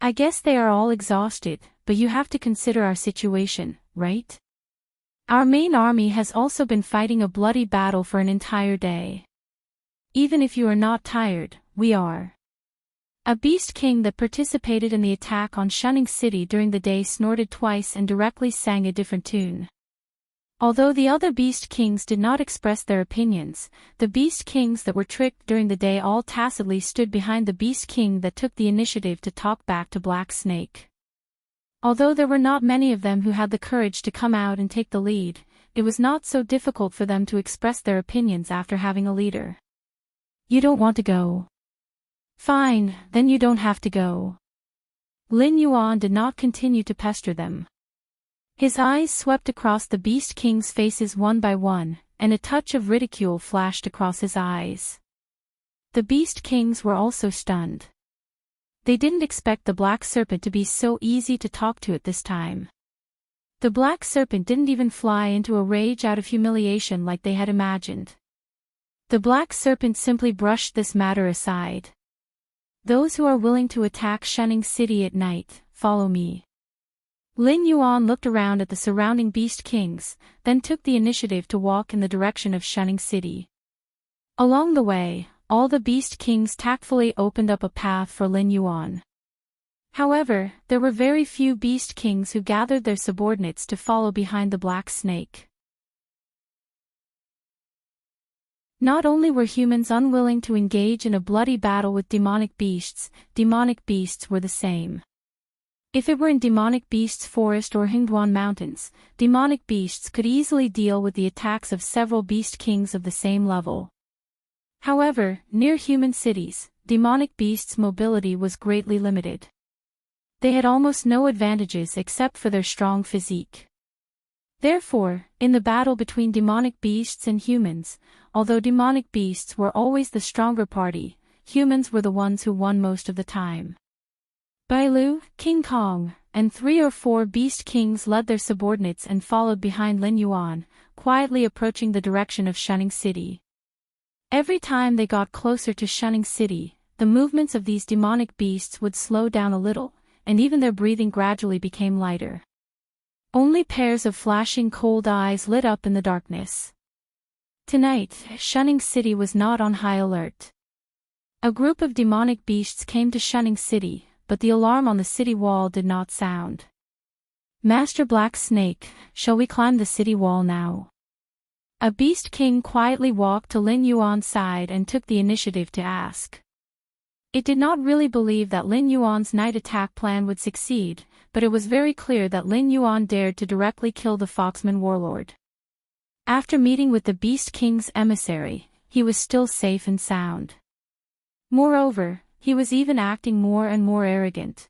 I guess they are all exhausted, but you have to consider our situation, right? Our main army has also been fighting a bloody battle for an entire day. Even if you are not tired, we are. A beast king that participated in the attack on Shunning City during the day snorted twice and directly sang a different tune. Although the other beast kings did not express their opinions, the beast kings that were tricked during the day all tacitly stood behind the beast king that took the initiative to talk back to Black Snake. Although there were not many of them who had the courage to come out and take the lead, it was not so difficult for them to express their opinions after having a leader. You don't want to go. Fine, then you don't have to go. Lin Yuan did not continue to pester them. His eyes swept across the beast kings' faces one by one, and a touch of ridicule flashed across his eyes. The beast kings were also stunned. They didn't expect the black serpent to be so easy to talk to at this time. The black serpent didn't even fly into a rage out of humiliation like they had imagined. The black serpent simply brushed this matter aside. Those who are willing to attack Shunning City at night, follow me. Lin Yuan looked around at the surrounding beast kings, then took the initiative to walk in the direction of Shunning City. Along the way, all the beast kings tactfully opened up a path for Lin Yuan. However, there were very few beast kings who gathered their subordinates to follow behind the black snake. Not only were humans unwilling to engage in a bloody battle with demonic beasts were the same. If it were in Demonic Beasts Forest or Hingduan Mountains, demonic beasts could easily deal with the attacks of several beast kings of the same level. However, near human cities, demonic beasts' mobility was greatly limited. They had almost no advantages except for their strong physique. Therefore, in the battle between demonic beasts and humans, although demonic beasts were always the stronger party, humans were the ones who won most of the time. Bailu, King Kong, and 3 or 4 beast kings led their subordinates and followed behind Lin Yuan, quietly approaching the direction of Shunning City. Every time they got closer to Shunning City, the movements of these demonic beasts would slow down a little, and even their breathing gradually became lighter. Only pairs of flashing cold eyes lit up in the darkness. Tonight, Shunning City was not on high alert. A group of demonic beasts came to Shunning City, but the alarm on the city wall did not sound. Master Black Snake, shall we climb the city wall now? A beast king quietly walked to Lin Yuan's side and took the initiative to ask. It did not really believe that Lin Yuan's night attack plan would succeed, but it was very clear that Lin Yuan dared to directly kill the Foxman warlord. After meeting with the Beast King's emissary, he was still safe and sound. Moreover, he was even acting more and more arrogant.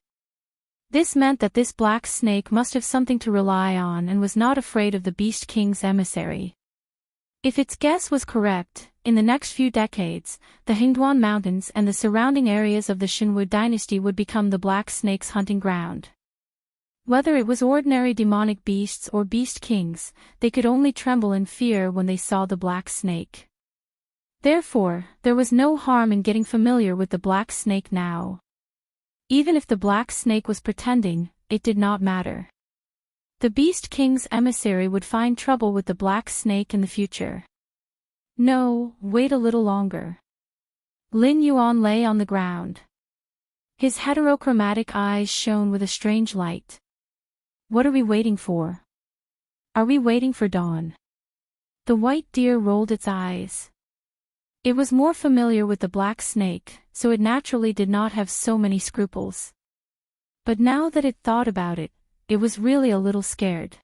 This meant that this black snake must have something to rely on and was not afraid of the Beast King's emissary. If its guess was correct, in the next few decades, the Hingduan Mountains and the surrounding areas of the Shinwu dynasty would become the black snake's hunting ground. Whether it was ordinary demonic beasts or beast kings, they could only tremble in fear when they saw the black snake. Therefore, there was no harm in getting familiar with the black snake now. Even if the black snake was pretending, it did not matter. The Beast King's emissary would find trouble with the black snake in the future. No, wait a little longer. Lin Yuan lay on the ground. His heterochromatic eyes shone with a strange light. What are we waiting for? Are we waiting for dawn? The white deer rolled its eyes. It was more familiar with the black snake, so it naturally did not have so many scruples. But now that it thought about it, it was really a little scared.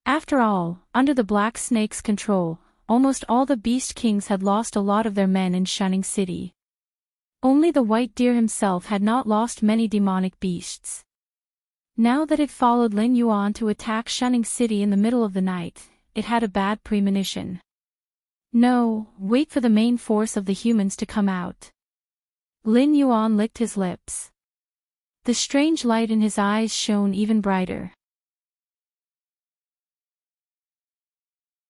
After all, under the black snake's control, almost all the beast kings had lost a lot of their men in Shunning City. Only the white deer himself had not lost many demonic beasts. Now that it followed Lin Yuan to attack Shunning City in the middle of the night, it had a bad premonition. No, wait for the main force of the humans to come out. Lin Yuan licked his lips. The strange light in his eyes shone even brighter.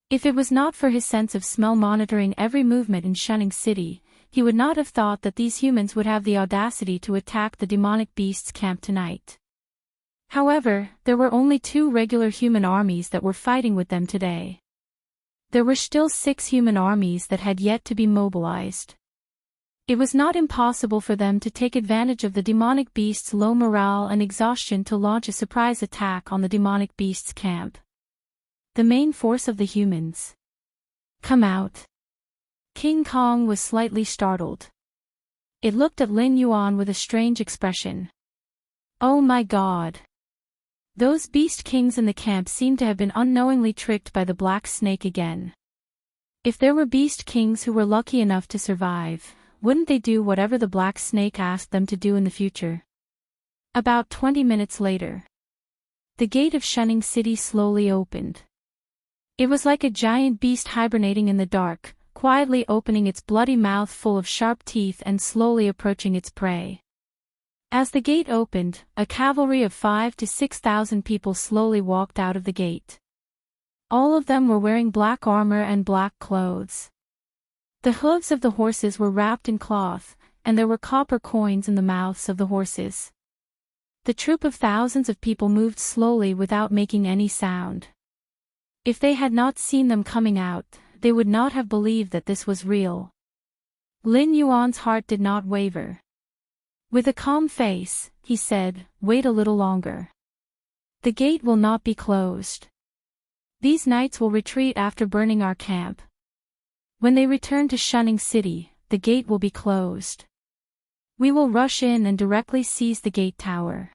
If it was not for his sense of smell monitoring every movement in Shunning City, he would not have thought that these humans would have the audacity to attack the demonic beast's camp tonight. However, there were only 2 regular human armies that were fighting with them today. There were still 6 human armies that had yet to be mobilized. It was not impossible for them to take advantage of the demonic beast's low morale and exhaustion to launch a surprise attack on the demonic beast's camp. The main force of the humans. Come out. King Kong was slightly startled. It looked at Lin Yuan with a strange expression. Oh my God. Those beast kings in the camp seemed to have been unknowingly tricked by the black snake again. If there were beast kings who were lucky enough to survive, wouldn't they do whatever the black snake asked them to do in the future? About 20 minutes later, the gate of Shunning City slowly opened. It was like a giant beast hibernating in the dark, quietly opening its bloody mouth full of sharp teeth and slowly approaching its prey. As the gate opened, a cavalry of 5,000 to 6,000 people slowly walked out of the gate. All of them were wearing black armor and black clothes. The hooves of the horses were wrapped in cloth, and there were copper coins in the mouths of the horses. The troop of thousands of people moved slowly without making any sound. If they had not seen them coming out, they would not have believed that this was real. Lin Yuan's heart did not waver. With a calm face, he said, "Wait a little longer. The gate will not be closed. These knights will retreat after burning our camp. When they return to Shunning City, the gate will be closed. We will rush in and directly seize the gate tower.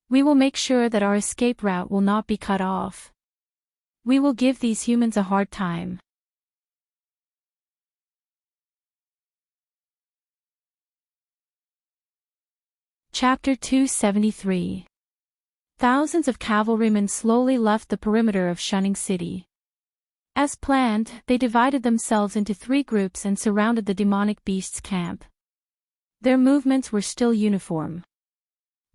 We will make sure that our escape route will not be cut off. We will give these humans a hard time." Chapter 273. Thousands of cavalrymen slowly left the perimeter of Shunning City. As planned, they divided themselves into 3 groups and surrounded the demonic beast's camp. Their movements were still uniform.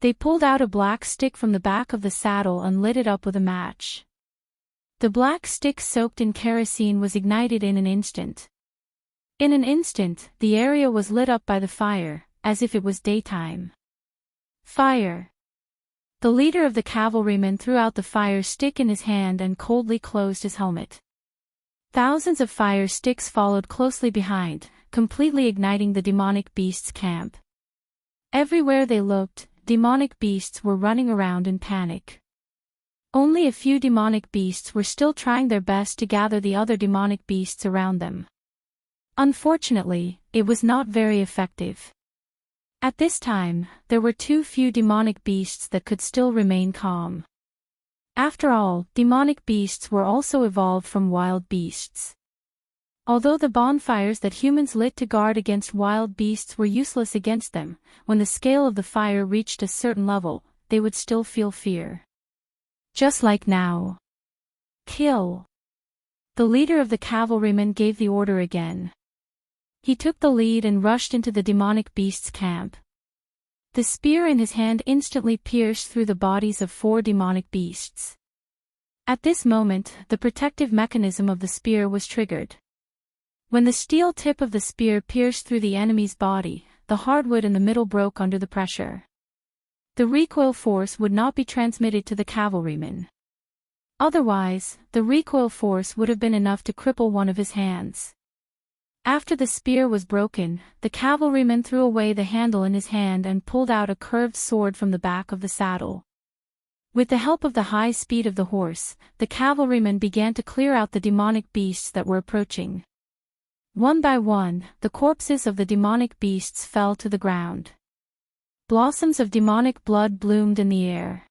They pulled out a black stick from the back of the saddle and lit it up with a match. The black stick soaked in kerosene was ignited in an instant. In an instant, the area was lit up by the fire, as if it was daytime. Fire! The leader of the cavalrymen threw out the fire stick in his hand and coldly closed his helmet. Thousands of fire sticks followed closely behind, completely igniting the demonic beast's camp. Everywhere they looked, demonic beasts were running around in panic. Only a few demonic beasts were still trying their best to gather the other demonic beasts around them. Unfortunately, it was not very effective. At this time, there were too few demonic beasts that could still remain calm. After all, demonic beasts were also evolved from wild beasts. Although the bonfires that humans lit to guard against wild beasts were useless against them, when the scale of the fire reached a certain level, they would still feel fear. Just like now. Kill! The leader of the cavalrymen gave the order again. He took the lead and rushed into the demonic beast's camp. The spear in his hand instantly pierced through the bodies of 4 demonic beasts. At this moment, the protective mechanism of the spear was triggered. When the steel tip of the spear pierced through the enemy's body, the hardwood in the middle broke under the pressure. The recoil force would not be transmitted to the cavalryman. Otherwise, the recoil force would have been enough to cripple one of his hands. After the spear was broken, the cavalryman threw away the handle in his hand and pulled out a curved sword from the back of the saddle. With the help of the high speed of the horse, the cavalryman began to clear out the demonic beasts that were approaching. One by one, the corpses of the demonic beasts fell to the ground. Blossoms of demonic blood bloomed in the air.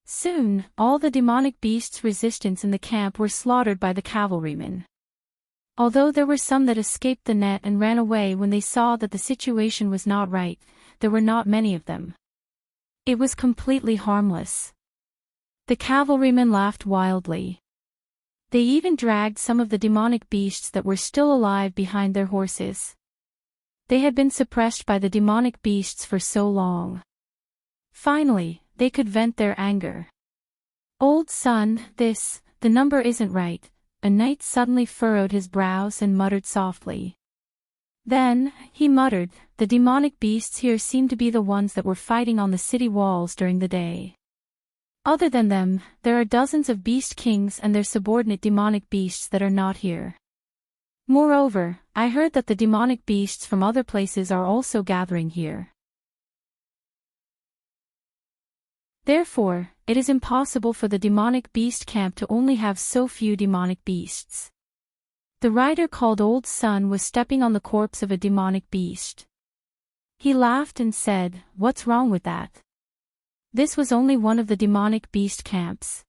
Soon, all the demonic beasts' resistance in the camp were slaughtered by the cavalrymen. Although there were some that escaped the net and ran away when they saw that the situation was not right, there were not many of them. It was completely harmless. The cavalrymen laughed wildly. They even dragged some of the demonic beasts that were still alive behind their horses. They had been suppressed by the demonic beasts for so long. Finally, they could vent their anger. "Old son, the number isn't right," a knight suddenly furrowed his brows and muttered softly. Then, he muttered, the demonic beasts here seem to be the ones that were fighting on the city walls during the day. Other than them, there are dozens of beast kings and their subordinate demonic beasts that are not here. Moreover, I heard that the demonic beasts from other places are also gathering here. Therefore, it is impossible for the demonic beast camp to only have so few demonic beasts. The rider called Old Sun was stepping on the corpse of a demonic beast. He laughed and said, "What's wrong with that?" This was only one of the demonic beast camps.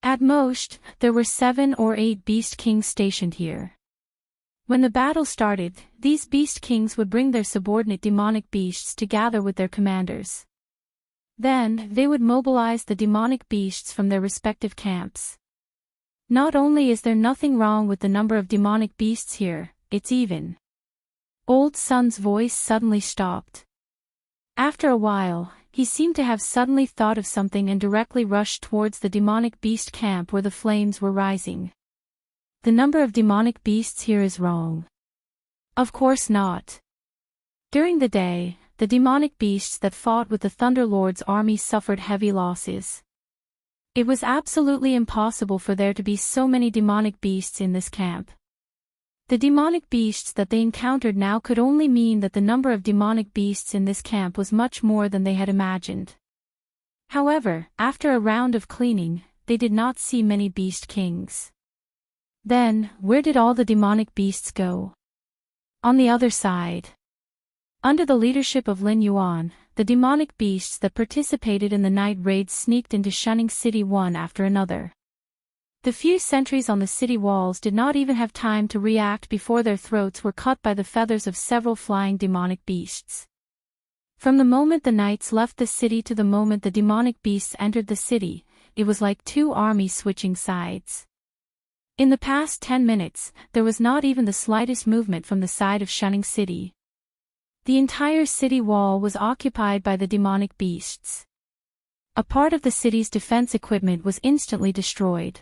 At most, there were 7 or 8 beast kings stationed here. When the battle started, these beast kings would bring their subordinate demonic beasts to gather with their commanders. Then, they would mobilize the demonic beasts from their respective camps. Not only is there nothing wrong with the number of demonic beasts here, it's even. Old Sun's voice suddenly stopped. After a while, he seemed to have suddenly thought of something and directly rushed towards the demonic beast camp where the flames were rising. The number of demonic beasts here is wrong. Of course not. During the day, the demonic beasts that fought with the Thunder Lord's army suffered heavy losses. It was absolutely impossible for there to be so many demonic beasts in this camp. The demonic beasts that they encountered now could only mean that the number of demonic beasts in this camp was much more than they had imagined. However, after a round of cleaning, they did not see many beast kings. Then, where did all the demonic beasts go? On the other side. Under the leadership of Lin Yuan, the demonic beasts that participated in the night raids sneaked into Shunning City one after another. The few sentries on the city walls did not even have time to react before their throats were cut by the feathers of several flying demonic beasts. From the moment the knights left the city to the moment the demonic beasts entered the city, it was like 2 armies switching sides. In the past 10 minutes, there was not even the slightest movement from the side of Shunning City. The entire city wall was occupied by the demonic beasts. A part of the city's defense equipment was instantly destroyed.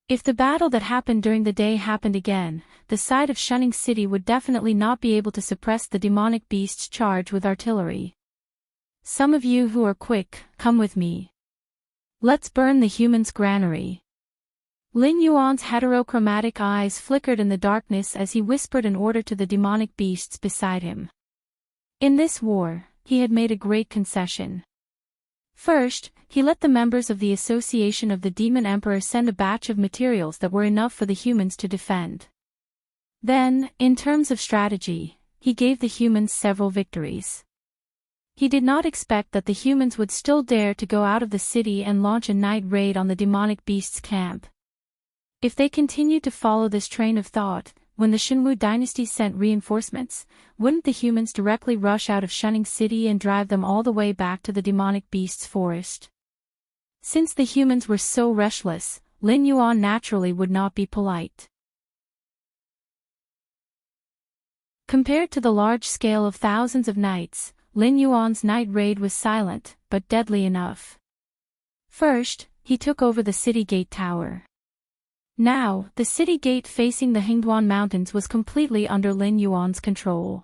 If the battle that happened during the day happened again, the side of Shunning City would definitely not be able to suppress the demonic beast's charge with artillery. Some of you who are quick, come with me. Let's burn the humans' granary. Lin Yuan's heterochromatic eyes flickered in the darkness as he whispered an order to the demonic beasts beside him. In this war, he had made a great concession. First, he let the members of the Association of the Demon Emperor send a batch of materials that were enough for the humans to defend. Then, in terms of strategy, he gave the humans several victories. He did not expect that the humans would still dare to go out of the city and launch a night raid on the demonic beasts' camp. If they continued to follow this train of thought, when the Shenwu dynasty sent reinforcements, wouldn't the humans directly rush out of Shunning City and drive them all the way back to the demonic beasts' forest? Since the humans were so restless, Lin Yuan naturally would not be polite. Compared to the large scale of thousands of knights, Lin Yuan's night raid was silent, but deadly enough. First, he took over the city gate tower. Now, the city gate facing the Hingduan Mountains was completely under Lin Yuan's control.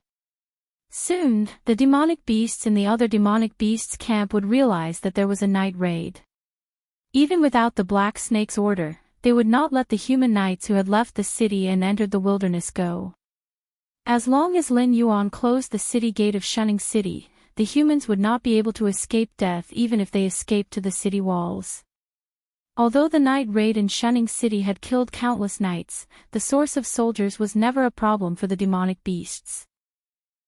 Soon, the demonic beasts in the other demonic beasts' camp would realize that there was a night raid. Even without the Black Snake's order, they would not let the human knights who had left the city and entered the wilderness go. As long as Lin Yuan closed the city gate of Shunning City, the humans would not be able to escape death even if they escaped to the city walls. Although the night raid in Shunning City had killed countless knights, the source of soldiers was never a problem for the demonic beasts.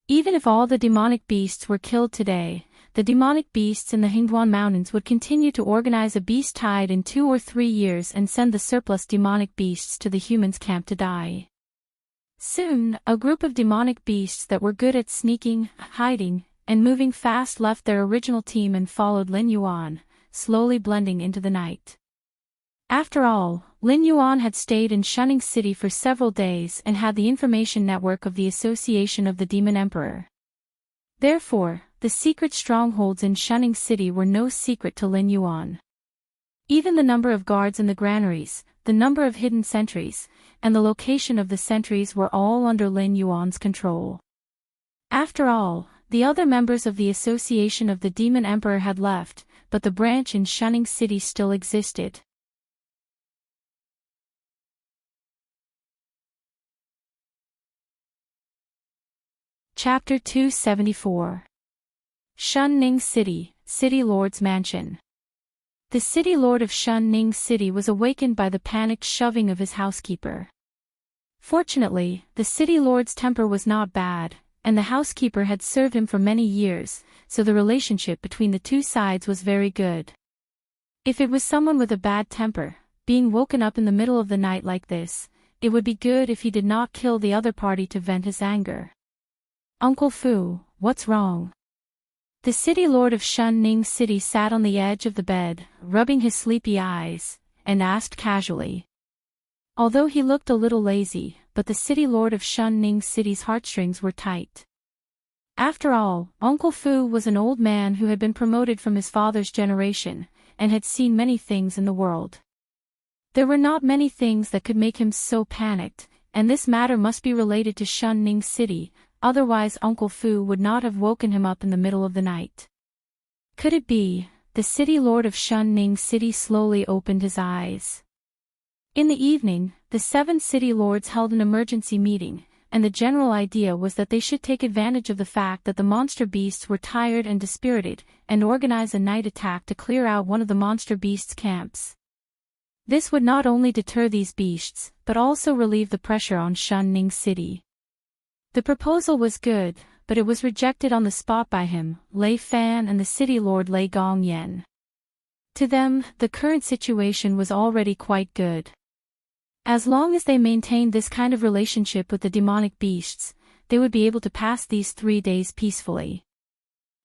Even if all the demonic beasts were killed today, the demonic beasts in the Hingduan Mountains would continue to organize a beast tide in 2 or 3 years and send the surplus demonic beasts to the humans' camp to die. Soon, a group of demonic beasts that were good at sneaking, hiding, and moving fast left their original team and followed Lin Yuan, slowly blending into the night. After all, Lin Yuan had stayed in Shunning City for several days and had the information network of the Association of the Demon Emperor. Therefore, the secret strongholds in Shunning City were no secret to Lin Yuan. Even the number of guards in the granaries, the number of hidden sentries, and the location of the sentries were all under Lin Yuan's control. After all, the other members of the Association of the Demon Emperor had left, but the branch in Shunning City still existed. Chapter 274. Shunning City, City Lord's Mansion. The City Lord of Shunning City was awakened by the panicked shoving of his housekeeper. Fortunately, the City Lord's temper was not bad, and the housekeeper had served him for many years, so the relationship between the two sides was very good. If it was someone with a bad temper, being woken up in the middle of the night like this, it would be good if he did not kill the other party to vent his anger. "Uncle Fu, what's wrong?" The City Lord of Shunning City sat on the edge of the bed, rubbing his sleepy eyes, and asked casually. Although he looked a little lazy, but the City Lord of Shunning City's heartstrings were tight. After all, Uncle Fu was an old man who had been promoted from his father's generation, and had seen many things in the world. There were not many things that could make him so panicked, and this matter must be related to Shunning City, otherwise Uncle Fu would not have woken him up in the middle of the night. Could it be? The City Lord of Shunning City slowly opened his eyes. In the evening, the 7 city lords held an emergency meeting, and the general idea was that they should take advantage of the fact that the monster beasts were tired and dispirited, and organize a night attack to clear out one of the monster beasts' camps. This would not only deter these beasts, but also relieve the pressure on Shunning City. The proposal was good, but it was rejected on the spot by him, Lei Fan and the City Lord Lei Gongyan. To them, the current situation was already quite good. As long as they maintained this kind of relationship with the demonic beasts, they would be able to pass these 3 days peacefully.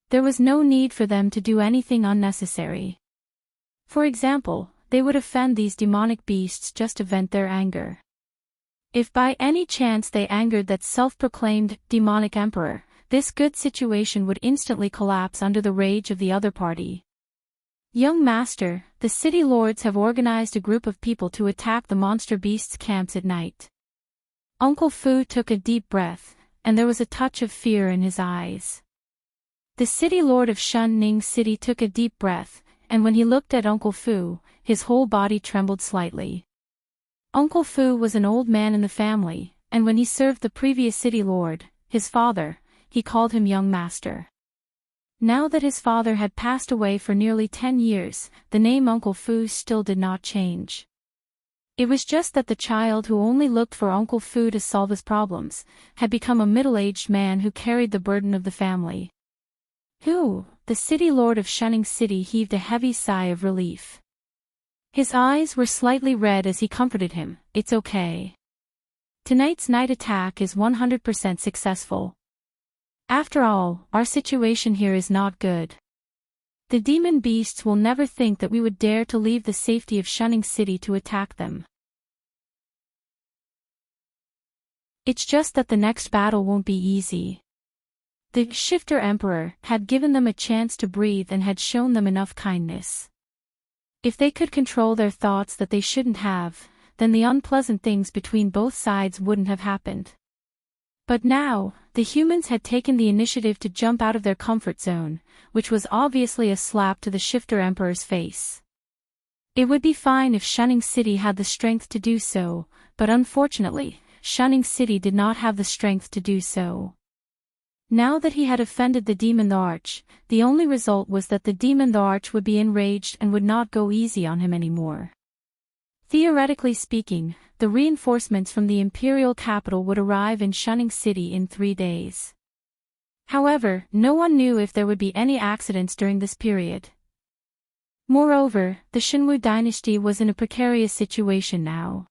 There was no need for them to do anything unnecessary. For example, they would offend these demonic beasts just to vent their anger. If by any chance they angered that self-proclaimed demonic emperor, this good situation would instantly collapse under the rage of the other party. "Young master, the city lords have organized a group of people to attack the monster beasts' camps at night." Uncle Fu took a deep breath, and there was a touch of fear in his eyes. The City Lord of Shunning City took a deep breath, and when he looked at Uncle Fu, his whole body trembled slightly. Uncle Fu was an old man in the family, and when he served the previous city lord, his father, he called him young master. Now that his father had passed away for nearly 10 years, the name Uncle Fu still did not change. It was just that the child who only looked for Uncle Fu to solve his problems, had become a middle-aged man who carried the burden of the family. "Who?" The City Lord of Shunning City heaved a heavy sigh of relief. His eyes were slightly red as he comforted him. "It's okay. Tonight's night attack is 100% successful. After all, our situation here is not good. The demon beasts will never think that we would dare to leave the safety of Shunning City to attack them. It's just that the next battle won't be easy." The Shifter Emperor had given them a chance to breathe and had shown them enough kindness. If they could control their thoughts that they shouldn't have, then the unpleasant things between both sides wouldn't have happened. But now, the humans had taken the initiative to jump out of their comfort zone, which was obviously a slap to the Shifter Emperor's face. It would be fine if Shunning City had the strength to do so, but unfortunately, Shunning City did not have the strength to do so. Now that he had offended the Demon the Arch, the only result was that the Demon the Arch would be enraged and would not go easy on him anymore. Theoretically speaking, the reinforcements from the imperial capital would arrive in Shunning City in 3 days. However, no one knew if there would be any accidents during this period. Moreover, the Shenwu dynasty was in a precarious situation now.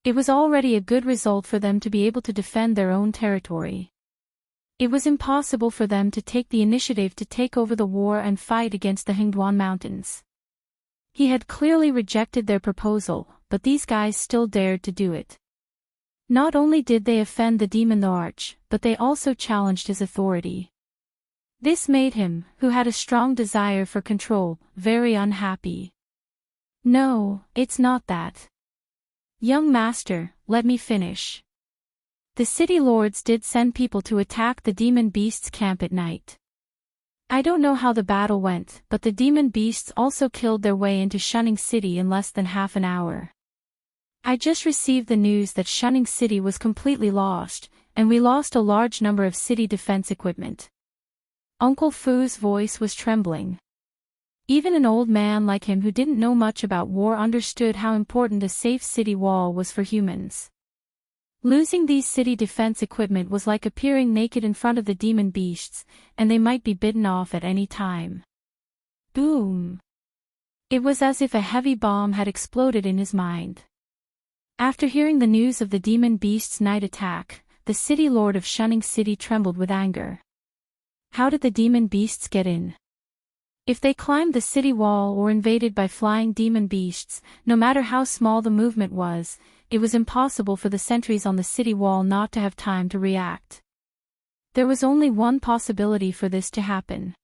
It was already a good result for them to be able to defend their own territory. It was impossible for them to take the initiative to take over the war and fight against the Hengduan Mountains. He had clearly rejected their proposal, but these guys still dared to do it. Not only did they offend the Demon the Arch, but they also challenged his authority. This made him, who had a strong desire for control, very unhappy. "No, it's not that. Young master, let me finish. The city lords did send people to attack the demon beasts' camp at night. I don't know how the battle went, but the demon beasts also killed their way into Shunning City in less than half an hour. I just received the news that Shunning City was completely lost, and we lost a large number of city defense equipment. Uncle Fu's voice was trembling. Even an old man like him who didn't know much about war understood how important a safe city wall was for humans. Losing these city defense equipment was like appearing naked in front of the demon beasts, and they might be bitten off at any time. Boom! It was as if a heavy bomb had exploded in his mind. After hearing the news of the demon beasts' night attack, the city lord of Shunning City trembled with anger. How did the demon beasts get in? If they climbed the city wall or invaded by flying demon beasts, no matter how small the movement was, it was impossible for the sentries on the city wall not to have time to react. There was only one possibility for this to happen.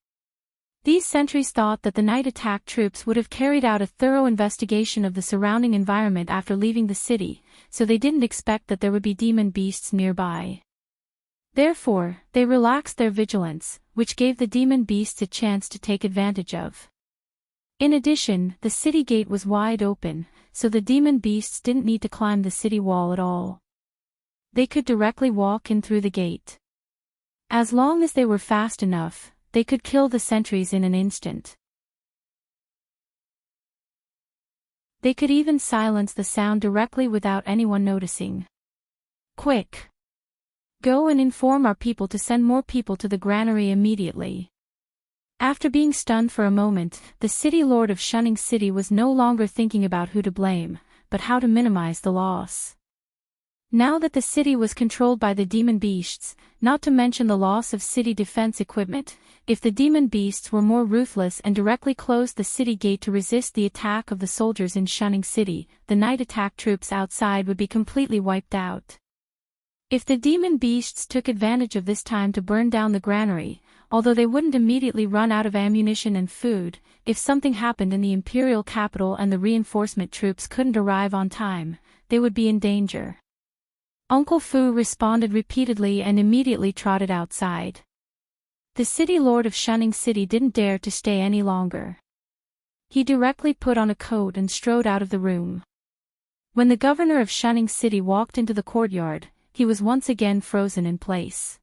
These sentries thought that the night attack troops would have carried out a thorough investigation of the surrounding environment after leaving the city, so they didn't expect that there would be demon beasts nearby. Therefore, they relaxed their vigilance, which gave the demon beasts a chance to take advantage of. In addition, the city gate was wide open, so the demon beasts didn't need to climb the city wall at all. They could directly walk in through the gate. As long as they were fast enough, they could kill the sentries in an instant. They could even silence the sound directly without anyone noticing. Quick! Go and inform our people to send more people to the granary immediately. After being stunned for a moment, the city lord of Shunning City was no longer thinking about who to blame, but how to minimize the loss. Now that the city was controlled by the demon beasts, not to mention the loss of city defense equipment, if the demon beasts were more ruthless and directly closed the city gate to resist the attack of the soldiers in Shunning City, the night attack troops outside would be completely wiped out. If the demon beasts took advantage of this time to burn down the granary, although they wouldn't immediately run out of ammunition and food, if something happened in the imperial capital and the reinforcement troops couldn't arrive on time, they would be in danger. Uncle Fu responded repeatedly and immediately trotted outside. The city lord of Shunning City didn't dare to stay any longer. He directly put on a coat and strode out of the room. When the governor of Shunning City walked into the courtyard, he was once again frozen in place.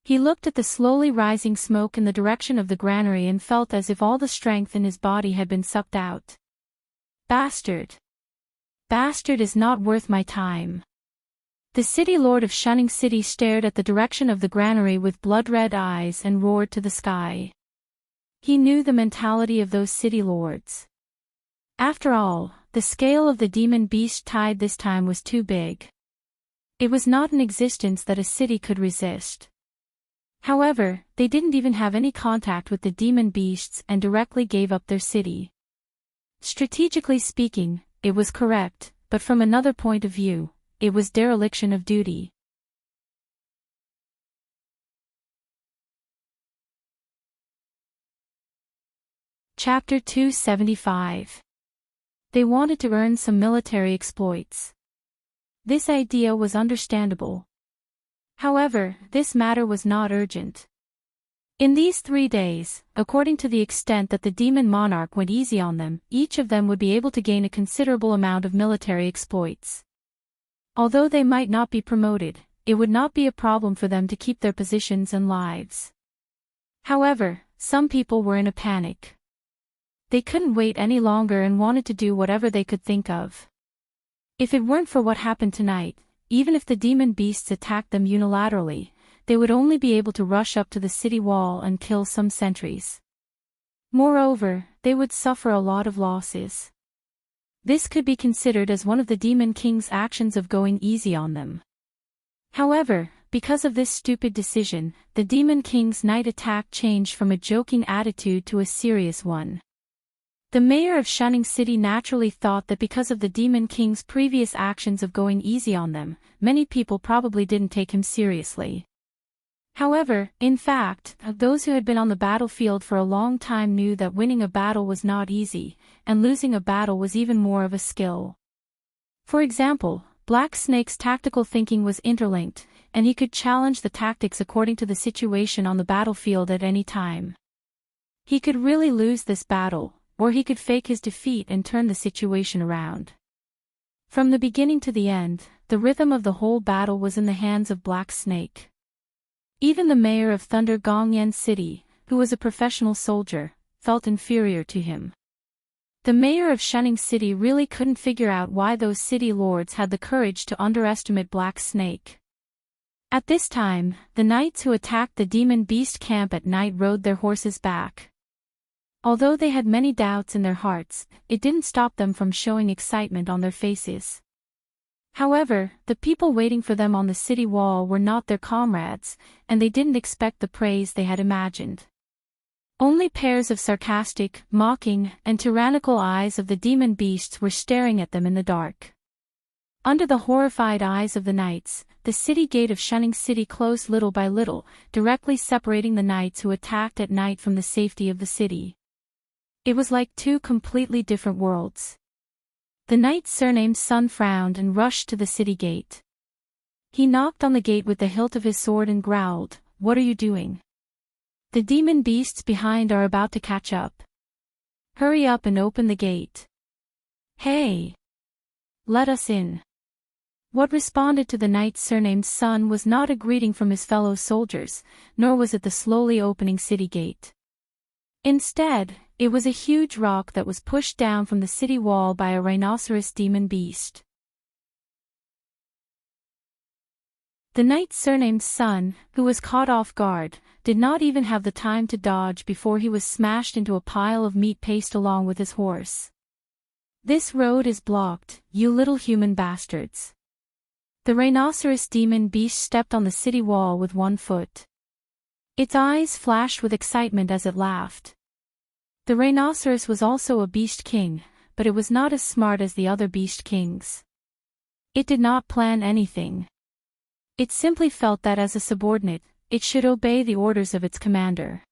He looked at the slowly rising smoke in the direction of the granary and felt as if all the strength in his body had been sucked out. Bastard! Bastard is not worth my time. The city lord of Shunning City stared at the direction of the granary with blood-red eyes and roared to the sky. He knew the mentality of those city lords. After all, the scale of the demon beast tide this time was too big. It was not an existence that a city could resist. However, they didn't even have any contact with the demon beasts and directly gave up their city. Strategically speaking, it was correct, but from another point of view, it was dereliction of duty. Chapter 275. They wanted to earn some military exploits. This idea was understandable. However, this matter was not urgent. In these 3 days, according to the extent that the demon monarch went easy on them, each of them would be able to gain a considerable amount of military exploits. Although they might not be promoted, it would not be a problem for them to keep their positions and lives. However, some people were in a panic. They couldn't wait any longer and wanted to do whatever they could think of. If it weren't for what happened tonight, even if the demon beasts attacked them unilaterally, they would only be able to rush up to the city wall and kill some sentries. Moreover, they would suffer a lot of losses. This could be considered as one of the Demon King's actions of going easy on them. However, because of this stupid decision, the Demon King's night attack changed from a joking attitude to a serious one. The mayor of Shunning City naturally thought that because of the Demon King's previous actions of going easy on them, many people probably didn't take him seriously. However, in fact, those who had been on the battlefield for a long time knew that winning a battle was not easy, and losing a battle was even more of a skill. For example, Black Snake's tactical thinking was interlinked, and he could challenge the tactics according to the situation on the battlefield at any time. He could really lose this battle, or he could fake his defeat and turn the situation around. From the beginning to the end, the rhythm of the whole battle was in the hands of Black Snake. Even the mayor of Thunder Gong Yen City, who was a professional soldier, felt inferior to him. The mayor of Shunning City really couldn't figure out why those city lords had the courage to underestimate Black Snake. At this time, the knights who attacked the demon beast camp at night rode their horses back. Although they had many doubts in their hearts, it didn't stop them from showing excitement on their faces. However, the people waiting for them on the city wall were not their comrades, and they didn't expect the praise they had imagined. Only pairs of sarcastic, mocking, and tyrannical eyes of the demon beasts were staring at them in the dark. Under the horrified eyes of the knights, the city gate of Shunning City closed little by little, directly separating the knights who attacked at night from the safety of the city. It was like two completely different worlds. The knight surnamed Sun frowned and rushed to the city gate. He knocked on the gate with the hilt of his sword and growled, "What are you doing? The demon beasts behind are about to catch up. Hurry up and open the gate. Hey! Let us in." What responded to the knight surnamed Sun was not a greeting from his fellow soldiers, nor was it the slowly opening city gate. Instead, it was a huge rock that was pushed down from the city wall by a rhinoceros demon beast. The knight surnamed Sun, who was caught off guard, did not even have the time to dodge before he was smashed into a pile of meat paste along with his horse. "This road is blocked, you little human bastards." The rhinoceros demon beast stepped on the city wall with one foot. Its eyes flashed with excitement as it laughed. The rhinoceros was also a beast king, but it was not as smart as the other beast kings. It did not plan anything. It simply felt that as a subordinate, it should obey the orders of its commander.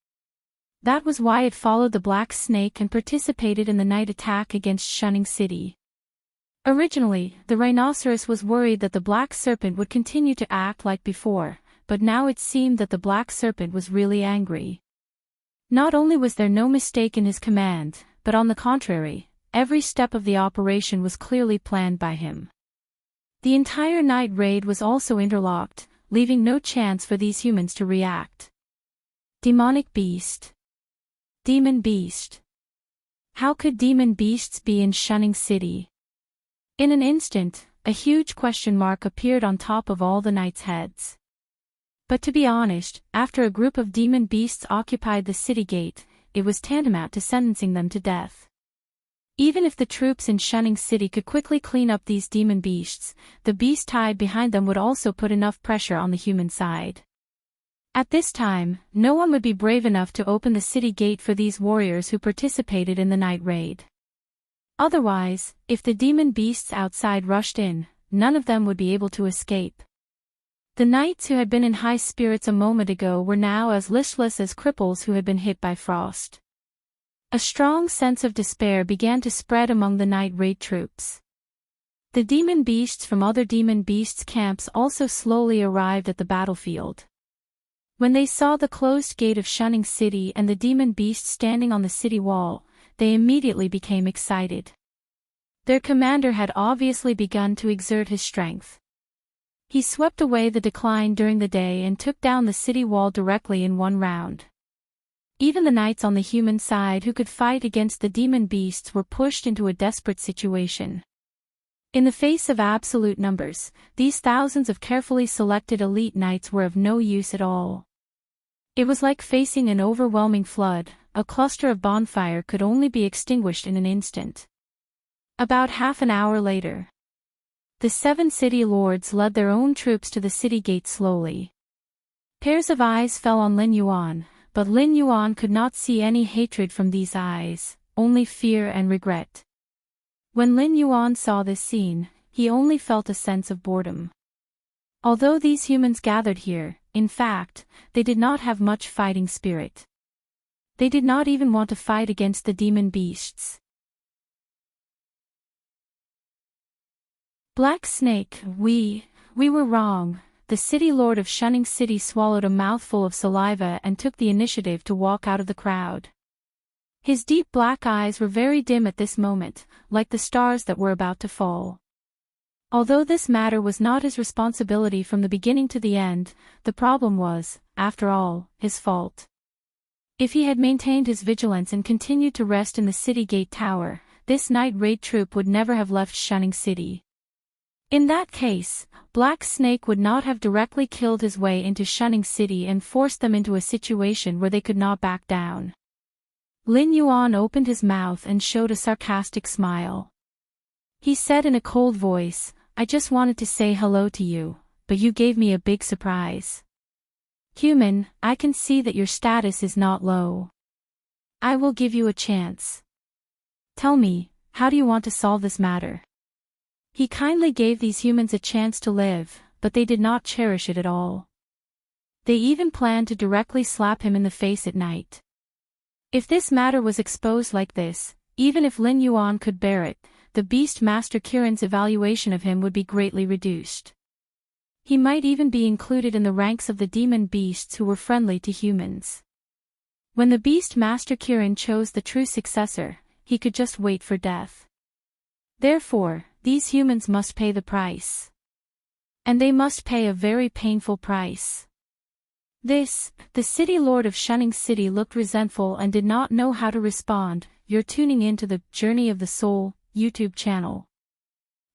That was why it followed the Black Snake and participated in the night attack against Shunning City. Originally, the rhinoceros was worried that the Black Serpent would continue to act like before, but now it seemed that the Black Serpent was really angry. Not only was there no mistake in his command, but on the contrary, every step of the operation was clearly planned by him. The entire night raid was also interlocked, leaving no chance for these humans to react. Demonic beast. Demon beast. How could demon beasts be in Shunning City? In an instant, a huge question mark appeared on top of all the knights' heads. But to be honest, after a group of demon beasts occupied the city gate, it was tantamount to sentencing them to death. Even if the troops in Shunning City could quickly clean up these demon beasts, the beast tied behind them would also put enough pressure on the human side. At this time, no one would be brave enough to open the city gate for these warriors who participated in the night raid. Otherwise, if the demon beasts outside rushed in, none of them would be able to escape. The knights who had been in high spirits a moment ago were now as listless as cripples who had been hit by frost. A strong sense of despair began to spread among the night raid troops. The demon beasts from other demon beasts camps also slowly arrived at the battlefield. When they saw the closed gate of Shunning City and the demon beast standing on the city wall, they immediately became excited. Their commander had obviously begun to exert his strength. He swept away the decline during the day and took down the city wall directly in one round. Even the knights on the human side who could fight against the demon beasts were pushed into a desperate situation. In the face of absolute numbers, these thousands of carefully selected elite knights were of no use at all. It was like facing an overwhelming flood. A cluster of bonfire could only be extinguished in an instant. About half an hour later, the 7 city lords led their own troops to the city gate slowly. Pairs of eyes fell on Lin Yuan, but Lin Yuan could not see any hatred from these eyes, only fear and regret. When Lin Yuan saw this scene, he only felt a sense of boredom. Although these humans gathered here, in fact, they did not have much fighting spirit. They did not even want to fight against the demon beasts. Black Snake, we were wrong. The city lord of Shunning City swallowed a mouthful of saliva and took the initiative to walk out of the crowd. His deep black eyes were very dim at this moment, like the stars that were about to fall. Although this matter was not his responsibility from the beginning to the end, the problem was, after all, his fault. If he had maintained his vigilance and continued to rest in the city gate tower, this night raid troop would never have left Shunning City. In that case, Black Snake would not have directly killed his way into Shunning City and forced them into a situation where they could not back down. Lin Yuan opened his mouth and showed a sarcastic smile. He said in a cold voice, "I just wanted to say hello to you, but you gave me a big surprise. Human, I can see that your status is not low. I will give you a chance. Tell me, how do you want to solve this matter?" He kindly gave these humans a chance to live, but they did not cherish it at all. They even planned to directly slap him in the face at night. If this matter was exposed like this, even if Lin Yuan could bear it, the Beast Master Kirin's evaluation of him would be greatly reduced. He might even be included in the ranks of the demon beasts who were friendly to humans. When the Beast Master Kirin chose the true successor, he could just wait for death. Therefore, these humans must pay the price. And they must pay a very painful price. The city lord of Shunning City looked resentful and did not know how to respond. You're tuning in to the Journey of the Soul YouTube channel.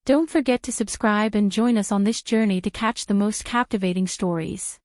Don't forget to subscribe and join us on this journey to catch the most captivating stories.